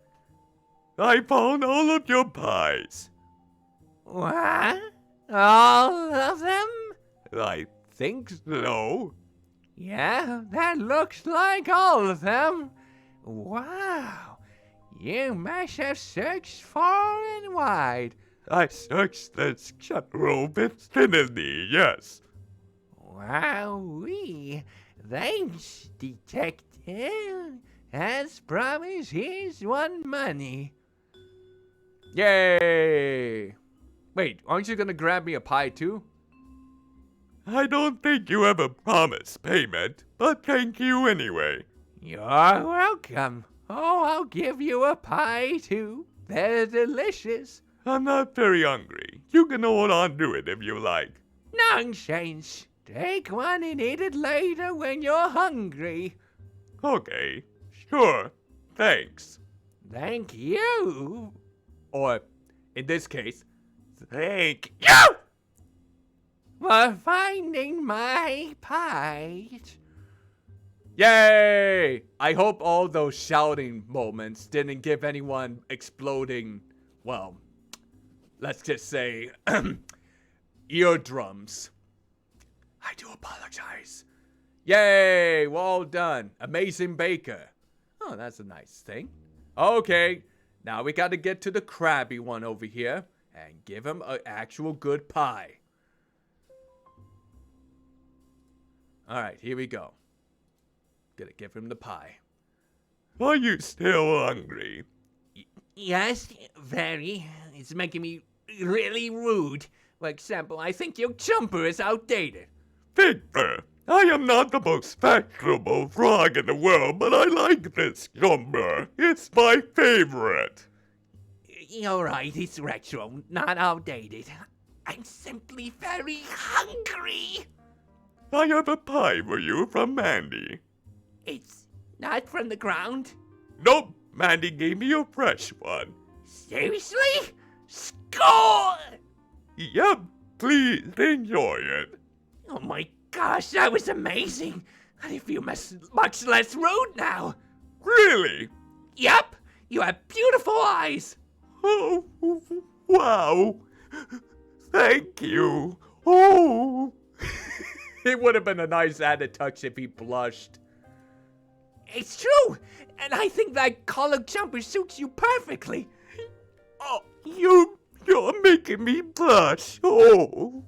I found all of your pies. What? All of them? I think so. Yeah, that looks like all of them. Wow. You must have searched far and wide. I searched this general vicinity, yes. Wowee. Thanks, detective. As promised, here's one money. Yay! Wait, aren't you gonna grab me a pie too? I don't think you ever promised payment, but thank you anyway. You're welcome. Oh, I'll give you a pie too. They're delicious. I'm not very hungry. You can hold on to it if you like. Nonsense. Take one and eat it later when you're hungry. Okay, sure. Thanks. Thank you. Or, in this case, Thank you! For finding my pies. yay! I hope all those shouting moments didn't give anyone exploding, well, let's just say, eardrums. I do apologize. Yay! We're all done. Amazing baker. Oh, that's a nice thing. Okay, now we gotta get to the crabby one over here and give him an actual good pie. Alright, here we go. Gonna give him the pie. Are you still hungry? Yes, very. It's making me really rude. For example, I think your jumper is outdated. Victor, I am not the most fashionable frog in the world, but I like this jumper. It's my favorite. You're right, it's retro, not outdated. I'm simply very hungry. I have a pie for you from Mandy. It's not from the ground. Nope, Mandy gave me a fresh one. Seriously? Score! Yep, please enjoy it. Oh my gosh, that was amazing. I feel much less rude now. Really? Yep, you have beautiful eyes. Oh, wow. Thank you. Oh. It would have been a nice added touch if he blushed. It's true, and I think that collar jumper suits you perfectly. Oh, you're making me blush. Oh.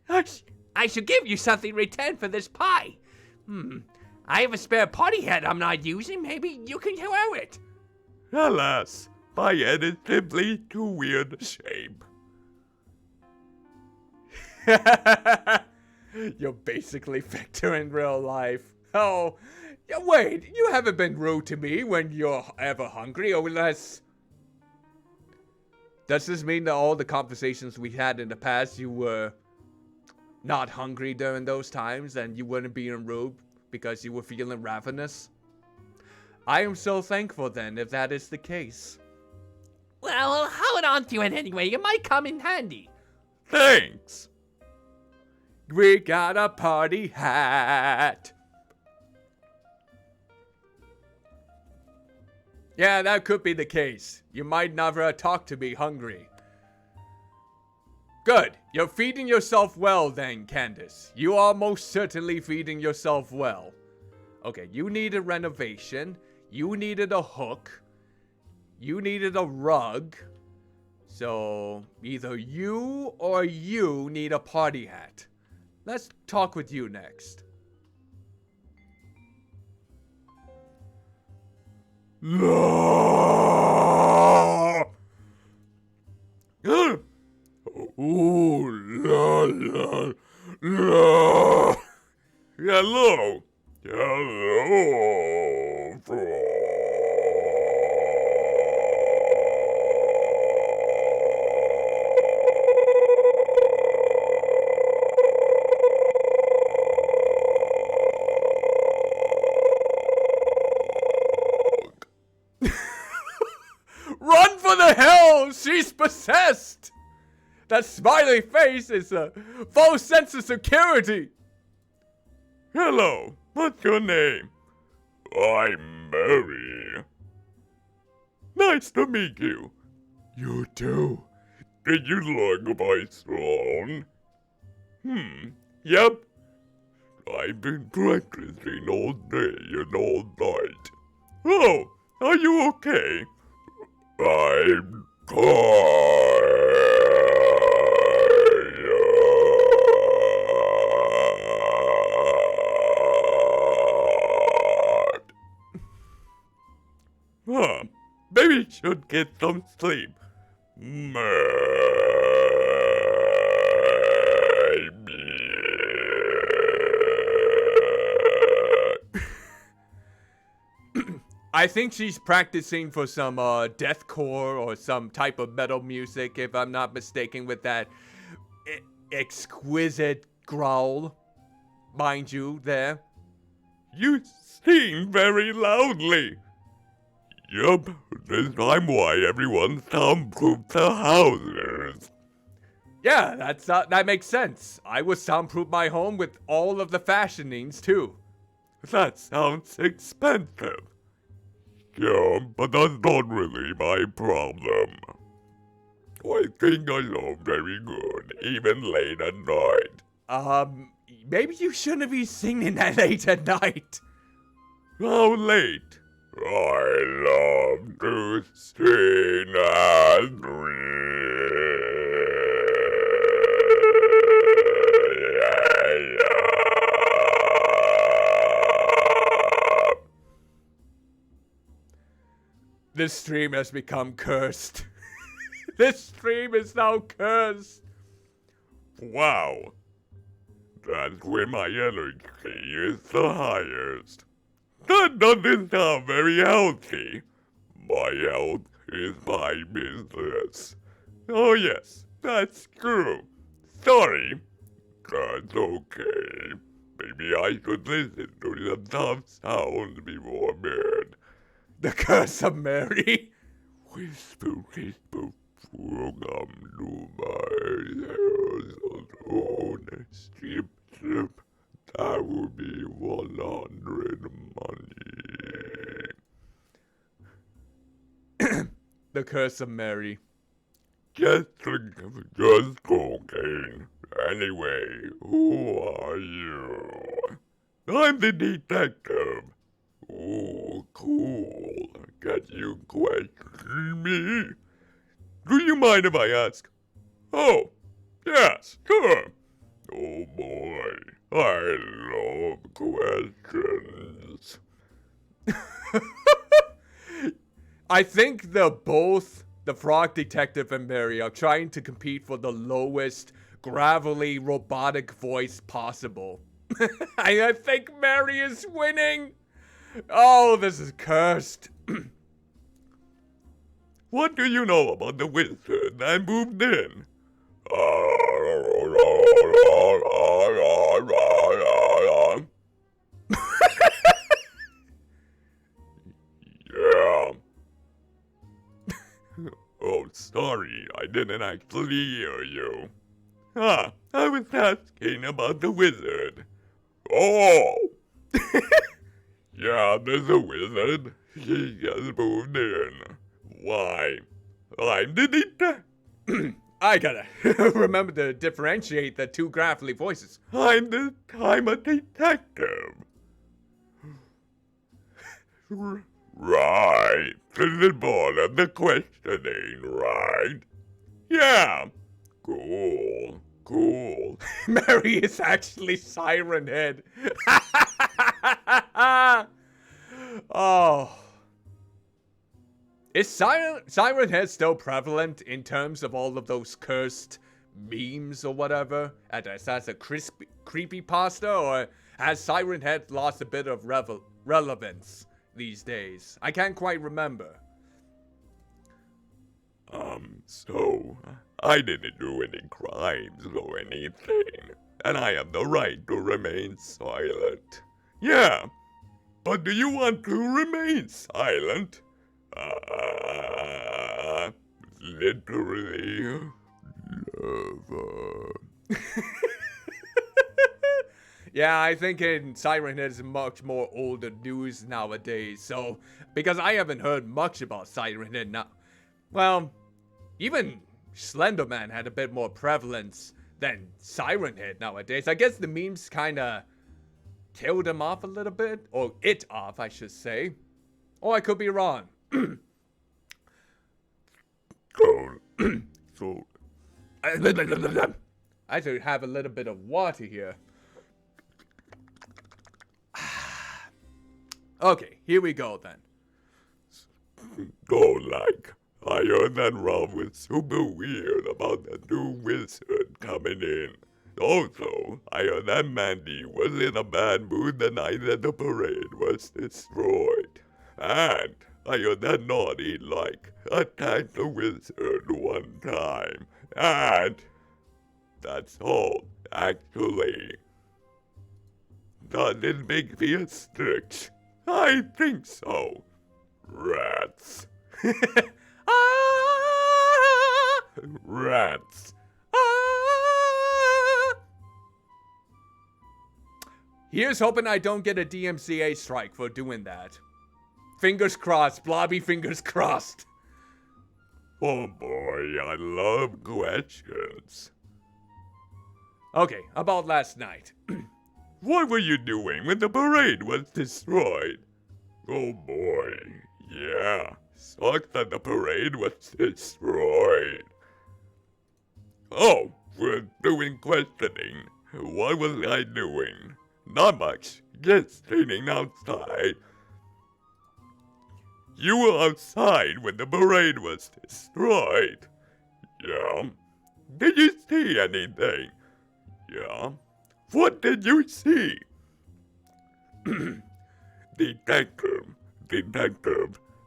I should give you something in return for this pie. I have a spare party hat I'm not using. Maybe you can wear it. Alas, my head is simply too weird a shape. You're basically Victor in real life. Oh, yeah, wait, you haven't been rude to me when you're ever hungry, unless... Does this mean that all the conversations we had in the past, you were not hungry during those times and you weren't being rude because you were feeling ravenous? I am so thankful then, if that is the case. Well, hold on to it anyway. It might come in handy. Thanks. We got a party hat. Yeah, that could be the case. You might never talk to me hungry. Good. You're feeding yourself well then, Candace. You are most certainly feeding yourself well. Okay, you needed renovation. You needed a hook. You needed a rug. So, either you or you need a party hat. Let's talk with you next. La. Ooh, la la la. Hello. Oh, she's possessed! That smiley face is a false sense of security. Hello, what's your name? I'm Mary. Nice to meet you. You too. Did you like my song? Yep. I've been practicing all day and all night. Oh, are you okay? I'm tired. Maybe you should get some sleep. I think she's practicing for some deathcore or some type of metal music, if I'm not mistaken, with that exquisite growl. Mind you, there. You sing very loudly. Yup, this time why everyone soundproofed their houses. Yeah, that makes sense. I would soundproof my home with all of the fashionings, too. That sounds expensive. Yeah, but that's not really my problem. I think I sound very good, even late at night. Maybe you shouldn't be singing that late at night. How late? I love to sing and This stream has become cursed. This stream is now cursed. Wow. That's when my energy is the highest. That doesn't sound very healthy. My health is my business. Oh yes, that's true. Sorry. That's okay. Maybe I should listen to the tough sounds before bed. The curse of Mary. Whisper, whisper, come to my ears on strip, strip. That would be 100 money. The curse of Mary. Just cocaine. Anyway, who are you? I'm the detective. Oh, cool. Can you question me? Do you mind if I ask? Oh, yes, sure. Oh boy, I love questions. I think the frog detective and Mary are trying to compete for the lowest, gravelly, robotic voice possible. I think Mary is winning. Oh, this is cursed. What do you know about the wizard that moved in? Yeah. Oh, sorry, I didn't actually hear you. I was asking about the wizard. Oh! Yeah, there's a wizard. He just moved in. Why? I'm the detective. I gotta remember to differentiate the two gravelly voices. I'm a detective. Right. This is part of the questioning, right? Yeah. Cool. Cool. Mary is actually Siren Head. Oh. Is Siren Head still prevalent in terms of all of those cursed memes or whatever? As a creepy pasta, or has Siren Head lost a bit of relevance these days? I can't quite remember. So, I didn't do any crimes or anything, and I have the right to remain silent. Yeah, but do you want to remain silent? literally love her. Yeah, I think in Siren Head is much more older news nowadays, so, because I haven't heard much about Siren Head now. Well, even Slenderman had a bit more prevalence than Siren Head nowadays. I guess the memes kinda killed him off a little bit, or it off, I should say. Or I could be wrong. So, I should have a little bit of water here. Okay, here we go then. I heard that Rob was super weird about the new wizard coming in. Also, I heard that Mandy was in a bad mood the night that the parade was destroyed. And I heard that Naughty, attacked the wizard one time. And that's all, actually. Does it make me a stitch? I think so. Rats. Rats. Here's hoping I don't get a DMCA strike for doing that. Fingers crossed, Blobby, fingers crossed. Oh boy, I love questions. Okay, about last night. What were you doing when the parade was destroyed? Oh boy, yeah. Sucks that the parade was destroyed. Oh, we're doing questioning. What was I doing? Not much. Just standing outside. You were outside when the parade was destroyed. Yeah. Did you see anything? Yeah. What did you see? Detective,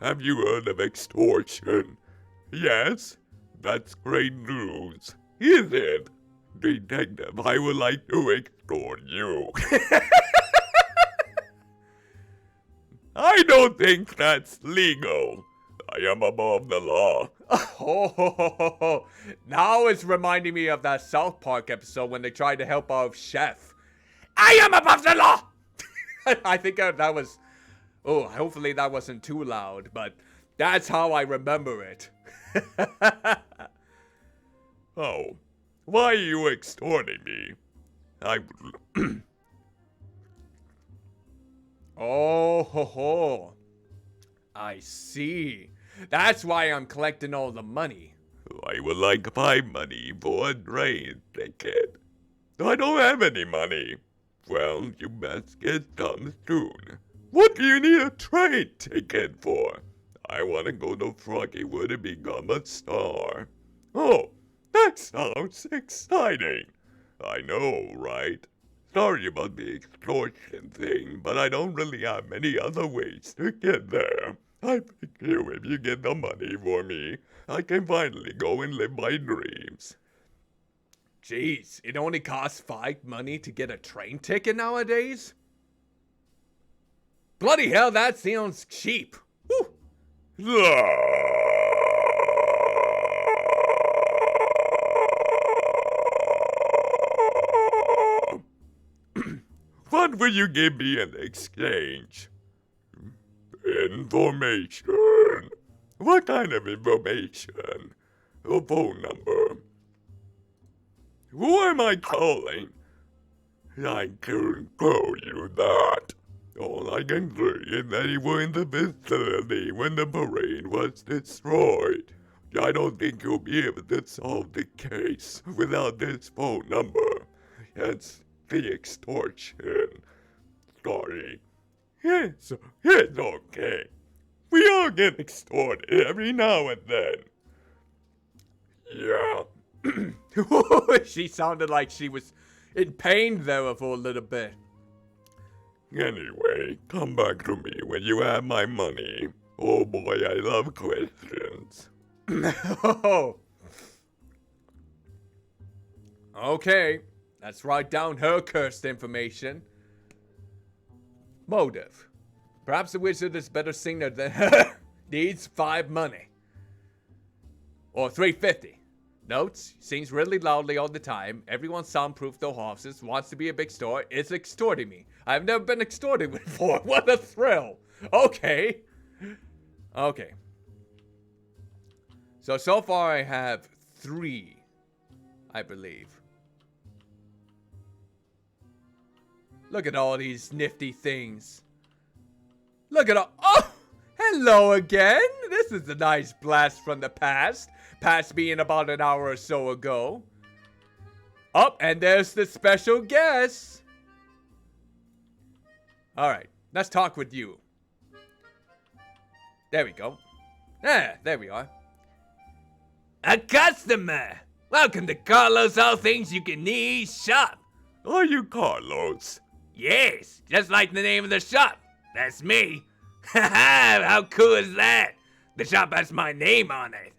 have you heard of extortion? Yes? That's great news. Is it? Detective, I would like to extort you. I don't think that's legal. I am above the law. Oh, now it's reminding me of that South Park episode when they tried to help our chef. I am above the law! I think that was... Oh, hopefully that wasn't too loud, but that's how I remember it. Oh, why are you extorting me? Oh, ho, ho. I see. That's why I'm collecting all the money. I would like my money for a train ticket. I don't have any money. Well, you best get some soon. What do you need a train ticket for? I want to go to Froggywood and become a star. Oh, that sounds exciting. I know, right? Sorry about the extortion thing, but I don't really have many other ways to get there. I figure if you get the money for me, I can finally go and live my dreams. Jeez, it only costs 5 money to get a train ticket nowadays? Bloody hell, that sounds cheap. Whew. What will you give me in exchange? Information. What kind of information? A phone number. Who am I calling? I couldn't tell you that. All I can say is that you were in the vicinity when the parade was destroyed. I don't think you'll be able to solve the case without this phone number. It's the extortion. Sorry. It's okay. We all get extorted every now and then. Yeah. She sounded like she was in pain there for a little bit. Anyway, come back to me when you have my money. Oh boy, I love questions. Oh. Okay, let's write down her cursed information. Motive. Perhaps the wizard is better singer than her. Needs 5 money. Or 350. Notes, sings really loudly all the time. Everyone soundproof their horses, wants to be a big store, is extorting me. I've never been extorted before. What a thrill. Okay. Okay. So far I have 3, I believe. Look at all these nifty things. Look at all. Oh! Hello again. This is a nice blast from the past. Past being about an hour or so ago. Oh, and there's the special guest. Alright, let's talk with you. There we go. Ah, there we are. A customer! Welcome to Carlos All Things You Can Need Shop. Are you Carlos? Yes, just like the name of the shop. That's me. Haha, how cool is that? The shop has my name on it.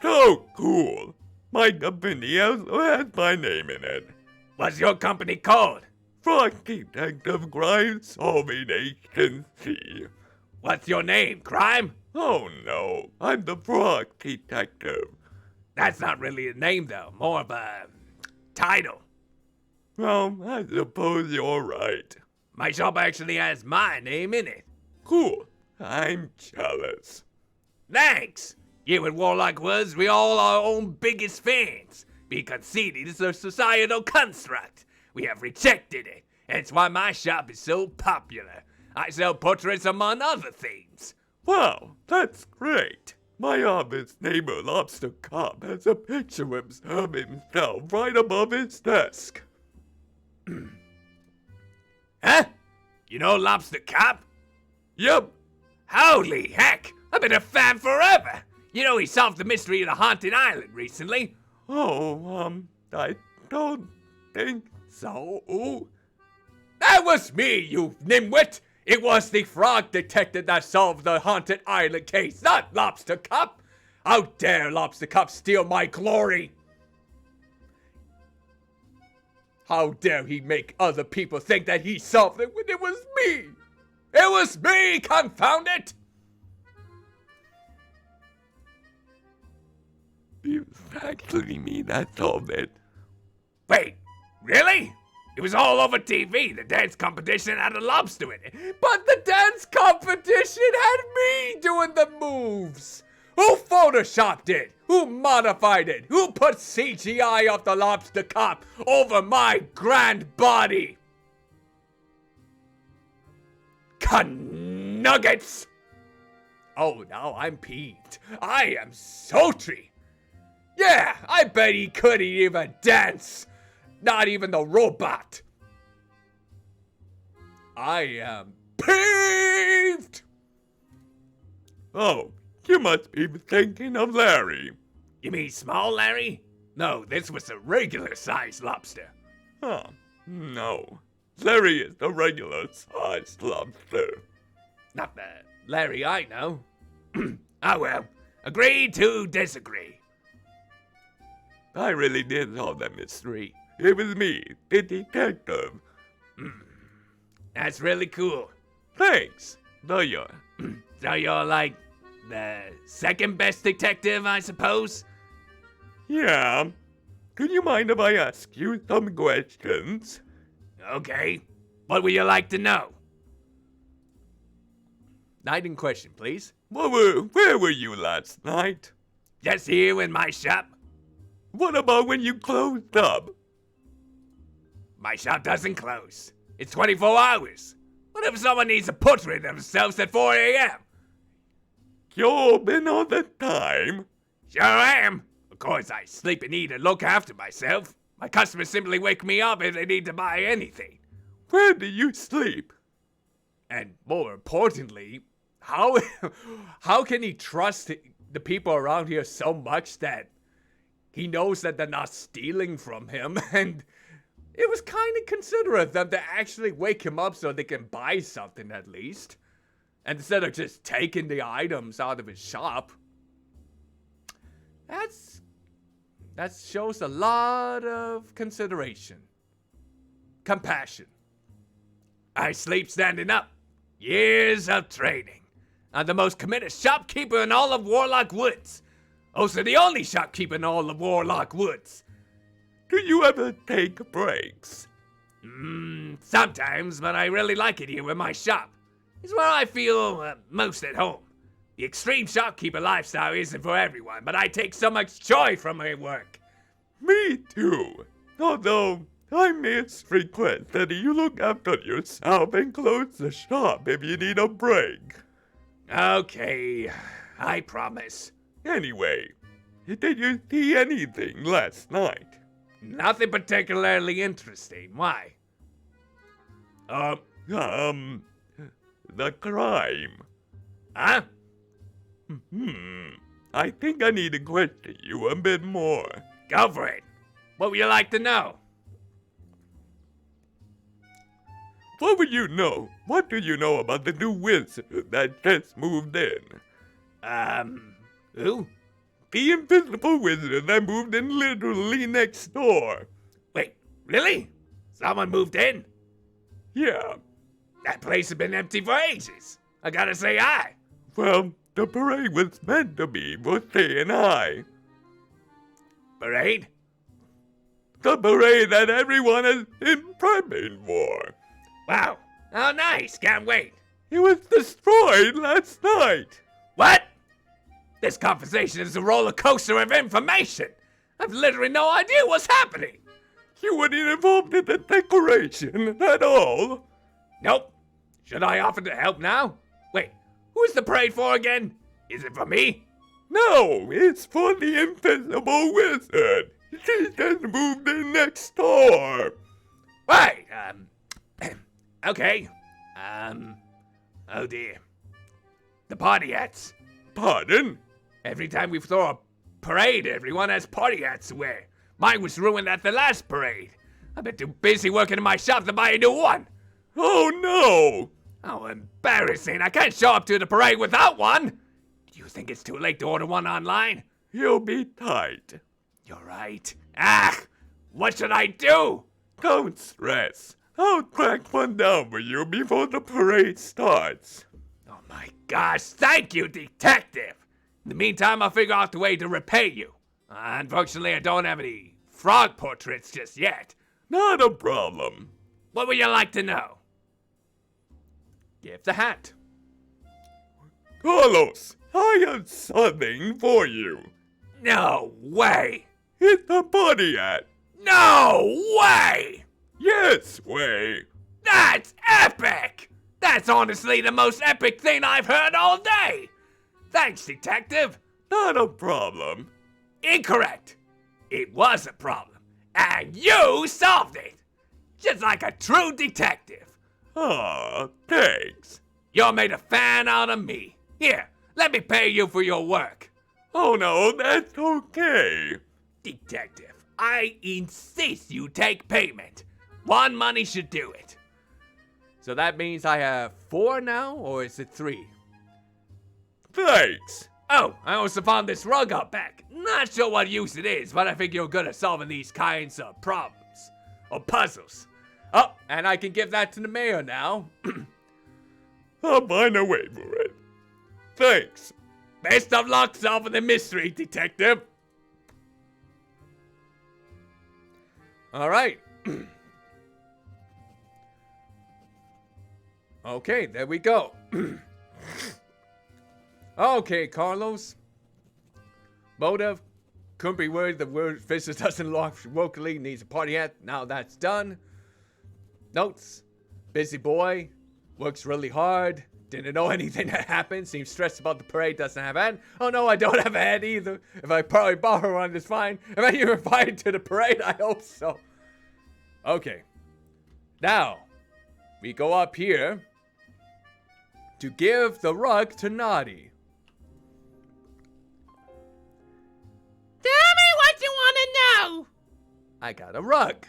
So cool. My company also has my name in it. What's your company called? Fraud Detective Crime Solving Agency. What's your name, Crime? Oh no, I'm the fraud detective. That's not really a name though, more of a title. Well, I suppose you're right. My shop actually has my name in it. Cool. I'm jealous. Thanks! You and Warlock Woods, we all our own biggest fans. Being conceited is a societal construct. We have rejected it. That's why my shop is so popular. I sell portraits among other things. Wow, that's great. My office neighbor Lobster Cop has a picture of himself right above his desk. Huh? You know Lobster Cop? Yep. Holy heck! I've been a fan forever! You know he solved the mystery of the haunted island recently. Oh, I don't think so. That was me, you nimwit! It was the frog detective that solved the haunted island case, not Lobster Cop! How dare Lobster Cop steal my glory! How dare he make other people think that he solved it when it was me! It was me, confound it! It was actually me that solved it. Wait, really? It was all over TV. The dance competition had a lobster in it. But the dance competition had me doing the moves! Who photoshopped it? Who modified it? Who put CGI of the Lobster Cop over my grand body? Nuggets! Oh, now I'm peeved. I am sultry. Yeah, I bet he couldn't even dance. Not even the robot. I am peeved. Oh, you must be thinking of Larry. You mean small Larry? No, this was a regular sized lobster. Huh, no. Larry is the regular sized lobster. Not the Larry I know. Ah well, agree to disagree. I really did solve that mystery. It was me, the detective. That's really cool. Thanks. So you're... So you're like the second best detective, I suppose? Yeah. Could you mind if I ask you some questions? Okay. What would you like to know? Night in question, please. Where were you last night? Just here in my shop. What about when you closed up? My shop doesn't close. It's 24 hours. What if someone needs a portrait of themselves at 4 a.m.? You open all the time? Sure am. Of course, I sleep and eat and look after myself. My customers simply wake me up if they need to buy anything. Where do you sleep? And more importantly, how can he trust the people around here so much that he knows that they're not stealing from him? And it was kind of considerate of them to actually wake him up so they can buy something at least, instead of just taking the items out of his shop. That shows a lot of consideration. Compassion. I sleep standing up. Years of training. I'm the most committed shopkeeper in all of Warlock Woods. Also the only shopkeeper in all the Warlock Woods. Do you ever take breaks? Sometimes, but I really like it here in my shop. It's where I feel most at home. The extreme shopkeeper lifestyle isn't for everyone, but I take so much joy from my work. Me too. Although, I miss frequent that you look after yourself and close the shop if you need a break. Okay, I promise. Anyway, did you see anything last night? Nothing particularly interesting. Why? The crime. Huh? I think I need to question you a bit more. Go for it. What would you like to know? What would you know? What do you know about the new wizard that just moved in? Who? The invisible wizard that moved in literally next door. Wait, really? Someone moved in? Yeah. That place has been empty for ages. I gotta say hi. Well, the parade was meant to be for saying hi. Parade? The parade that everyone has been prepping for. Wow. Oh, nice. Can't wait. It was destroyed last night. What? This conversation is a roller coaster of information. I've literally no idea what's happening. You weren't involved in the decoration at all. Nope. Should I offer to help now? Wait, who's the parade for again? Is it for me? No, it's for the invisible wizard. She just moved in next door. Right, okay. Oh dear. The party hats. Pardon? Every time we throw a parade, everyone has party hats to wear. Mine was ruined at the last parade. I've been too busy working in my shop to buy a new one. Oh no! Oh, embarrassing. I can't show up to the parade without one. Do you think it's too late to order one online? You'll be tight. You're right. What should I do? Don't stress. I'll track one down for you before the parade starts. Oh my gosh, thank you, detective. In the meantime, I'll figure out the way to repay you. Unfortunately, I don't have any frog portraits just yet. Not a problem. What would you like to know? Give the hat. Carlos, I have something for you. No way. It's a party hat. No way. Yes, way. That's epic. That's honestly the most epic thing I've heard all day. Thanks, detective. Not a problem. Incorrect. It was a problem, and you solved it. Just like a true detective. Aw, thanks. You made a fan out of me. Here, let me pay you for your work. Oh no, that's okay. Detective, I insist you take payment. One money should do it. So that means I have 4 now, or is it 3? Thanks. Oh, I also found this rug out back. Not sure what use it is, but I think you're good at solving these kinds of problems. Or puzzles. Oh, and I can give that to the mayor now. I'll find a way for it. Thanks. Best of luck solving the mystery, detective. All right. Okay, there we go. Okay, Carlos. Motive. Couldn't be worried the word Fisher doesn't lock locally, needs a party hat. Now that's done. Notes. Busy boy. Works really hard. Didn't know anything that happened. Seems stressed about the parade. Doesn't have a head. Oh no, I don't have a head either. If I probably borrow one, it's fine. If I even invited to the parade, I hope so. Okay. Now, we go up here to give the rug to Naughty. Tell me what you want to know. I got a rug.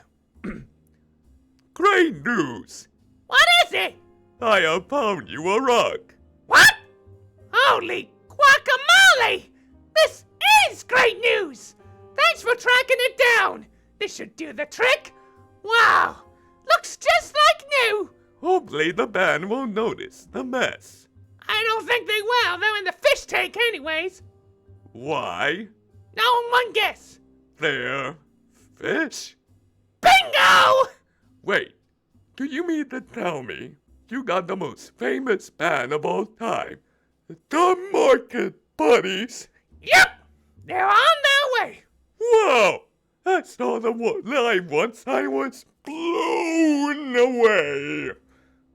Great news. What is it? I have found you a rug. What? Holy guacamole! This is great news! Thanks for tracking it down. This should do the trick. Wow, looks just like new. Hopefully the band won't notice the mess. I don't think they will. They're in the fish tank anyways. Why? Now one guess. They're fish? Bingo! Wait, do you mean to tell me you got the most famous band of all time, the Market Buddies? Yep, they're on their way. Whoa! I saw them live once. I was blown away.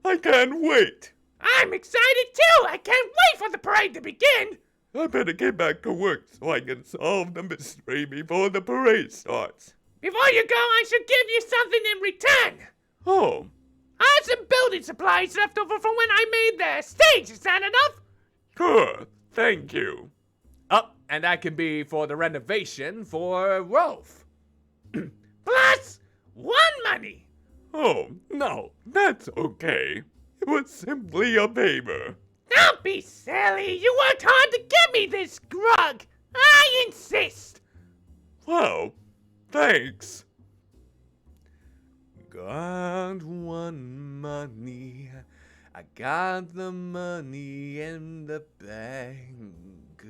I can't wait. I'm excited too. I can't wait for the parade to begin. I better get back to work so I can solve the mystery before the parade starts. Before you go, I should give you something in return. Oh, I have some building supplies left over from when I made the stage. Is that enough? sure. Thank you. Oh, and that can be for the renovation for Rolf. Plus one money. Oh, no, that's okay. It was simply a favor. Don't be silly. You worked hard to get me this grug. I insist. Wow, thanks. Got one money. I got the money in the bank.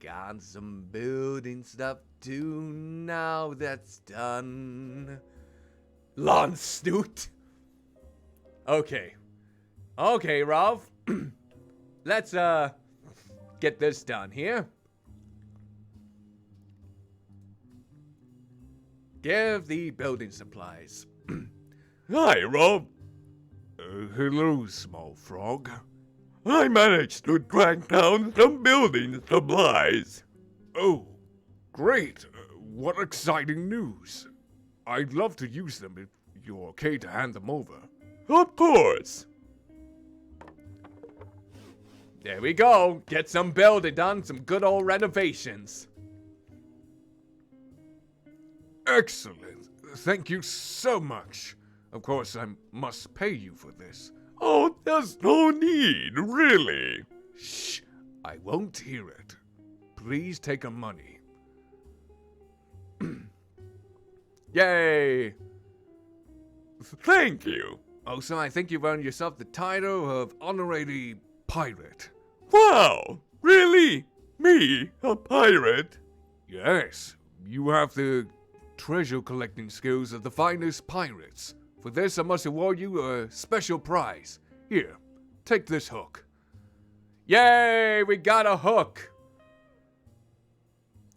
Got some building stuff too now that's done. Lawn snoot. Okay. Okay, Ralph. Let's get this done here. Give the building supplies. Hi, Rob. Hello, small frog. I managed to track down some building supplies. Oh, great. What exciting news. I'd love to use them if you're okay to hand them over. Of course. There we go. Get some building done, some good old renovations. Excellent. Thank you so much. Of course, I must pay you for this. Oh, there's no need, really. Shh, I won't hear it. Please take the money. Yay! Thank you. Also, I think you've earned yourself the title of honorary pirate. Wow, really? Me, a pirate? Yes, you have the treasure collecting skills of the finest pirates. For this, I must award you a special prize. Here, take this hook. Yay, we got a hook!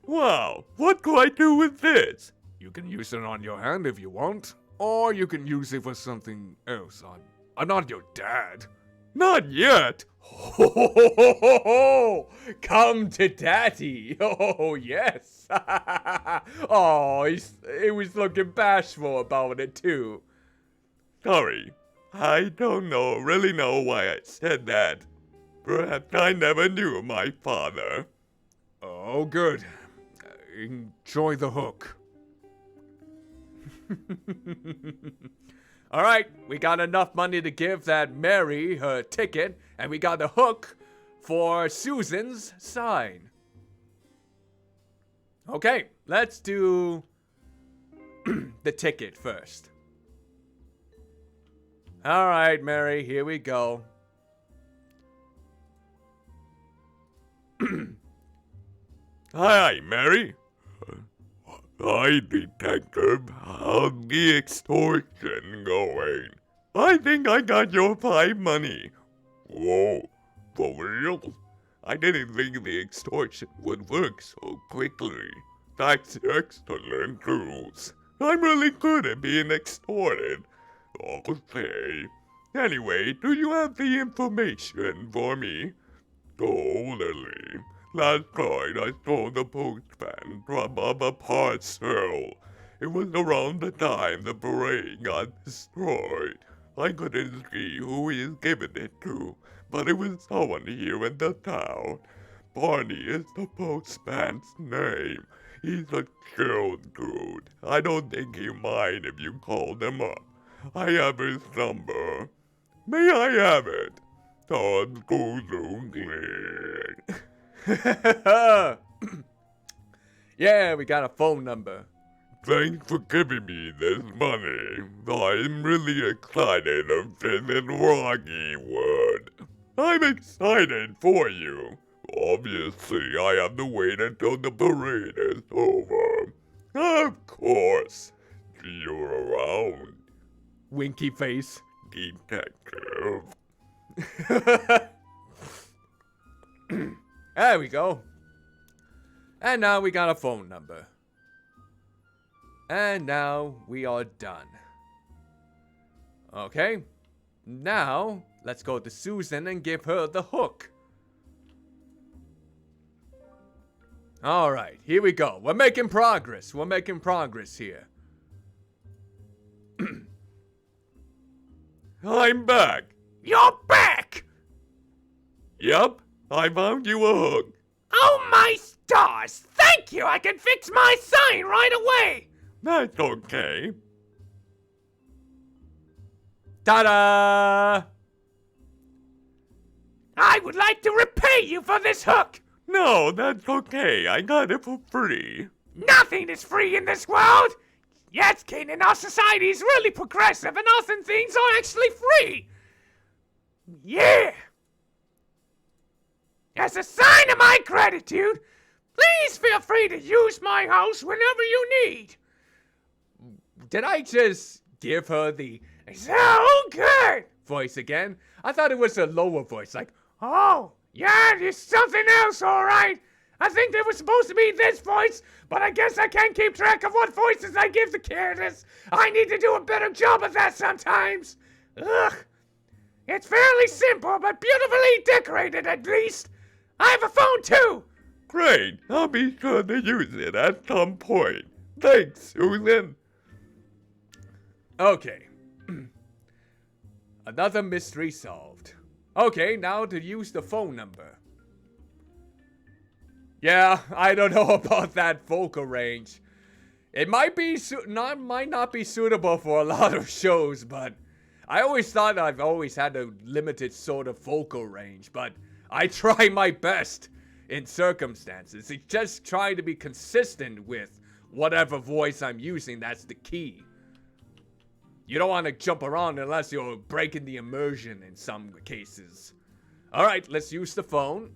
Wow, what do I do with this? You can use it on your hand if you want, or you can use it for something else. I'm not your dad. Not yet. Ho, ho, ho, ho, ho, ho. Come to daddy. Oh, yes. Oh, he was looking bashful about it, too. Sorry, I don't really know why I said that. Perhaps I never knew my father. Oh, good. Enjoy the hook. All right, we got enough money to give that Mary her ticket, and we got a hook for Susan's sign. Okay, let's do the ticket first. All right, Mary, here we go. Hi, Mary. Hi, Detective. How's the extortion going? I think I got your 5 money. Whoa, for real? I didn't think the extortion would work so quickly. That's excellent news. I'm really good at being extorted. Okay. Anyway, do you have the information for me? Totally. Last night I saw the postman drop off a parcel. It was around the time the parade got destroyed. I couldn't see who he was giving it to, but it was someone here in the town. Barney is the postman's name. He's a chill dude. I don't think he'll mind if you call him up. I have his number. May I have it? Sounds good. Yeah, we got a phone number. Thanks for giving me this money. I'm really excited of visiting Rockywood. I'm excited for you. Obviously, I have to wait until the parade is over. Of course. See you around, Winky face. detective. There we go. And now we got a phone number. And now we are done. Okay. Now, let's go to Susan and give her the hook. Alright, here we go. We're making progress. We're making progress here. I'm back. You're back! Yep, I found you a hook. Oh my stars! Thank you! I can fix my sign right away! That's okay. Ta-da! I would like to repay you for this hook! No, that's okay. I got it for free. Nothing is free in this world! Yes, Kanan, our society is really progressive and often things are actually free! Yeah! As a sign of my gratitude, please feel free to use my house whenever you need! Did I just give her the So good! voice again? I thought it was a lower voice, like, Oh, yeah, it's something else, alright. I think there was supposed to be this voice, but I guess I can't keep track of what voices I give the characters. I need to do a better job of that sometimes. Ugh. It's fairly simple, but beautifully decorated at least. I have a phone too. Great, I'll be sure to use it at some point. Thanks, Susan. okay. Another mystery solved. Okay, now to use the phone number. Yeah, I don't know about that vocal range. It might not be suitable for a lot of shows, but I always thought I've always had a limited sort of vocal range, but I try my best in circumstances. It's just trying to be consistent with whatever voice I'm using. That's the key. You don't want to jump around unless you're breaking the immersion in some cases. Alright, let's use the phone.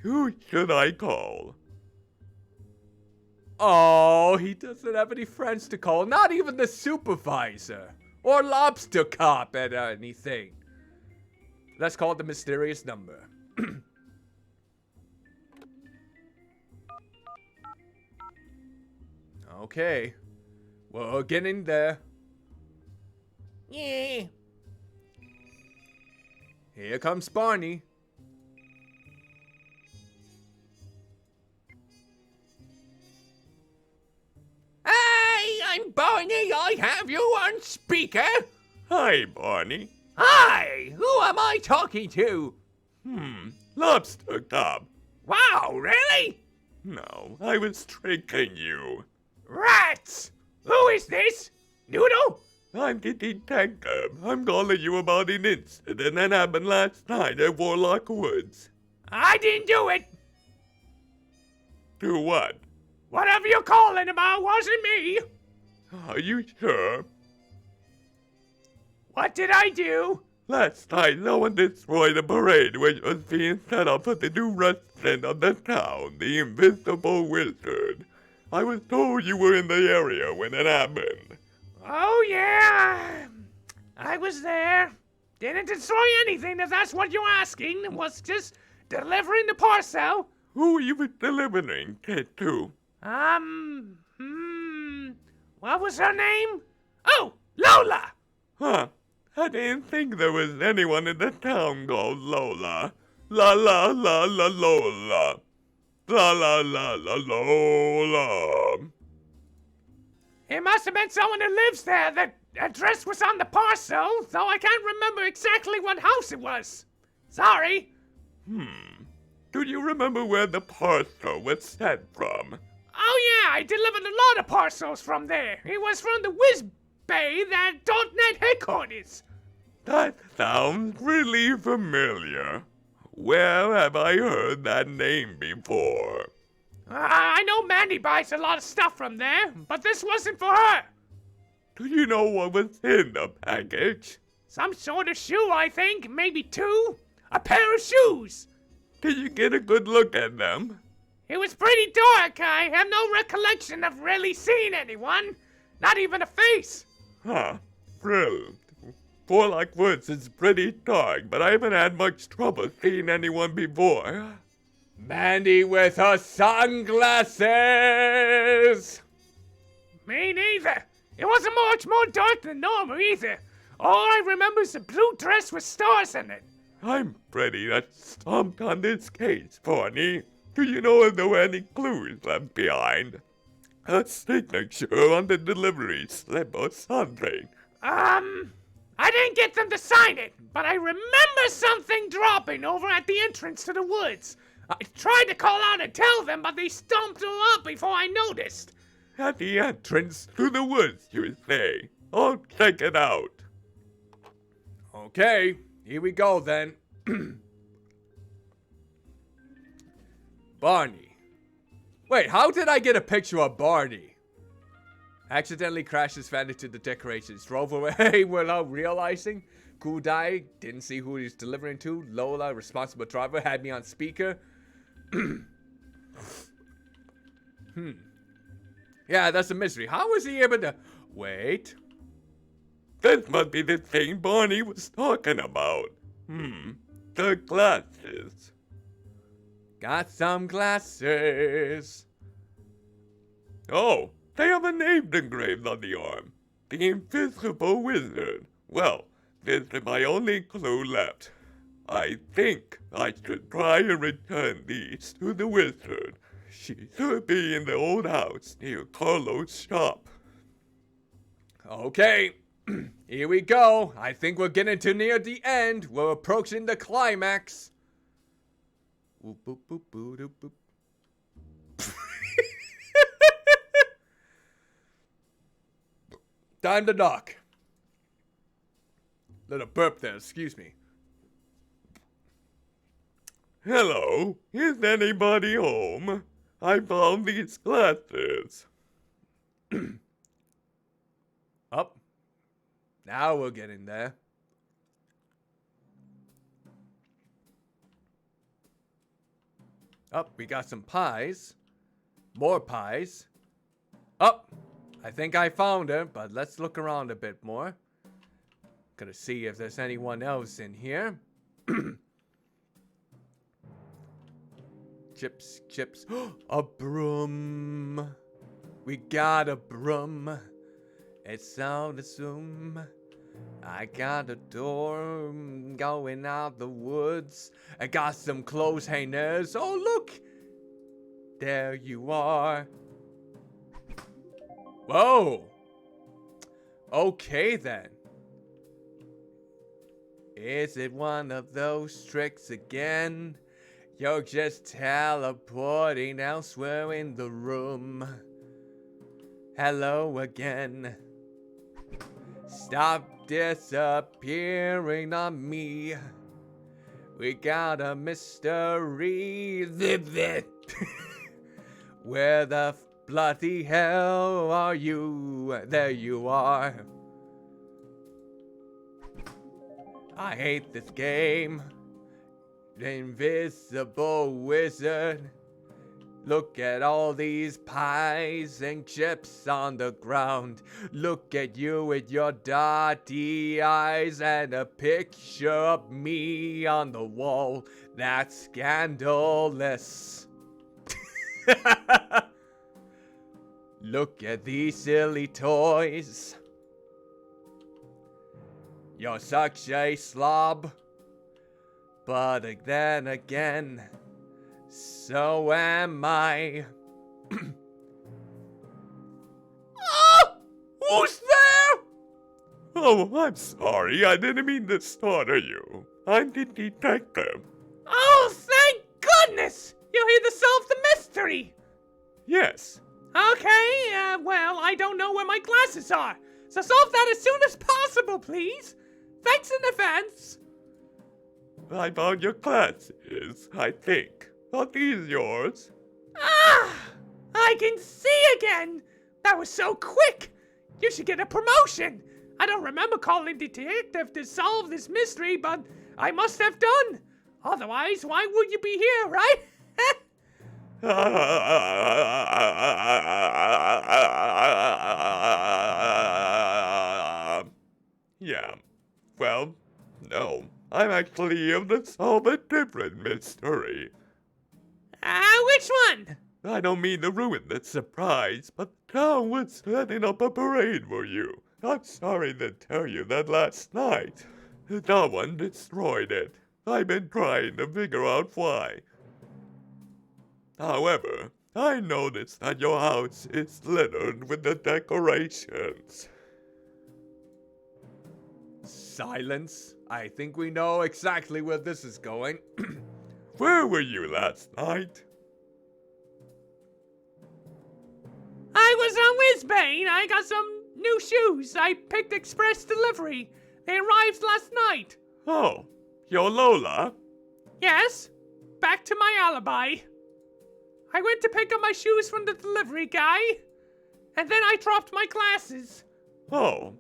Who should I call? Oh, he doesn't have any friends to call. Not even the supervisor. Or lobster cop at anything. Let's call the mysterious number. Okay. We're getting there. Yeah. Here comes Barney. Hey, I'm Barney. I have you on speaker. Hi, Barney. Hi, who am I talking to? Lobster Cop. Wow, really? No, I was tricking you. Rats! Who is this? Noodle? I'm the detective. I'm calling you about an incident that happened last night at Warlock Woods. I didn't do it. Do what? Whatever you're calling about wasn't me. Are you sure? What did I do? Last night, someone destroyed a parade which was being set up for the new resident of the town, the Invisible Wizard. I was told you were in the area when it happened. Oh, yeah. I was there. Didn't destroy anything, if that's what you're asking. Was just delivering the parcel. Who were you delivering it to? What was her name? Oh, Lola! Huh. I didn't think there was anyone in the town called Lola. La la la la Lola. La la la la Lola. It must have been someone who lives there. The address was on the parcel, though I can't remember exactly what house it was. Sorry. Do you remember where the parcel was sent from? Oh yeah, I delivered a lot of parcels from there. It was from the Whiz Bay, that .NET headquarters. That sounds really familiar. Where have I heard that name before? I know Mandy buys a lot of stuff from there, but this wasn't for her. Do you know what was in the package? Some sort of shoe, I think. Maybe two. A pair of shoes. Can you get a good look at them? It was pretty dark. I have no recollection of really seeing anyone. Not even a face. Huh. Thrilled. For like woods, it's pretty dark, but I haven't had much trouble seeing anyone before. Mandy with her sunglasses! Me neither. It wasn't much more dark than normal either. All I remember is a blue dress with stars in it. I'm Freddy that stomped on this case, Barney. Do you know if there were any clues left behind? A signature on the delivery slip or something. I didn't get them to sign it, but I remember something dropping over at the entrance to the woods. I tried to call out and tell them, but they stomped it up before I noticed. At the entrance to the woods, you say. I'll check it out. Okay, here we go then. Barney. Wait, how did I get a picture of Barney? Accidentally crashed his fan into the decorations. Drove away without realizing. Cool guy. Didn't see who he was delivering to. Lola, responsible driver, had me on speaker. Yeah, that's a mystery. How was he able to... Wait. This must be the thing Barney was talking about. The glasses. Got some glasses. Oh, they have a name engraved on the arm. The Invisible Wizard. Well, this is my only clue left. I think I should try and return these to the wizard. She should be in the old house near Carlo's shop. Okay, here we go. I think we're getting to near the end. We're approaching the climax. Boop, boop, boop, boop, boop, boop. Time to knock. Little burp there, excuse me. Hello, is anybody home? I found these glasses. Up. Now we're getting there. Up, we got some pies. More pies. Up. I think I found her, but let's look around a bit more. Gonna see if there's anyone else in here. Chips, chips. A broom. We got a broom. It's on the zoom. I got a door going out the woods. I got some clothes hangers. Oh, look. There you are. Whoa. Okay, then. Is it one of those tricks again? You're just teleporting elsewhere in the room. Hello again. Stop disappearing on me. We got a mystery. Where the bloody hell are you? There you are. I hate this game. The Invisible Wizard. Look at all these pies and chips on the ground. Look at you with your dotty eyes and a picture of me on the wall. That's scandalous. Look at these silly toys. You're such a slob. But then again, so am I. Ah! Who's there? Oh, I'm sorry. I didn't mean to startle you. I'm the detective. Oh, thank goodness! You're here to solve the mystery! Yes. Okay, well, I don't know where my glasses are. So solve that as soon as possible, please. Thanks in advance. I found your glasses, I think. Are these yours? Ah! I can see again! That was so quick! You should get a promotion! I don't remember calling detective to solve this mystery, but I must have done. Otherwise, why would you be here, right? Yeah, well, no. I'm actually here to solve a different mystery. Which one? I don't mean to ruin the surprise, but the town was setting up a parade for you. I'm sorry to tell you that last night, no one destroyed it. I've been trying to figure out why. However, I noticed that your house is littered with the decorations. Silence. I think we know exactly where this is going. Where were you last night? I was on Whizbane. I got some new shoes. I picked express delivery. They arrived last night. Oh, you're Lola? Yes, back to my alibi. I went to pick up my shoes from the delivery guy, and then I dropped my glasses. Oh,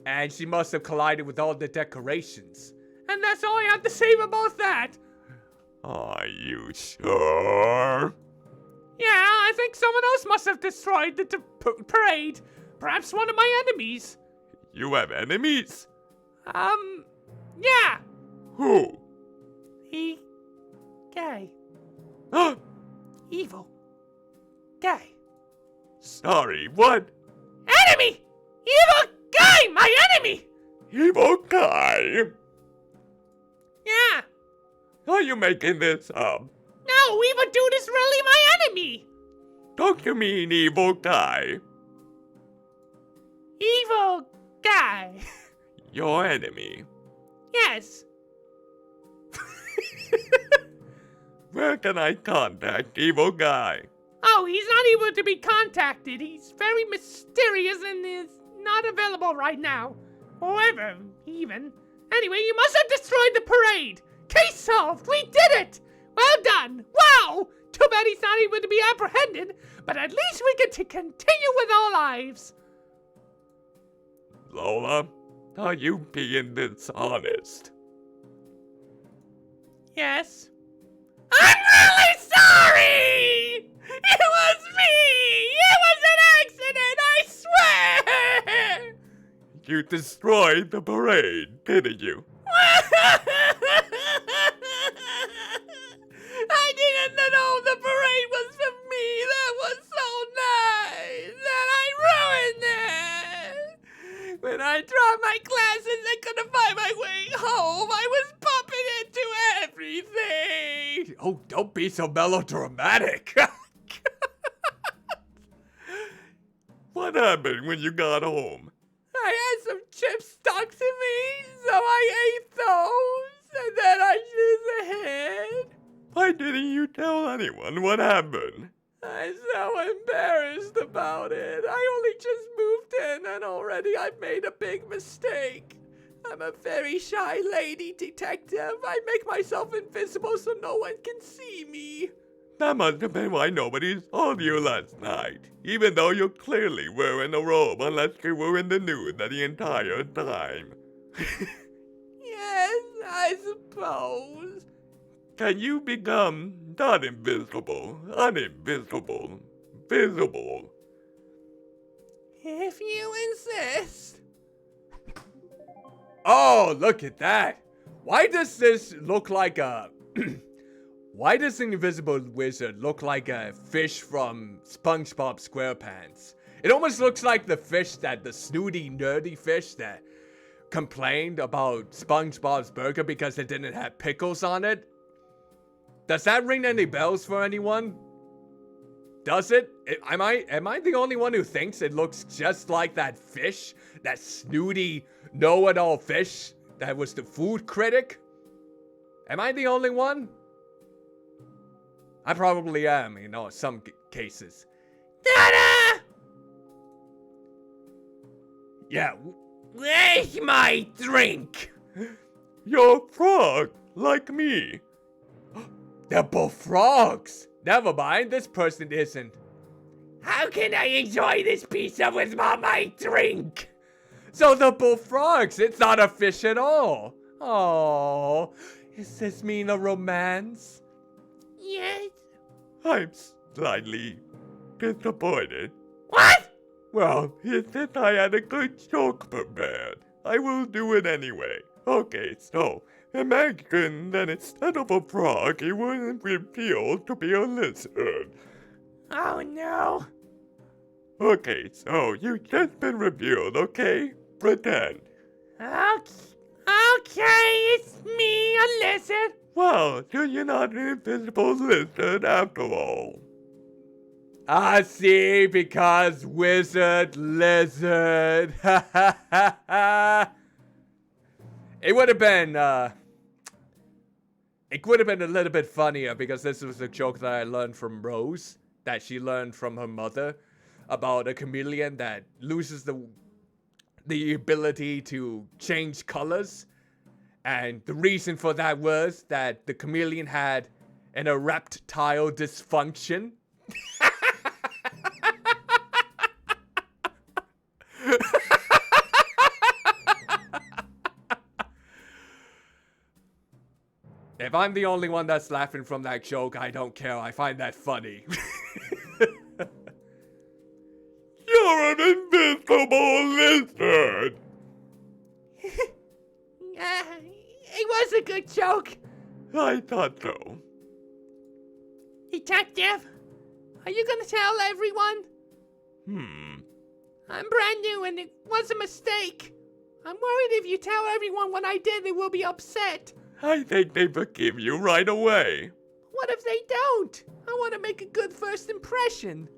And she must have collided with all the decorations. And that's all I have to say about that. are you sure? Yeah, I think someone else must have destroyed the parade. Perhaps one of my enemies. You have enemies? Yeah. Who? He... gay. Huh? Evil. Gay. Sorry, what? Enemy! Evil guy! My enemy! Evil guy? Yeah. Are you making this up? No, evil dude is really my enemy. Don't you mean evil guy? Evil guy. Your enemy. Yes. Where can I contact evil guy? Oh, he's not able to be contacted. He's very mysterious and is not available right now. Or ever, even. Anyway, you must have destroyed the parade. Case solved. We did it. Well done. Wow. Too bad he's not able to be apprehended, but at least we get to continue with our lives. Lola, are you being dishonest? Yes. I'm really sorry! It was me! It was an accident, I swear! You destroyed the parade, didn't you? I didn't know the parade was for me. That was so nice. And I ruined it. When I dropped my glasses and couldn't find my way home, I was bumping into everything. Oh, don't be so melodramatic. What happened when you got home? I had some chips stuck to me, so I ate those. And then I just hid. Why didn't you tell anyone what happened? I'm so embarrassed about it. I only just moved in and already I've made a big mistake. I'm a very shy lady detective. I make myself invisible so no one can see me. That must have been why nobody saw you last night, even though you clearly were in a robe unless you were in the nude the entire time. Yes, I suppose. Can you become not invisible, uninvisible, visible? If you insist. Oh, look at that. Why does this look like a... Why does the invisible wizard look like a fish from SpongeBob SquarePants? It almost looks like the fish the snooty, nerdy fish that complained about SpongeBob's burger because it didn't have pickles on it. Does that ring any bells for anyone? Does it? Am I the only one who thinks it looks just like that fish? That snooty, know-it-all fish that was the food critic? Am I the only one? I probably am, some cases. Ta-da! Yeah. Where's my drink? You're a frog, like me. They're both frogs. Never mind, this person isn't. How can I enjoy this pizza without my drink? So they're both frogs. It's not a fish at all. Oh, Does this mean a romance? Yes. I'm slightly disappointed. What? Well, he said I had a good joke prepared. I will do it anyway. Okay, so imagine that instead of a frog, he was revealed to be a lizard. Oh no. Okay, so you've just been revealed, okay? Pretend. Okay, it's me, a lizard. Well, you're not an invisible lizard after all. I see, because wizard, lizard. Ha ha ha ha. It would have been a little bit funnier because this was a joke that I learned from Rose, that she learned from her mother, about a chameleon that loses the ability to change colors. And the reason for that was that the chameleon had an erectile dysfunction. If I'm the only one that's laughing from that joke, I don't care. I find that funny. You're an invisible lizard! It was a good joke. I thought so. Detective, are you gonna tell everyone? I'm brand new and it was a mistake. I'm worried if you tell everyone what I did, they will be upset. I think they forgive you right away. What if they don't? I want to make a good first impression.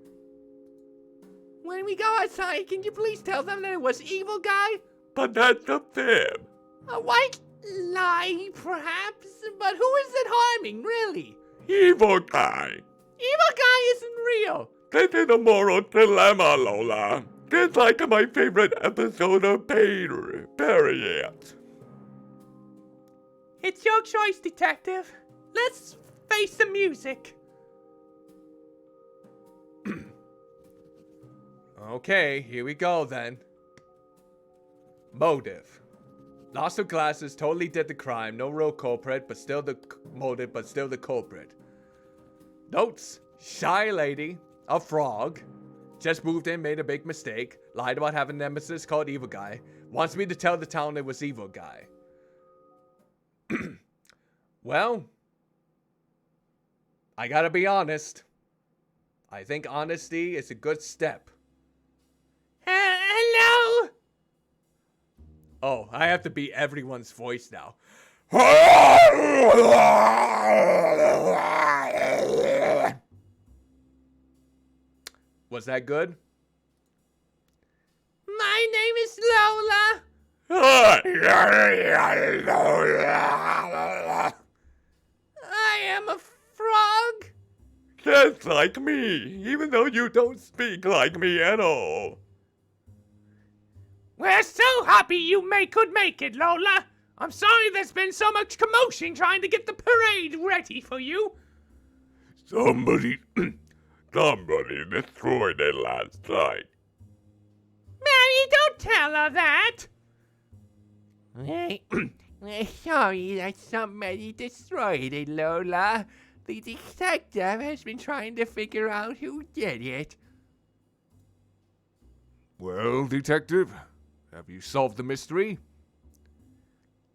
When we go outside, can you please tell them that it was Evil Guy? But that's a fib. A white lie, perhaps? But who is it harming, really? Evil guy. Evil Guy isn't real. This is a moral dilemma, Lola. Just like my favorite episode of Period. It's your choice, Detective. Let's face the music. Okay, here we go then. Motive. Loss of glasses, totally did the crime, no real culprit, but still the motive, but still the culprit. Notes. Shy lady, a frog, just moved in, made a big mistake, lied about having a nemesis called Evil Guy, wants me to tell the town it was Evil Guy. Well, I gotta be honest. I think honesty is a good step. Hello? Oh, I have to be everyone's voice now. Was that good? My name is Lola. I am a frog. Just like me, even though you don't speak like me at all. We're so happy you could make it, Lola. I'm sorry there's been so much commotion trying to get the parade ready for you. Somebody destroyed it last night. Mary, don't tell her that. Sorry that somebody destroyed it, Lola. The detective has been trying to figure out who did it. Well, detective, have you solved the mystery?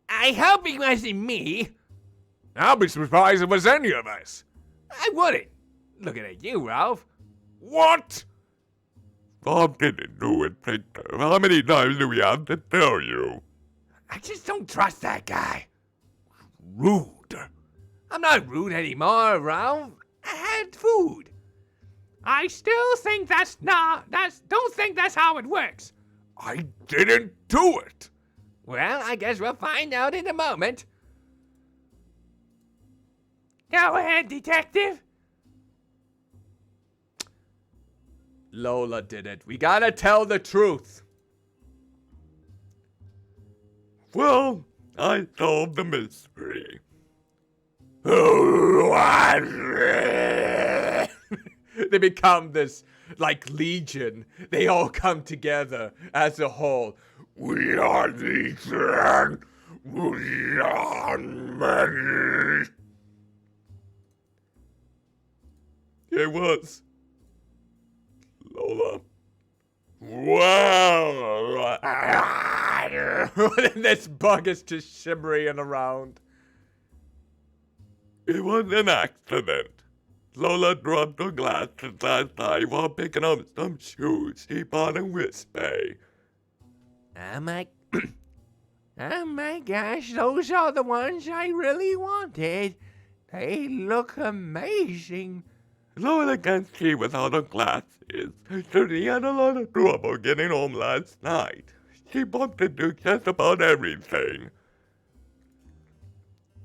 I hope it wasn't me. I'll be surprised if it was any of us. I wouldn't. Looking at you, Ralph. What? Bob didn't do it, Victor. How many times do we have to tell you? I just don't trust that guy. Rude. I'm not rude anymore, Ralph. I had food. I still think don't think that's how it works. I didn't do it. Well, I guess we'll find out in a moment. Go ahead, detective. Lola did it. We gotta tell the truth. Well, I solved the mystery. They become this, like, legion. They all come together as a whole. We are legion. It was Lola. Wow! This bug is just shimmering around. It was an accident. Lola dropped her glasses last night while picking up some shoes she bought in Whispay. Oh my gosh, those are the ones I really wanted. They look amazing. Lola can't see without her glasses, so she had a lot of trouble getting home last night. She bumped into just about everything.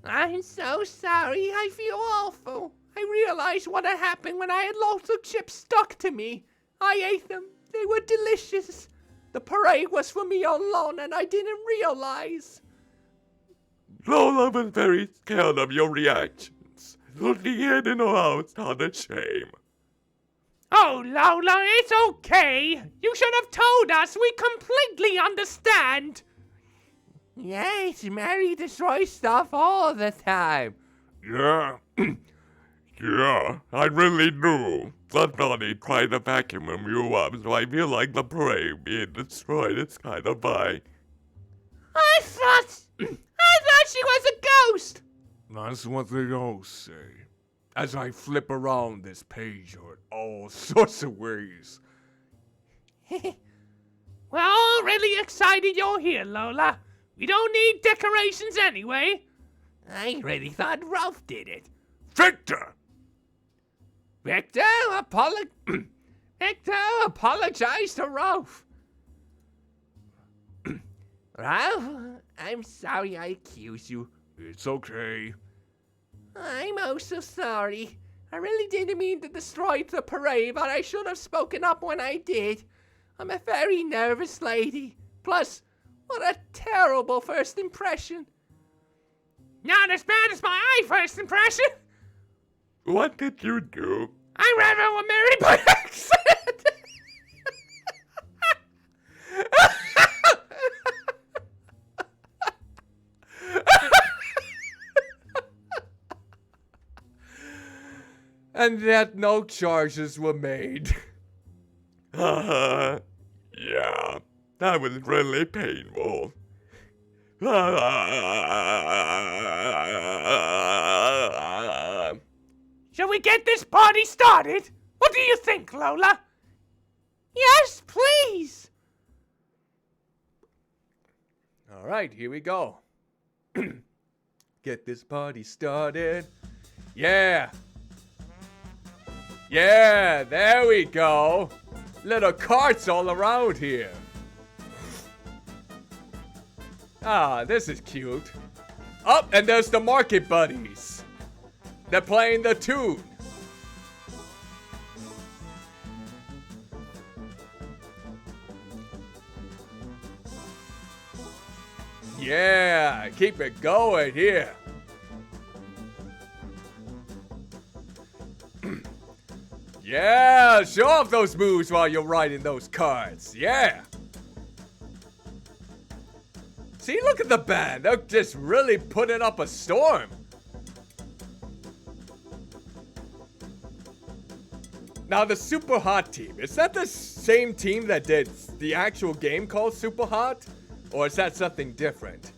I'm so sorry. I feel awful. I realized what had happened when I had lots of chips stuck to me. I ate them. They were delicious. The parade was for me alone and I didn't realize. Lola was very scared of your reactions, so she hid in her house out of shame. Oh, Lola, it's okay. You should have told us. We completely understand. Yes, Mary destroys stuff all the time. Yeah. Yeah, I really do. Somebody tried to vacuum you up, so I feel like the parade being destroyed is kind of fine. I thought she was a ghost. That's what they all say. As I flip around this page in all sorts of ways. We're all really excited you're here, Lola. We don't need decorations anyway. I really thought Ralph did it. Victor! Victor, apologize to Ralph. Ralph, I'm sorry I accused you. It's okay. I'm oh so sorry. I really didn't mean to destroy the parade, but I should have spoken up when I did. I'm a very nervous lady. Plus, what a terrible first impression. Not as bad as my first impression. What did you do? I ran over Mary by accident. And that no charges were made. Yeah, that was really painful. Shall we get this party started? What do you think, Lola? Yes, please. All right, here we go. Get this party started. Yeah. Yeah, there we go. Little carts all around here. Ah, this is cute. Oh, and there's the market buddies. They're playing the tune. Yeah, keep it going here. Yeah, show off those moves while you're riding those carts. Yeah. See, look at the band. They're just really putting up a storm. Now, the Super Hot team, is that the same team that did the actual game called Super Hot? Or is that something different?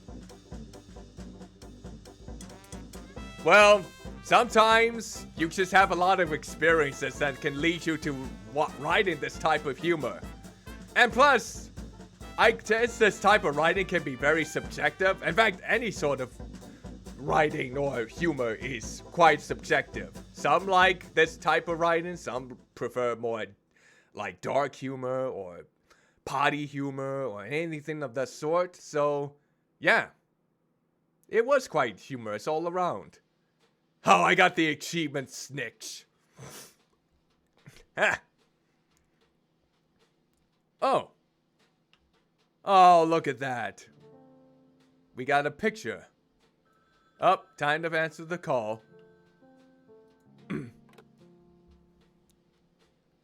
Well, sometimes you just have a lot of experiences that can lead you to writing this type of humor. And plus, I guess this type of writing can be very subjective. In fact, any sort of writing or humor is quite subjective. Some like this type of writing, some prefer more like dark humor or potty humor or anything of that sort. So, yeah. It was quite humorous all around. Oh, I got the achievement snitch. Oh. Oh, look at that. We got a picture. Oh, time to answer the call.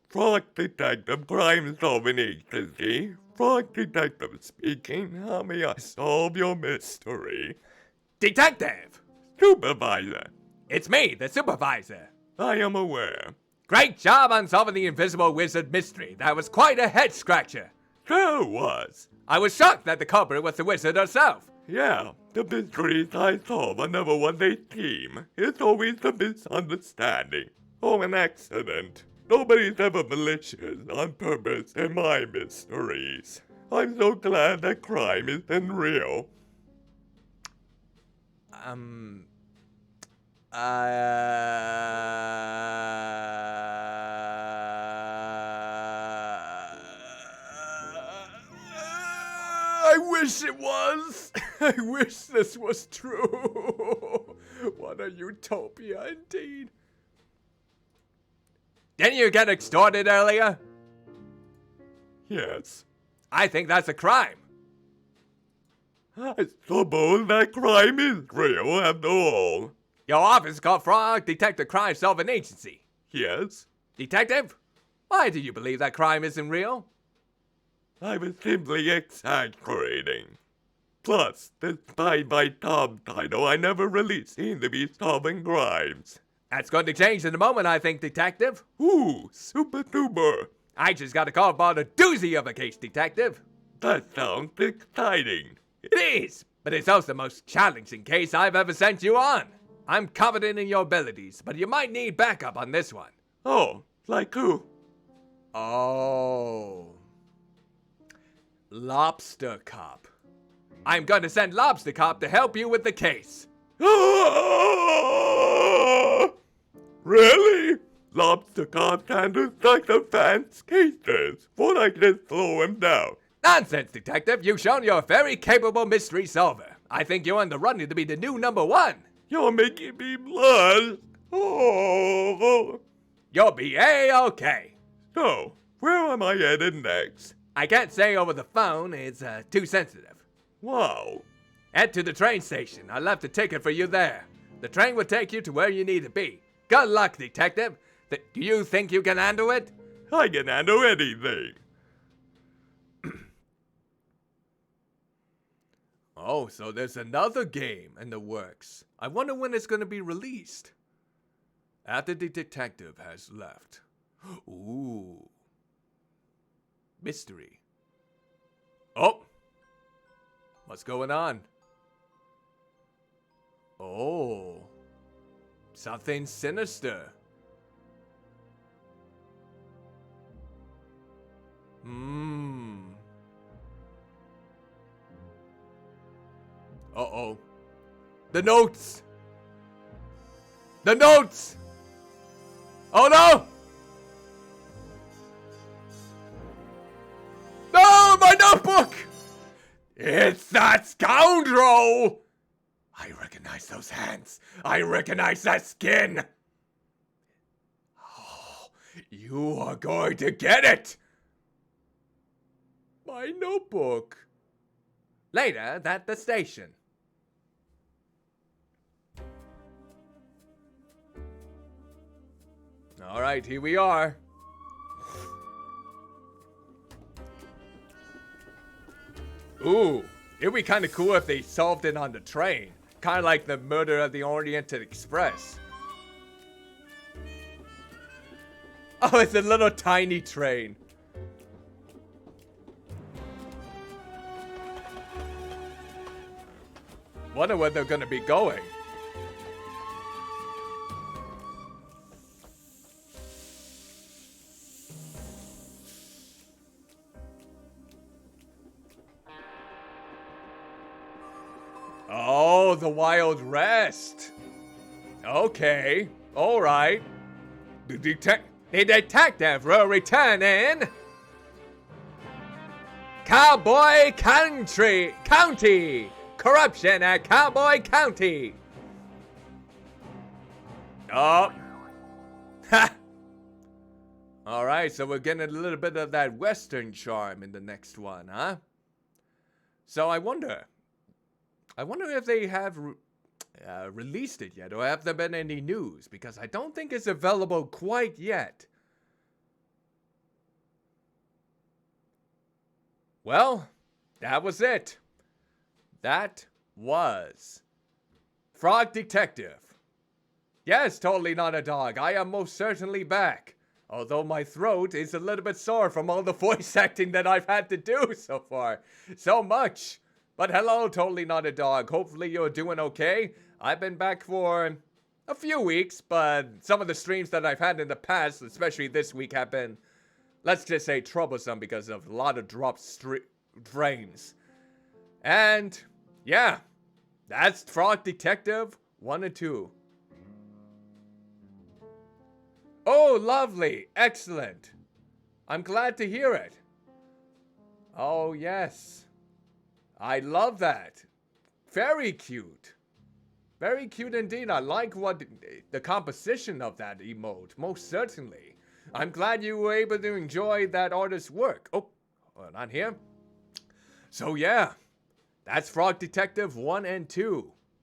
Fraud Detective Crime Solving Agency, Frog Detective speaking. How may I solve your mystery? Detective! Supervisor, It's me, the supervisor. I am aware. Great job on solving the invisible wizard mystery. That was quite a head scratcher. Sure was. I was shocked that the culprit was the wizard herself. Yeah, the mysteries I solve are never what they seem. It's always a misunderstanding or an accident. Nobody's ever malicious on purpose in my mysteries. I'm so glad that crime isn't real. I wish it was. I wish this was true. What a utopia indeed. Didn't you get extorted earlier? Yes, I think that's a crime. I suppose that crime is real after all. Your office called Frog Detective Crime Solving Agency. Yes, Detective, why do you believe that crime isn't real? I was simply exaggerating. Plus, despite my top title, I never really seem to be solving crimes. That's going to change in a moment, I think, Detective. Ooh, super duper. I just got a call about a doozy of a case, Detective. That sounds exciting. It is, but it's also the most challenging case I've ever sent you on. I'm confident in your abilities, but you might need backup on this one. Oh, like who? Oh. Lobster Cop. I'm going to send Lobster Cop to help you with the case. Really? Lobster Cop handles sex offense cases. Won't I just slow him down? Nonsense, Detective. You've shown you're a very capable mystery solver. I think you're on the running to be the new #1. You're making me blush. Oh. You'll be A-okay. So, where am I headed next? I can't say over the phone. It's too sensitive. Wow. Head to the train station. I left a ticket for you there. The train will take you to where you need to be. Good luck, Detective. Do you think you can handle it? I can handle anything. Oh, so there's another game in the works. I wonder when it's going to be released. After the detective has left. Ooh. Mystery. Oh. What's going on? Oh. Something sinister. Uh-oh. The notes! The notes! Oh no! No, my notebook! It's that scoundrel! I recognize those hands. I recognize that skin. Oh, you are going to get it! My notebook. Later, at the station. All right, here we are. Ooh, it'd be kind of cool if they solved it on the train. Kind of like the murder of the Oriental Express. Oh, it's a little tiny train. Wonder where they're gonna be going. Oh, the Wild West. Okay, all right. The detective will return in Cowboy County. Corruption at Cowboy County. Oh. Ha. All right, so we're getting a little bit of that Western charm in the next one, huh? So I wonder if they have released it yet, or have there been any news? Because I don't think it's available quite yet. Well, that was it. That was Frog Detective. Yes, totally not a dog. I am most certainly back. Although my throat is a little bit sore from all the voice acting that I've had to do so far. So much. But hello, totally not a dog. Hopefully you're doing okay. I've been back for a few weeks, but some of the streams that I've had in the past, especially this week, have been, let's just say, troublesome because of a lot of dropped frames. And yeah, that's Frog Detective 1 and 2. Oh, lovely. Excellent. I'm glad to hear it. Oh, yes. I love that. Very cute. Very cute indeed. I like what the composition of that emote. Most certainly. I'm glad you were able to enjoy that artist's work. Oh, not here. So yeah, that's Frog Detective 1 and 2.